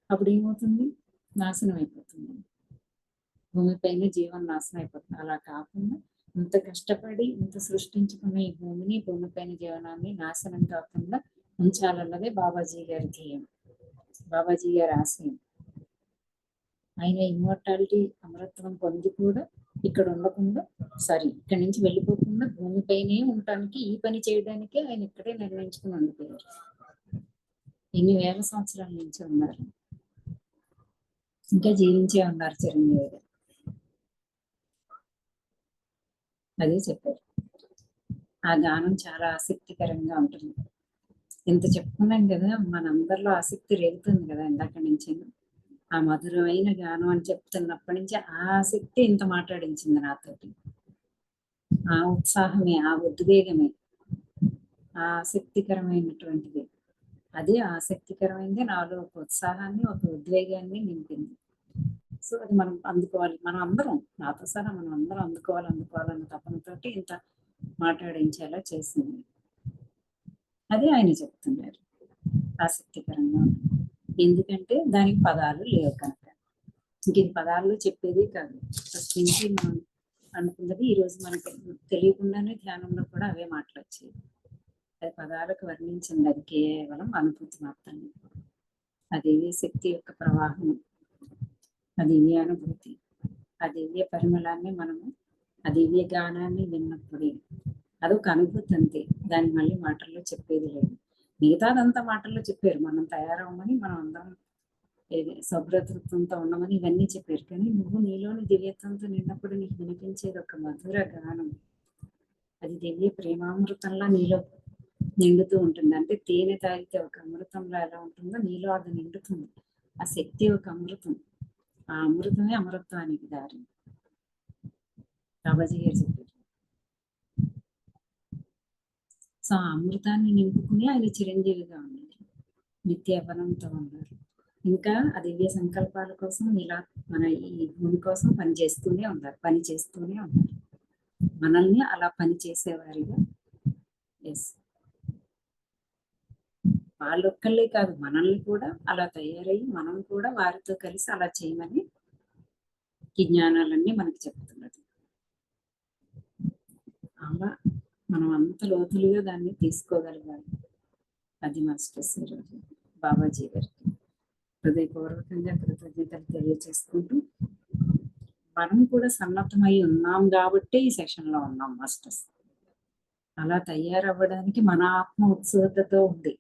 అప్పుడు ఏమవుతుంది, నాశనం అయిపోతుంది. భూమిపైన జీవం నాశనం అయిపోతుంది. అలా కాకుండా ఇంత కష్టపడి ఇంత సృష్టించుకున్న ఈ భూమిపైన జీవనాన్ని నాశనం కాకుండా ఉంచాలన్నదే బాబాజీ గారి ధ్యేయం, బాబాజీ గారి ఆశయం. ఆయన ఇమ్మోర్టాలిటీ, అమరత్వం పొంది కూడా ఇక్కడ ఉండకుండా, ఇక్కడి నుంచి వెళ్ళిపోకుండా భూమిపైనే ఉండటానికి, ఈ పని చేయడానికే ఆయన ఇక్కడే నిర్ణయించుకుని ఉండిపోయారు. ఎన్ని వేల సంవత్సరాల నుంచి ఉన్నారు, ఇంకా జీవించే ఉన్నారు చిరంజీవి గారు. అదే చెప్పారు. ఆ గానం చాలా ఆసక్తికరంగా ఉంటుంది. ఇంత చెప్పుకున్నాం కదా, మనందరిలో ఆసక్తి రేగుతుంది కదా ఇందాక నుంచి. ఆ మధురమైన గానం అని చెప్తున్నప్పటి నుంచి ఆ ఆసక్తి ఇంత మాట్లాడించింది నాతోటి. ఆ ఉత్సాహమే, ఆ ఉద్వేగమే, ఆ ఆసక్తికరమైనటువంటిది. అదే ఆసక్తికరమైనది నాలో ఒక ఉత్సాహాన్ని, ఒక ఉద్వేగాన్ని నింపింది. సో అది మనం అందుకోవాలి, మనం అందరం, నాతో సహా మనం అందరం అందుకోవాలన్న తపనతోటి ఇంత మాట్లాడించేలా చేసింది. అదే ఆయన చెప్తున్నారు, ఆసక్తికరంగా. ఎందుకంటే దానికి పదాలు లేవు కనుక. ఇంక ఇది పదాల్లో చెప్పేది కాదు, ఫస్ట్ నుంచి మనం అనుకున్నది ఈరోజు మనకి తెలియకుండానే ధ్యానంలో కూడా అవే మాట్లాడచ్చేది. అది పదాలకు వర్ణించింది, అది కేవలం అనుభూతి మాత్రమే. ఆ దివ్య శక్తి యొక్క ప్రవాహం, ఆ దివ్య అనుభూతి, ఆ దివ్య పరిమళాన్ని మనము, ఆ దివ్య గానాన్ని విన్నప్పుడే అదొక అనుభూతి అంతే. దాన్ని మళ్ళీ మాటల్లో చెప్పేది లేదు. మిగతాదంతా మాటల్లో చెప్పారు, మనం తయారవ్వమని, మనం అందరం సౌభ్రతత్వంతో ఉండమని, ఇవన్నీ చెప్పారు. కానీ నువ్వు నీలోని దివ్యత్వంతో నిన్నప్పుడు నీకు వినిపించేది ఒక మధుర గానం. అది దివ్య ప్రేమామృతంలా నీలో నిండుతూ ఉంటుంది. అంటే తేనె తాగితే ఒక అమృతంలో ఎలా ఉంటుందో నీలో అది నిండుతుంది. ఆ శక్తి ఒక అమృతం, ఆ అమృతమే అమృతానికి దారి. బాబాజీ గారు చెప్పారు. సో ఆ అమృతాన్ని నింపుకుని ఆయన చిరంజీవిగా ఉన్నారు, నిత్య యవ్వనంతో ఉన్నారు. ఇంకా ఆ దివ్య సంకల్పాల కోసం ఇలా మన ఈ భూమి కోసం పని చేస్తూనే ఉన్నారు. మనల్ని అలా పని చేసేవారిగా, వాళ్ళొక్కళ్ళే కాదు, మనల్ని కూడా అలా తయారయ్యి మనం కూడా వారితో కలిసి అలా చేయమని ఈ జ్ఞానాలన్నీ మనకి చెప్తున్నది. అలా మనం అంత లోతులుగా దాన్ని తీసుకోగలగాలి. అది మాస్టర్స్ ఈరోజు బాబాజీ గారికి హృదయపూర్వకంగా కృతజ్ఞతలు తెలియజేసుకుంటూ, మనం కూడా సన్నద్ధమై ఉన్నాం కాబట్టి ఈ సెషన్లో ఉన్నాం మాస్టర్స్. అలా తయారవ్వడానికి మన ఆత్మ ఉత్సుకతతో ఉంది.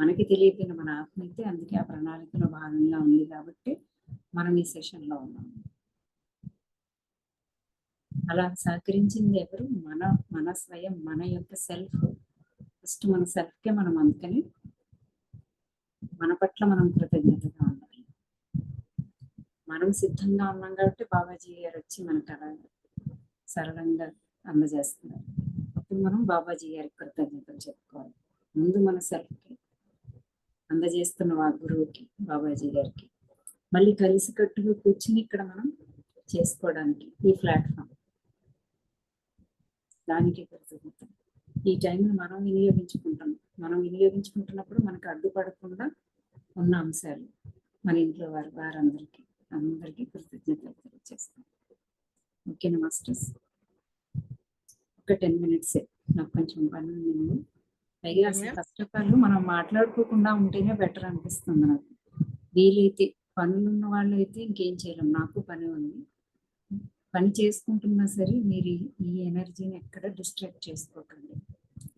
మనకి తెలియకపోయిన మన ఆత్మ అయితే అందుకే ఆ ప్రణాళికలో భాగంగా ఉంది కాబట్టి మనం ఈ సెషన్లో ఉన్నాం. అలా సహకరించింది ఎవరు? మన స్వయం, మన యొక్క సెల్ఫ్. ఫస్ట్ మన సెల్ఫ్కే మనం అందుకని మన పట్ల మనం కృతజ్ఞతగా ఉండాలి. మనం సిద్ధంగా ఉన్నాం కాబట్టి బాబాజీ గారు వచ్చి మనకు అలా సరళంగా అందజేస్తున్నారు. అప్పుడు మనం బాబాజీ గారికి కృతజ్ఞతలు చెప్పుకోవాలి. ముందు మన సెల్ఫ్కి అందజేస్తున్న ఆ గురువుకి, బాబాజీ గారికి, మళ్ళీ కలిసి కట్టుగా కూర్చుని ఇక్కడ మనం చేసుకోవడానికి ఈ ప్లాట్ఫామ్, దానికి కృతజ్ఞత. ఈ టైంని మనం వినియోగించుకుంటాం. మనం వినియోగించుకుంటున్నప్పుడు మనకు అడ్డుపడకుండా ఉన్న అంశాలు మన ఇంట్లో వారందరికీ కృతజ్ఞతలు తెలియజేస్తాం. ఓకేనా మాస్టర్స్? ఒక 10 minutes నాకు కొంచెం పని ఉంది. పైగా అసలు ఫస్ట్ ఆఫ్ ఆల్ మనం మాట్లాడుకోకుండా ఉంటేనే బెటర్ అనిపిస్తుంది నాకు. వీలైతే పనులు ఉన్న వాళ్ళు అయితే ఇంకేం చేయలేం, నాకు పని ఉంది. పని చేసుకుంటున్నా సరే మీరు ఈ ఎనర్జీని ఎక్కడ డిస్ట్రాక్ట్ చేసుకోకండి.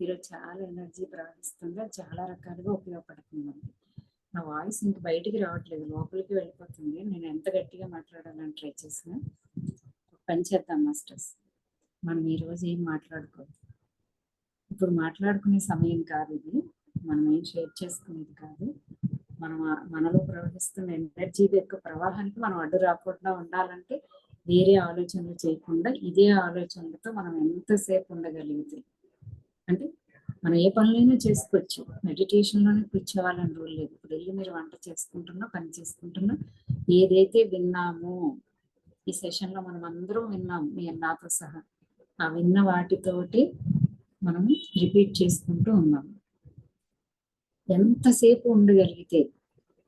ఈరోజు చాలా ఎనర్జీ ప్రవహిస్తుంది, చాలా రకాలుగా ఉపయోగపడుతుంది. నా వాయిస్ ఇంక బయటికి రావట్లేదు, లోపలికి వెళ్ళిపోతుంది. నేను ఎంత గట్టిగా మాట్లాడాలని ట్రై చేసినా. పని చేద్దాం మాస్టర్స్, మనం ఈరోజు ఏం మాట్లాడుకోవద్దు. ఇప్పుడు మాట్లాడుకునే సమయం కాదు ఇది, మనం ఏం షేర్ చేసుకునేది కాదు. మనలో ప్రవహిస్తున్న ఎనర్జీ యొక్క ప్రవాహానికి మనం అడ్డు రాకుండా ఉండాలంటే వేరే ఆలోచనలు చేయకుండా ఇదే ఆలోచనలతో మనం ఎంతసేపు ఉండగలిగితే, అంటే మనం ఏ పనులైనా చేసుకోవచ్చు, మెడిటేషన్లోనే కూర్చోవాలని రూల్ లేదు. ఇప్పుడు వెళ్ళి మీరు వంట చేసుకుంటున్నా, పని చేసుకుంటున్నా, ఏదైతే విన్నామో ఈ సెషన్లో మనం అందరం విన్నాం, నాతో సహా, ఆ విన్న వాటితోటి మనం రిపీట్ చేసుకుంటూ ఉన్నాం. ఎంతసేపు ఉండగలిగితే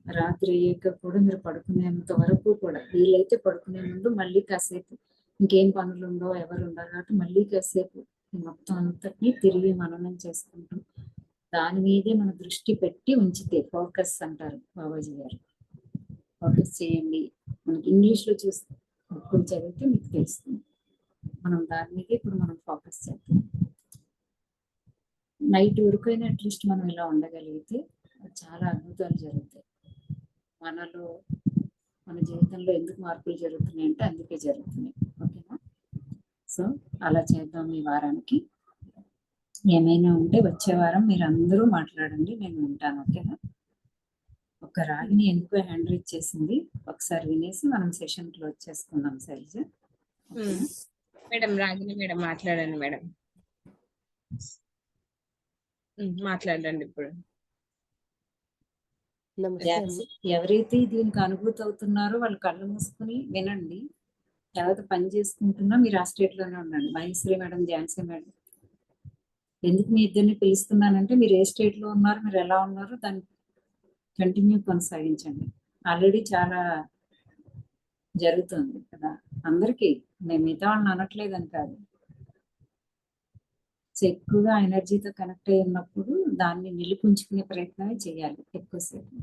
రాత్రి అయ్యాక కూడా మీరు పడుకునేంత వరకు కూడా, వీలైతే పడుకునే ముందు మళ్ళీ కాసేపు, ఇంకేం పనులు ఉండో ఎవరు ఉండరు కాబట్టి మళ్ళీ కాసేపు మొత్తం అంతటినీ తిరిగి మననం చేసుకుంటూ దాని మీదే మన దృష్టి పెట్టి ఉంచితే, ఫోకస్ అంటారు బాబాజీ గారు, ఫోకస్ చేయండి. మనకి ఇంగ్లీష్లో చూస్తే కొంచెం చదివితే మీకు తెలుస్తుంది. మనం దాని మీదే ఇప్పుడు మనం ఫోకస్ చేద్దాం. నైట్ వరకు అయినా అట్లీస్ట్ మనం ఇలా ఉండగలిగితే చాలా అద్భుతాలు జరుగుతాయి. మనలో, మన జీవితంలో ఎందుకు మార్పులు జరుగుతున్నాయి అంటే అందుకే జరుగుతున్నాయి. ఓకేనా? సో అలా చేద్దాం. ఈ వారానికి ఏమైనా ఉంటే వచ్చే వారం మీరు అందరూ మాట్లాడండి, నేను వింటాను. ఓకేనా? ఒక రాగిని ఎందుకో హ్యాండ్ రీచ్ చేసింది, ఒకసారి వినేసి మనం సెషన్ క్లోజ్ చేసుకుందాం. శైలజ మేడం, రాగిని మేడం మాట్లాడండి మేడం. మాట్లాడండి ఇప్పుడు. ఎవరైతే దీనికి అనుభూతి అవుతున్నారో వాళ్ళు కళ్ళు మూసుకుని వినండి. తర్వాత పని చేసుకుంటున్నా మీరు ఆ స్టేట్ లోనే ఉండండి. మహేశ్వరి మేడం, ఝాన్సీ మేడం, ఎందుకు మీ ఇద్దరిని పిలుస్తున్నానంటే మీరు ఏ స్టేట్ లో ఉన్నారు, మీరు ఎలా ఉన్నారు, దాన్ని కంటిన్యూ కొనసాగించండి. ఆల్రెడీ చాలా జరుగుతుంది కదా అందరికీ, నేను మిగతా వాళ్ళని అనట్లేదని కాదు. ఎక్కువగా ఎనర్జీతో కనెక్ట్ అయి ఉన్నప్పుడు దాన్ని నిలుపుంచుకునే ప్రయత్నమే చేయాలి ఎక్కువసేపు.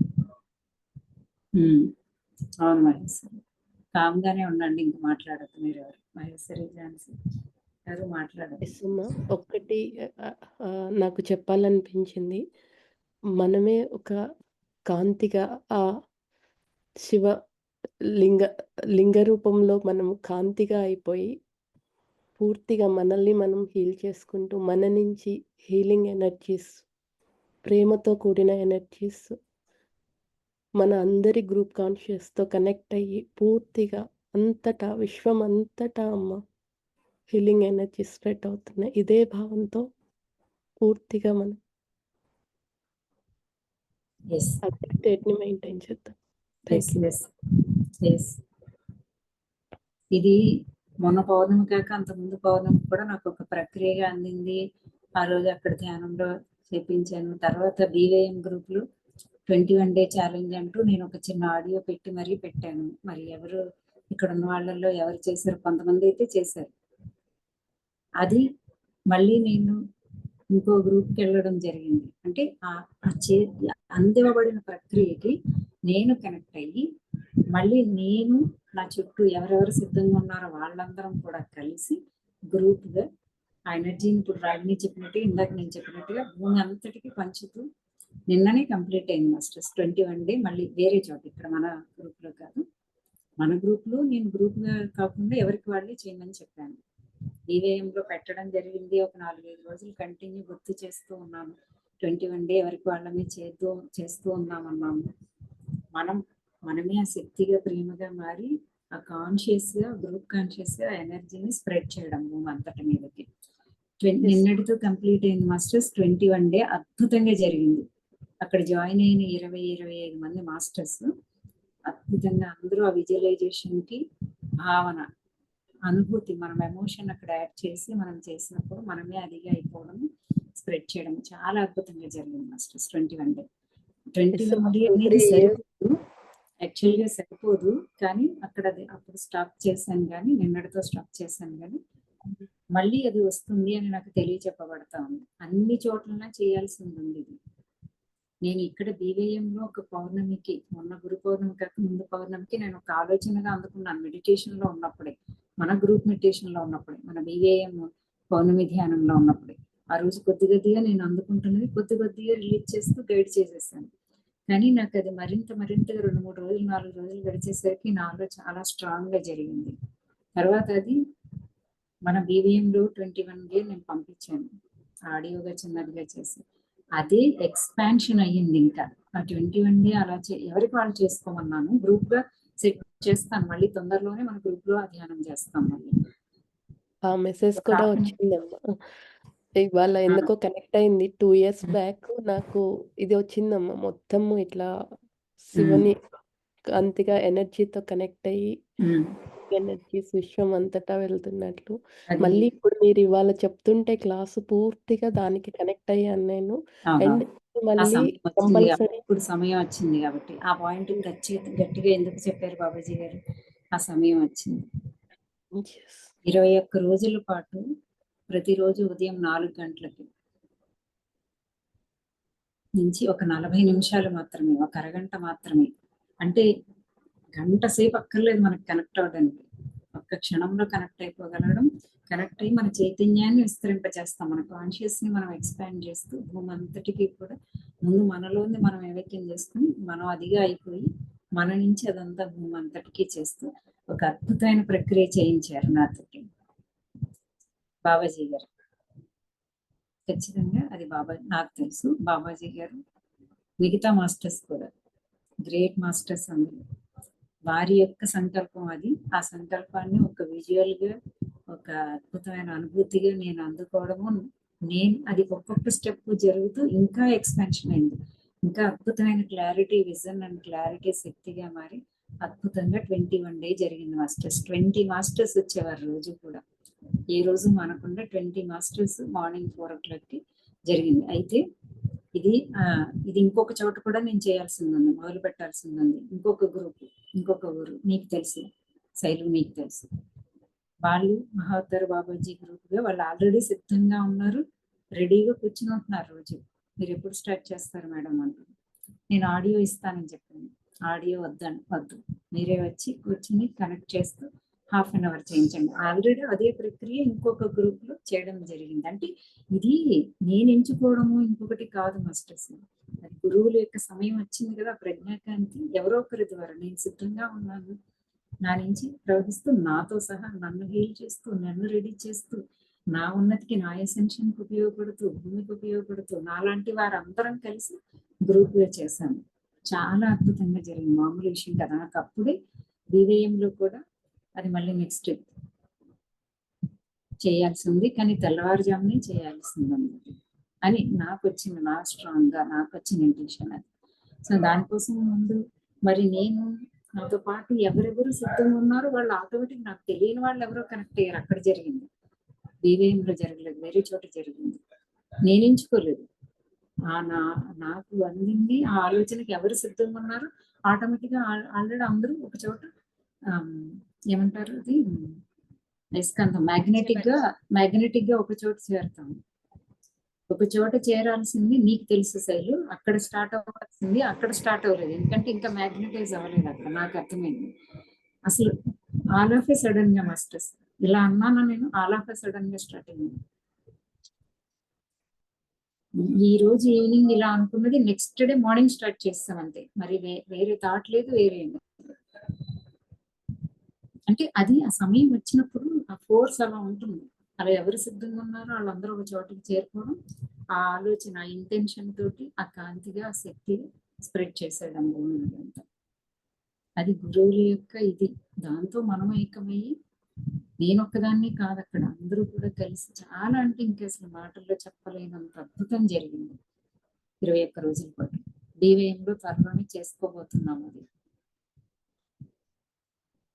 అవును మహేశ్వరి, కామ్గానే ఉండండి, ఇంక మాట్లాడద్దు. మీరు ఎవరు? మహేశ్వరి, ఝాన్సీ ఎవరు మాట్లాడదు. ఒక్కటి నాకు చెప్పాలనిపించింది, మనమే ఒక కాంతిగా ఆ శివ లింగ రూపంలో మనం కాంతిగా అయిపోయి పూర్తిగా మనల్ని మనం హీల్ చేసుకుంటూ, మన నుంచి హీలింగ్ ఎనర్జీస్, ప్రేమతో కూడిన ఎనర్జీస్ మన అందరి గ్రూప్ కాన్షియస్తో కనెక్ట్ అయ్యి పూర్తిగా అంతటా, విశ్వం అంతటా అమ్మ హీలింగ్ ఎనర్జీ స్ప్రెడ్ అవుతున్నాయి. ఇదే భావంతో పూర్తిగా మనం స్టేట్ని మెయింటైన్ చేద్దాం. ఇది మొన్న పౌర్ణమి కాక అంతకుముందు పౌర్ణమి కూడా నాకు ఒక ప్రక్రియగా అందింది. ఆ రోజు అక్కడ ధ్యానంలో చేపించాను. తర్వాత బీవైఎం గ్రూప్లు 21 డే ఛాలెంజ్ అంటూ నేను ఒక చిన్న ఆడియో పెట్టి మరీ పెట్టాను. మరి ఎవరు ఇక్కడ ఉన్న వాళ్ళల్లో ఎవరు చేశారు? కొంతమంది అయితే చేశారు. అది మళ్ళీ నేను ఇంకో గ్రూప్కి వెళ్ళడం జరిగింది. అంటే అందివ్వబడిన ప్రక్రియకి నేను కనెక్ట్ అయ్యి మళ్ళీ నేను నా చుట్టూ ఎవరెవరు సిద్ధంగా ఉన్నారో వాళ్ళందరం కూడా కలిసి గ్రూప్గా ఆ ఎనర్జీని, ఇప్పుడు రాగిని చెప్పినట్టు, ఇందాక నేను చెప్పినట్టుగా భూమి అంతటికి పంచుతూ నిన్ననే కంప్లీట్ అయింది మాస్టర్స్ 21 డే. మళ్ళీ వేరే చోట, ఇక్కడ మన గ్రూప్లో కాదు, మన గ్రూప్లో నేను గ్రూప్గా కాకుండా ఎవరికి వాళ్ళే చేయమని చెప్పాను. బీవైఎంలో పెట్టడం జరిగింది. ఒక 4-5 రోజులు కంటిన్యూ గుర్తు చేస్తూ ఉన్నాము. 21 డే ఎవరికి వాళ్ళమే చేస్తూ ఉన్నామన్నాము. మనమే ఆ శక్తిగా, ప్రేమగా మారి ఆ కాన్షియస్గా, గ్రూప్ కాన్షియస్గా ఎనర్జీని స్ప్రెడ్ చేయడం భూమి అంతటి మీదకి. నిన్నటితో కంప్లీట్ అయింది మాస్టర్స్. 21 డే అద్భుతంగా జరిగింది. అక్కడ జాయిన్ అయిన 20-25 మంది మాస్టర్స్ అద్భుతంగా అందరూ ఆ విజువలైజేషన్కి భావన, అనుభూతి, మనం ఎమోషన్ అక్కడ యాడ్ చేసి మనం చేసినప్పుడు మనమే అదిగా అయిపోవడం, స్ప్రెడ్ చేయడం చాలా అద్భుతంగా జరిగింది మాస్టర్స్. 21 డే 21 డే 2, అనేది 3 years. సరిపోదు, యాక్చువల్గా సరిపోదు. కానీ అక్కడ అప్పుడు స్టాప్ చేశాను, కానీ నిన్నటితో స్టాప్ చేశాను, కానీ మళ్ళీ అది వస్తుంది అని నాకు తెలియచెప్పబడతా ఉంది. అన్ని చోట్ల చేయాల్సింది ఉంది ఇది. నేను ఇక్కడ బీవేఎంలో ఒక పౌర్ణమికి, మొన్న గురు పౌర్ణమి కాక ముందు పౌర్ణమికి నేను ఒక ఆలోచనగా అందుకున్నాను. మెడిటేషన్ లో ఉన్నప్పుడే, మన గ్రూప్ మెడిటేషన్ లో ఉన్నప్పుడే, మన బీవేఎం పౌర్ణమి ధ్యానంలో ఉన్నప్పుడే ఆ రోజు కొద్ది కొద్దిగా నేను అందుకుంటున్నది కొద్ది కొద్దిగా రిలీజ్ చేస్తూ గైడ్ చేసేసాను. కానీ నాకు అది మరింతగా 2-3 రోజులు 4 రోజులు గడిచేసరికి నాలో చాలా స్ట్రాంగ్ గా జరిగింది. తర్వాత అది మన బీవీఎంలో 21 డే నేను పంపించాను, ఆడియోగా చిన్నదిగా చేసి. అదే ఎక్స్పాన్షన్ అయ్యింది. ఇంకా ఆ 21 డే అలా ఎవరికి వాళ్ళు చేసుకోమన్నాను. గ్రూప్ గా సెట్ చేస్తాను, మళ్ళీ తొందరలోనే మన గ్రూప్ లో ఆ ధ్యానం చేస్తాం. మళ్ళీ ఆ మెసేజ్ కూడా వచ్చిందమ్మా. ఇవాళ ఎందుకో కనెక్ట్ అయింది. 2 years బ్యాక్ నాకు ఇది వచ్చిందమ్మా. మొత్తము ఇట్లా శివుని కాంతిగా ఎనర్జీతో కనెక్ట్ అయ్యి ఎనర్జీస్ విశ్వం అంతటా వెళ్తున్నట్లు. మళ్ళీ ఇప్పుడు మీరు ఇవాళ చెప్తుంటే క్లాసు పూర్తిగా దానికి కనెక్ట్ అయ్యాను నేను. అండ్ మళ్ళీ కంపల్సరీ ఇప్పుడు సమయం వచ్చింది కాబట్టి ఆ పాయింట్ గట్టిగా ఎందుకు చెప్పారు బాబాజీ గారు, ఆ సమయం వచ్చింది. 21 రోజుల పాటు ప్రతిరోజు ఉదయం 4 గంటలకి నుంచి ఒక 40 నిమిషాలు మాత్రమే, ఒక అరగంట మాత్రమే, అంటే గంట సేపు అక్కర్లేదు మనకు కనెక్ట్ అవ్వడానికి. ఒక్క క్షణంలో కనెక్ట్ అయిపోగలగడం, కనెక్ట్ అయ్యి మన చైతన్యాన్ని విస్తరింపచేస్తాం, మన కాన్షియస్ ని మనం ఎక్స్పాండ్ చేస్తూ భూమి అంతటికి కూడా ముందు మనలోని మనం ఏవైక్యం చేసుకుని మనం అదిగా అయిపోయి మన నుంచి అదంతా భూమి అంతటికి చేస్తూ ఒక అద్భుతమైన ప్రక్రియ చేయించారు నాతోటి బాబాజీ గారు. ఖచ్చితంగా అది నాకు తెలుసు. బాబాజీ గారు, మిగతా మాస్టర్స్ కూడా గ్రేట్ మాస్టర్స్ అందరూ, వారి యొక్క సంకల్పం అది. ఆ సంకల్పాన్ని ఒక విజువల్ గా, ఒక అద్భుతమైన అనుభూతిగా నేను అందుకోవడము, నేను అది ఒక్కొక్క స్టెప్ జరుగుతూ ఇంకా ఎక్స్పాన్షన్ అయింది. ఇంకా అద్భుతమైన క్లారిటీ, విజన్ అండ్ క్లారిటీ శక్తిగా మారి అద్భుతంగా 21 డే జరిగింది మాస్టర్స్. 20 మాస్టర్స్ వచ్చేవారు రోజు కూడా. ఏ రోజు మనకుండా 20 మాస్టర్స్ మార్నింగ్ 4 o'clock కి జరిగింది. అయితే ఇది ఇంకొక చోట కూడా నేను చేయాల్సింది ఉంది, మొదలు పెట్టాల్సింది ఉంది. ఇంకొక ఊరు మీకు తెలుసు, శైలు మీకు తెలుసు. వాళ్ళు మహావతార్ బాబాజీ గ్రూప్ గా వాళ్ళు ఆల్రెడీ సిద్ధంగా ఉన్నారు, రెడీగా కూర్చుని ఉంటున్నారు. రోజు మీరు ఎప్పుడు స్టార్ట్ చేస్తారు మేడం అంటారు. నేను ఆడియో ఇస్తానని చెప్పాను. ఆడియో వద్దు, మీరే వచ్చి కూర్చుని కనెక్ట్ చేస్తూ 1/2 hour చేయించండి. ఆల్రెడీ అదే ప్రక్రియ ఇంకొక గ్రూప్ లో చేయడం జరిగింది. అంటే ఇది నేను ఎంచుకోవడము ఇంకొకటి కాదు మాస్టర్స్, అది గురువుల యొక్క సమయం వచ్చింది కదా. ప్రజ్ఞాకాంతి ఎవరో ఒకరి ద్వారా నేను సిద్ధంగా ఉన్నాను, నా నుంచి ప్రవహిస్తూ నాతో సహా నన్ను హీల్ చేస్తూ, నన్ను రెడీ చేస్తూ, నా ఉన్నతికి, నా ఎసెన్షన్కి ఉపయోగపడుతూ, భూమికి ఉపయోగపడుతూ, నాలాంటి వారందరం కలిసి గ్రూప్ గా చేశాను. చాలా అద్భుతంగా జరిగింది, మామూలు విషయం కదా. నాకు అప్పుడే బీవేఎంలో కూడా అది మళ్ళీ నెక్స్ట్ చేయాల్సి ఉంది, కానీ తెల్లవారుజామునే చేయాల్సింది ఉంది అని నాకు వచ్చింది, నాకు వచ్చిన ఇంటెన్షన్ అది. సో దానికోసం ముందు మరి నేను నాతో పాటు ఎవరెవరు సిద్ధంగా ఉన్నారో వాళ్ళు ఆటోమేటిక్, నాకు తెలియని వాళ్ళు ఎవరో కనెక్ట్ అయ్యారు. అక్కడ జరిగింది, బీవేఎంలో జరగలేదు, వేరే చోట జరిగింది. నేను ఎంచుకోలేదు. నాకు అందింది ఆ ఆలోచనకి ఎవరు సిద్ధంగా ఉన్నారో ఆటోమేటిక్ గా ఆల్రెడీ అందరూ ఒక చోట ఏమంటారు అది అయస్కాంతం, మ్యాగ్నెటిక్ గా ఒక చోట చేరుతాము. ఒక చోట చేరాల్సింది నీకు తెలుసు శైలు, అక్కడ స్టార్ట్ అవ్వాల్సింది అక్కడ స్టార్ట్ అవ్వలేదు, ఎందుకంటే ఇంకా మ్యాగ్నెటైజ్ అవ్వలేదు అక్కడ. నాకు అర్థమైంది అసలు ఆల్ ఆఫ్ ఏ సడన్ గా మాస్టర్స్ ఇలా అన్నాను నేను, ఆల్ ఆఫ్ ఏ సడన్ గా స్టార్ట్ అయింది. ఈ రోజు ఈవినింగ్ ఇలా అనుకున్నది నెక్స్ట్ డే మార్నింగ్ స్టార్ట్ చేస్తాం అంతే, మరి వేరే థాట్ లేదు, వేరే అంటే అది ఆ సమయం వచ్చినప్పుడు ఆ ఫోర్స్ అలా ఉంటుంది. అలా ఎవరు సిద్ధంగా ఉన్నారో వాళ్ళందరూ ఒక చోటికి చేరుకోవడం, ఆ ఆలోచన, ఆ ఇంటెన్షన్ తోటి ఆ కాంతిగా, ఆ శక్తి స్ప్రెడ్ చేసేయడం భూమిదంతా. అది గురువుల యొక్క ఇది. దాంతో మనం ఏకమయ్యి, నేను ఒక్కదాన్ని కాదు, అక్కడ అందరూ కూడా కలిసి చాలా, అంటే ఇంకా అసలు మాటల్లో చెప్పలేనంత అద్భుతం జరిగింది 21 రోజుల పాటు. బీవేఎంలో త్వరలోనే చేసుకోబోతున్నాం అది.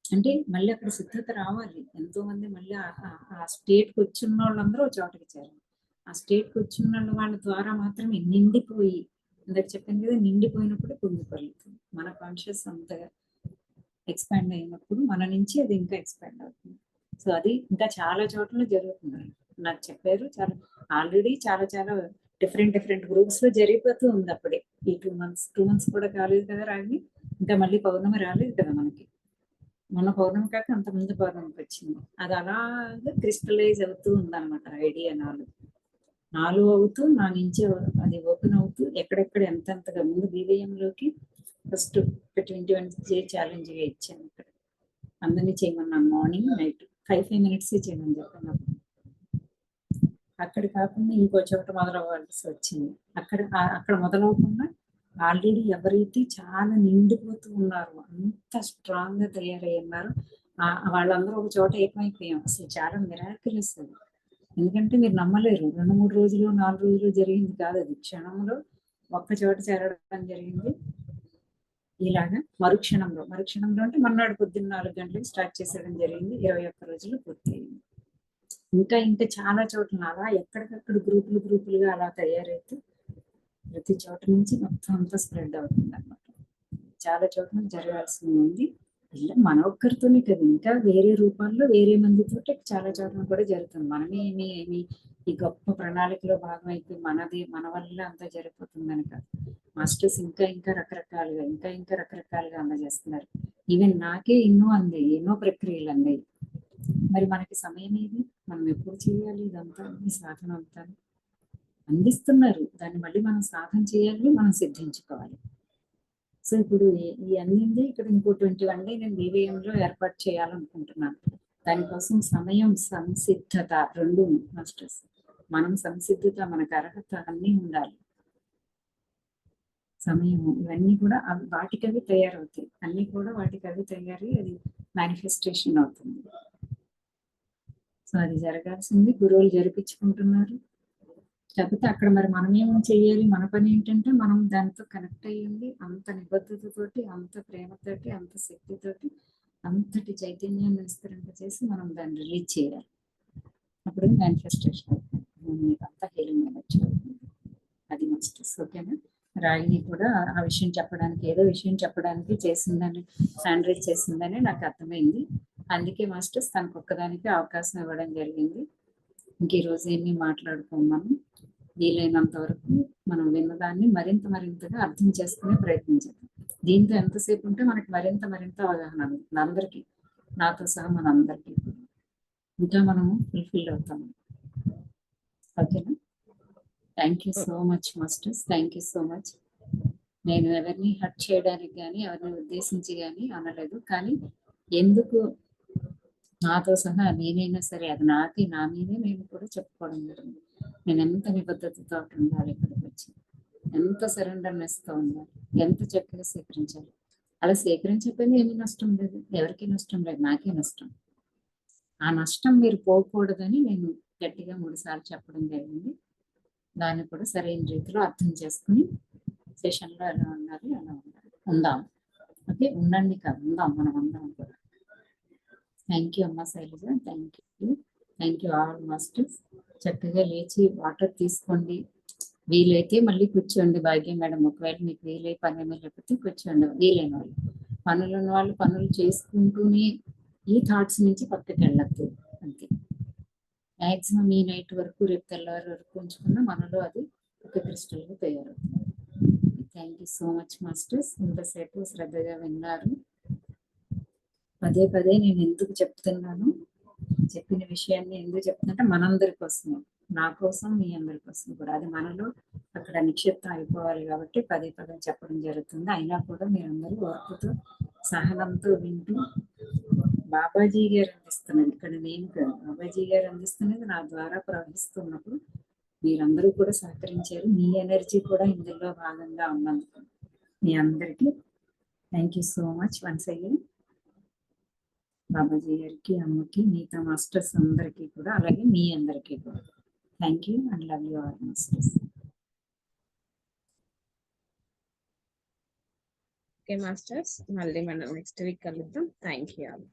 అంటే మళ్ళీ అక్కడ సిద్ధత రావాలి, ఎంతో మంది మళ్ళీ ఆ స్టేట్కి వచ్చిన వాళ్ళందరూ ఒక చోటకి చేరాలి. ఆ స్టేట్కి వచ్చిన వాళ్ళ ద్వారా మాత్రమే నిండిపోయి, ఇందాక చెప్పాను కదా, నిండిపోయినప్పుడు పొంగిపొర్లుతుంది. మన కాన్షియస్ అంతగా ఎక్స్పాండ్ అయినప్పుడు మన నుంచి అది ఇంకా ఎక్స్పాండ్ అవుతుంది. సో అది ఇంకా చాలా చోట్ల జరుగుతుంది. నాకు చెప్పారు, చాలా ఆల్రెడీ చాలా చాలా డిఫరెంట్ గ్రూప్స్ లో జరిగిపోతూ ఉంది. అప్పుడే ఈ 2 months కూడా కాలేదు కదా రాగి, ఇంకా మళ్ళీ పౌర్ణమి రాలేదు కదా మనకి. మొన్న పౌర్ణమి కాక అంత ముందు పౌర్ణమికి వచ్చింది. అది అలాగే క్రిస్టలైజ్ అవుతూ ఉందన్నమాట. ఐడియా నాలుగు అవుతూ నా నుంచి అది ఓపెన్ అవుతూ ఎక్కడెక్కడ ఎంతగా ముందు బీవీఎంలోకి ఫస్ట్ 21 ఛాలెంజ్ గా ఇచ్చాను. ఇక్కడ అందరినీ చేయమన్నాను, మార్నింగ్ నైట్ 5 minutes చేయమని చెప్పాను. అక్కడ కాకుండా ఇంకో చోట మొదలవ్వాల్సి వచ్చింది. అక్కడ మొదలవకుండా ఆల్రెడీ ఎవరైతే చాలా నిండిపోతూ ఉన్నారు, అంత స్ట్రాంగ్ గా తయారై ఉన్నారు, వాళ్ళందరూ ఒక చోట ఏకమైపోయాం. అసలు చాలా మిరాకిలస్ అది. ఎందుకంటే మీరు నమ్మలేరు, 2-3 రోజులు 4 రోజులు జరిగింది కాదు అది. క్షణంలో ఒక్క చోట చేరడం జరిగింది. ఇలాగా మరుక్షణంలో అంటే మర్నాడు పొద్దున్న 4 గంటలకు స్టార్ట్ చేసేయడం జరిగింది. 21 రోజులు పూర్తయింది. ఇంకా చాలా చోట్ల అలా ఎక్కడికక్కడ గ్రూపులుగా అలా తయారైతే ప్రతి చోట నుంచి మొత్తం అంతా స్ప్రెడ్ అవుతుంది అన్నమాట. చాలా చోట్ల జరగాల్సి ఉంది. ఇలా మన ఒక్కరితోనే కదా, ఇంకా వేరే రూపాల్లో వేరే మందితో చాలా చోట్ల కూడా జరుగుతుంది. మనమే ఏమి ఈ గొప్ప ప్రణాళికలో భాగమైతే మన వల్ల అంతా జరిగిపోతుందని కాదు. మాస్టర్స్ ఇంకా రకరకాలుగా అందజేస్తున్నారు. ఈవెన్ నాకే ఎన్నో ప్రక్రియలు అందాయి. మరి మనకి సమయం ఏది? మనం ఎప్పుడు చేయాలి? ఇదంతా ఈ సాధన అంతా అందిస్తున్నారు. దాన్ని మళ్ళీ మనం సాధన చేయాలి, మనం సిద్ధించుకోవాలి. సో ఇప్పుడు ఈ అందింది ఇక్కడ ఇంకో 21 డే నేను బీవీఎంలో ఏర్పాటు చేయాలనుకుంటున్నాను. దానికోసం సమయం, సంసిద్ధత 2 మాస్టర్స్. మనం సంసిద్ధత, మనకు అర్హత అన్నీ ఉండాలి. సమయం ఇవన్నీ కూడా వాటికవి తయారవుతాయి. అన్ని కూడా వాటికవి తయారై అది మేనిఫెస్టేషన్ అవుతుంది. సో అది జరగాల్సింది గురువులు జరిపించుకుంటున్నారు. కాకపోతే అక్కడ మరి మనం ఏమో చెయ్యాలి. మన పని ఏంటంటే మనం దానితో కనెక్ట్ అయ్యింది, అంత నిబద్ధతతోటి, అంత ప్రేమతోటి, అంత శక్తితోటి, అంతటి చైతన్యాన్ని విస్తరింప చేసి మనం దాన్ని రిలీజ్ చేయాలి. అప్పుడు మేనిఫెస్టేషన్ అవుతుంది. మీకు అంతా హీలింగ్ ఎనర్జీ అవుతుంది. అది మాస్టర్స్. ఓకేనా? రాగిని కూడా ఆ విషయం చెప్పడానికి, ఏదో విషయం చెప్పడానికి చేసిందని, హ్యాండ్ రైజ్ చేసిందని నాకు అర్థమైంది. అందుకే మాస్టర్స్ తనకు ఒక్కదానికి అవకాశం ఇవ్వడం జరిగింది. ఇంక ఈరోజు ఏమీ మాట్లాడుకున్నాము. వీలైనంత వరకు మనం విన్నదాన్ని మరింతగా అర్థం చేసుకునే ప్రయత్నించాలి. దీంతో ఎంతసేపు ఉంటే మనకి మరింత అవగాహన అందరికీ, నాతో సహా మన అందరికీ ఇంకా మనం ఫుల్ఫిల్ అవుతాము. ఓకేనా? Thank you so much masters. Thank you so much. నేను ఎవరిని హర్ట్ చేయడానికి కానీ ఎవరిని ఉద్దేశించి కానీ అనలేదు. కానీ ఎందుకు నాతో సహా నేనైనా సరే అది నా మీదే నేను కూడా చెప్పుకోవడం జరిగింది. నేను ఎంత నిబద్ధతతో ఉండాలి, ఇక్కడికి వచ్చి ఎంత సరెండర్నెస్తో ఉండాలి, ఎంత చక్కగా స్వీకరించాలి. అలా స్వీకరించకపోయినా ఏమీ నష్టం లేదు, ఎవరికి నష్టం లేదు, నాకే నష్టం. ఆ నష్టం మీరు పోకూడదని నేను గట్టిగా 3 సార్లు చెప్పడం జరిగింది. దాన్ని కూడా సరైన రీతిలో అర్థం చేసుకుని సెషన్లో ఎలా ఉండాలి అలా ఉందాం. ఓకే, ఉండండి కాదు, ఉందాం మనం అందరం కూడా. థ్యాంక్ యూ అమ్మ Sailaja. Thank you all masters. చక్కగా లేచి వాటర్ తీసుకోండి. వీలైతే మళ్ళీ కూర్చోండి. భాగ్యం మేడం, ఒకవేళ మీకు వీలై పని లేకపోతే కూర్చోండి. వీలైన వాళ్ళు, పనులు ఉన్న వాళ్ళు పనులు చేసుకుంటూనే ఈ థాట్స్ నుంచి పక్కకి వెళ్ళద్దు. అంతే. మ్యాక్సిమం ఈ నైట్ వరకు, రేపు తెల్లవారి వరకు ఉంచుకున్న మనలో అది ఒక క్రిస్టల్గా తయారవుతుంది. Thank you so much masters. ఇంతసేపు శ్రద్ధగా విన్నారు. పదే నేను ఎందుకు చెప్తున్నాను, చెప్పిన విషయాన్ని ఎందుకు చెప్తున్నా, మనందరి కోసం, నా కోసం, మీ అందరి కోసం కూడా. అది మనలో అక్కడ నిక్షిప్తం అయిపోవాలి కాబట్టి పదే చెప్పడం జరుగుతుంది. అయినా కూడా మీరందరూ ఓర్పుతో, సహనంతో వింటూ, బాబాజీ గారు అందిస్తున్నది, ఇక్కడ నేను కాదు, బాబాజీ గారు అందిస్తున్నది నా ద్వారా ప్రవహిస్తున్నప్పుడు మీరందరూ కూడా సహకరించారు. మీ ఎనర్జీ కూడా ఇందులో భాగంగా ఉన్నందుకు మీ అందరికీ thank you so much once again. Babaji గారికి, అమ్మకి, మిగతా మాస్టర్స్ అందరికీ కూడా, అలాగే మీ అందరికీ కూడా thank you and love you all masters. Okay masters, మళ్ళీ మనం నెక్స్ట్ వీక్ కలుద్దాం. Thank you all.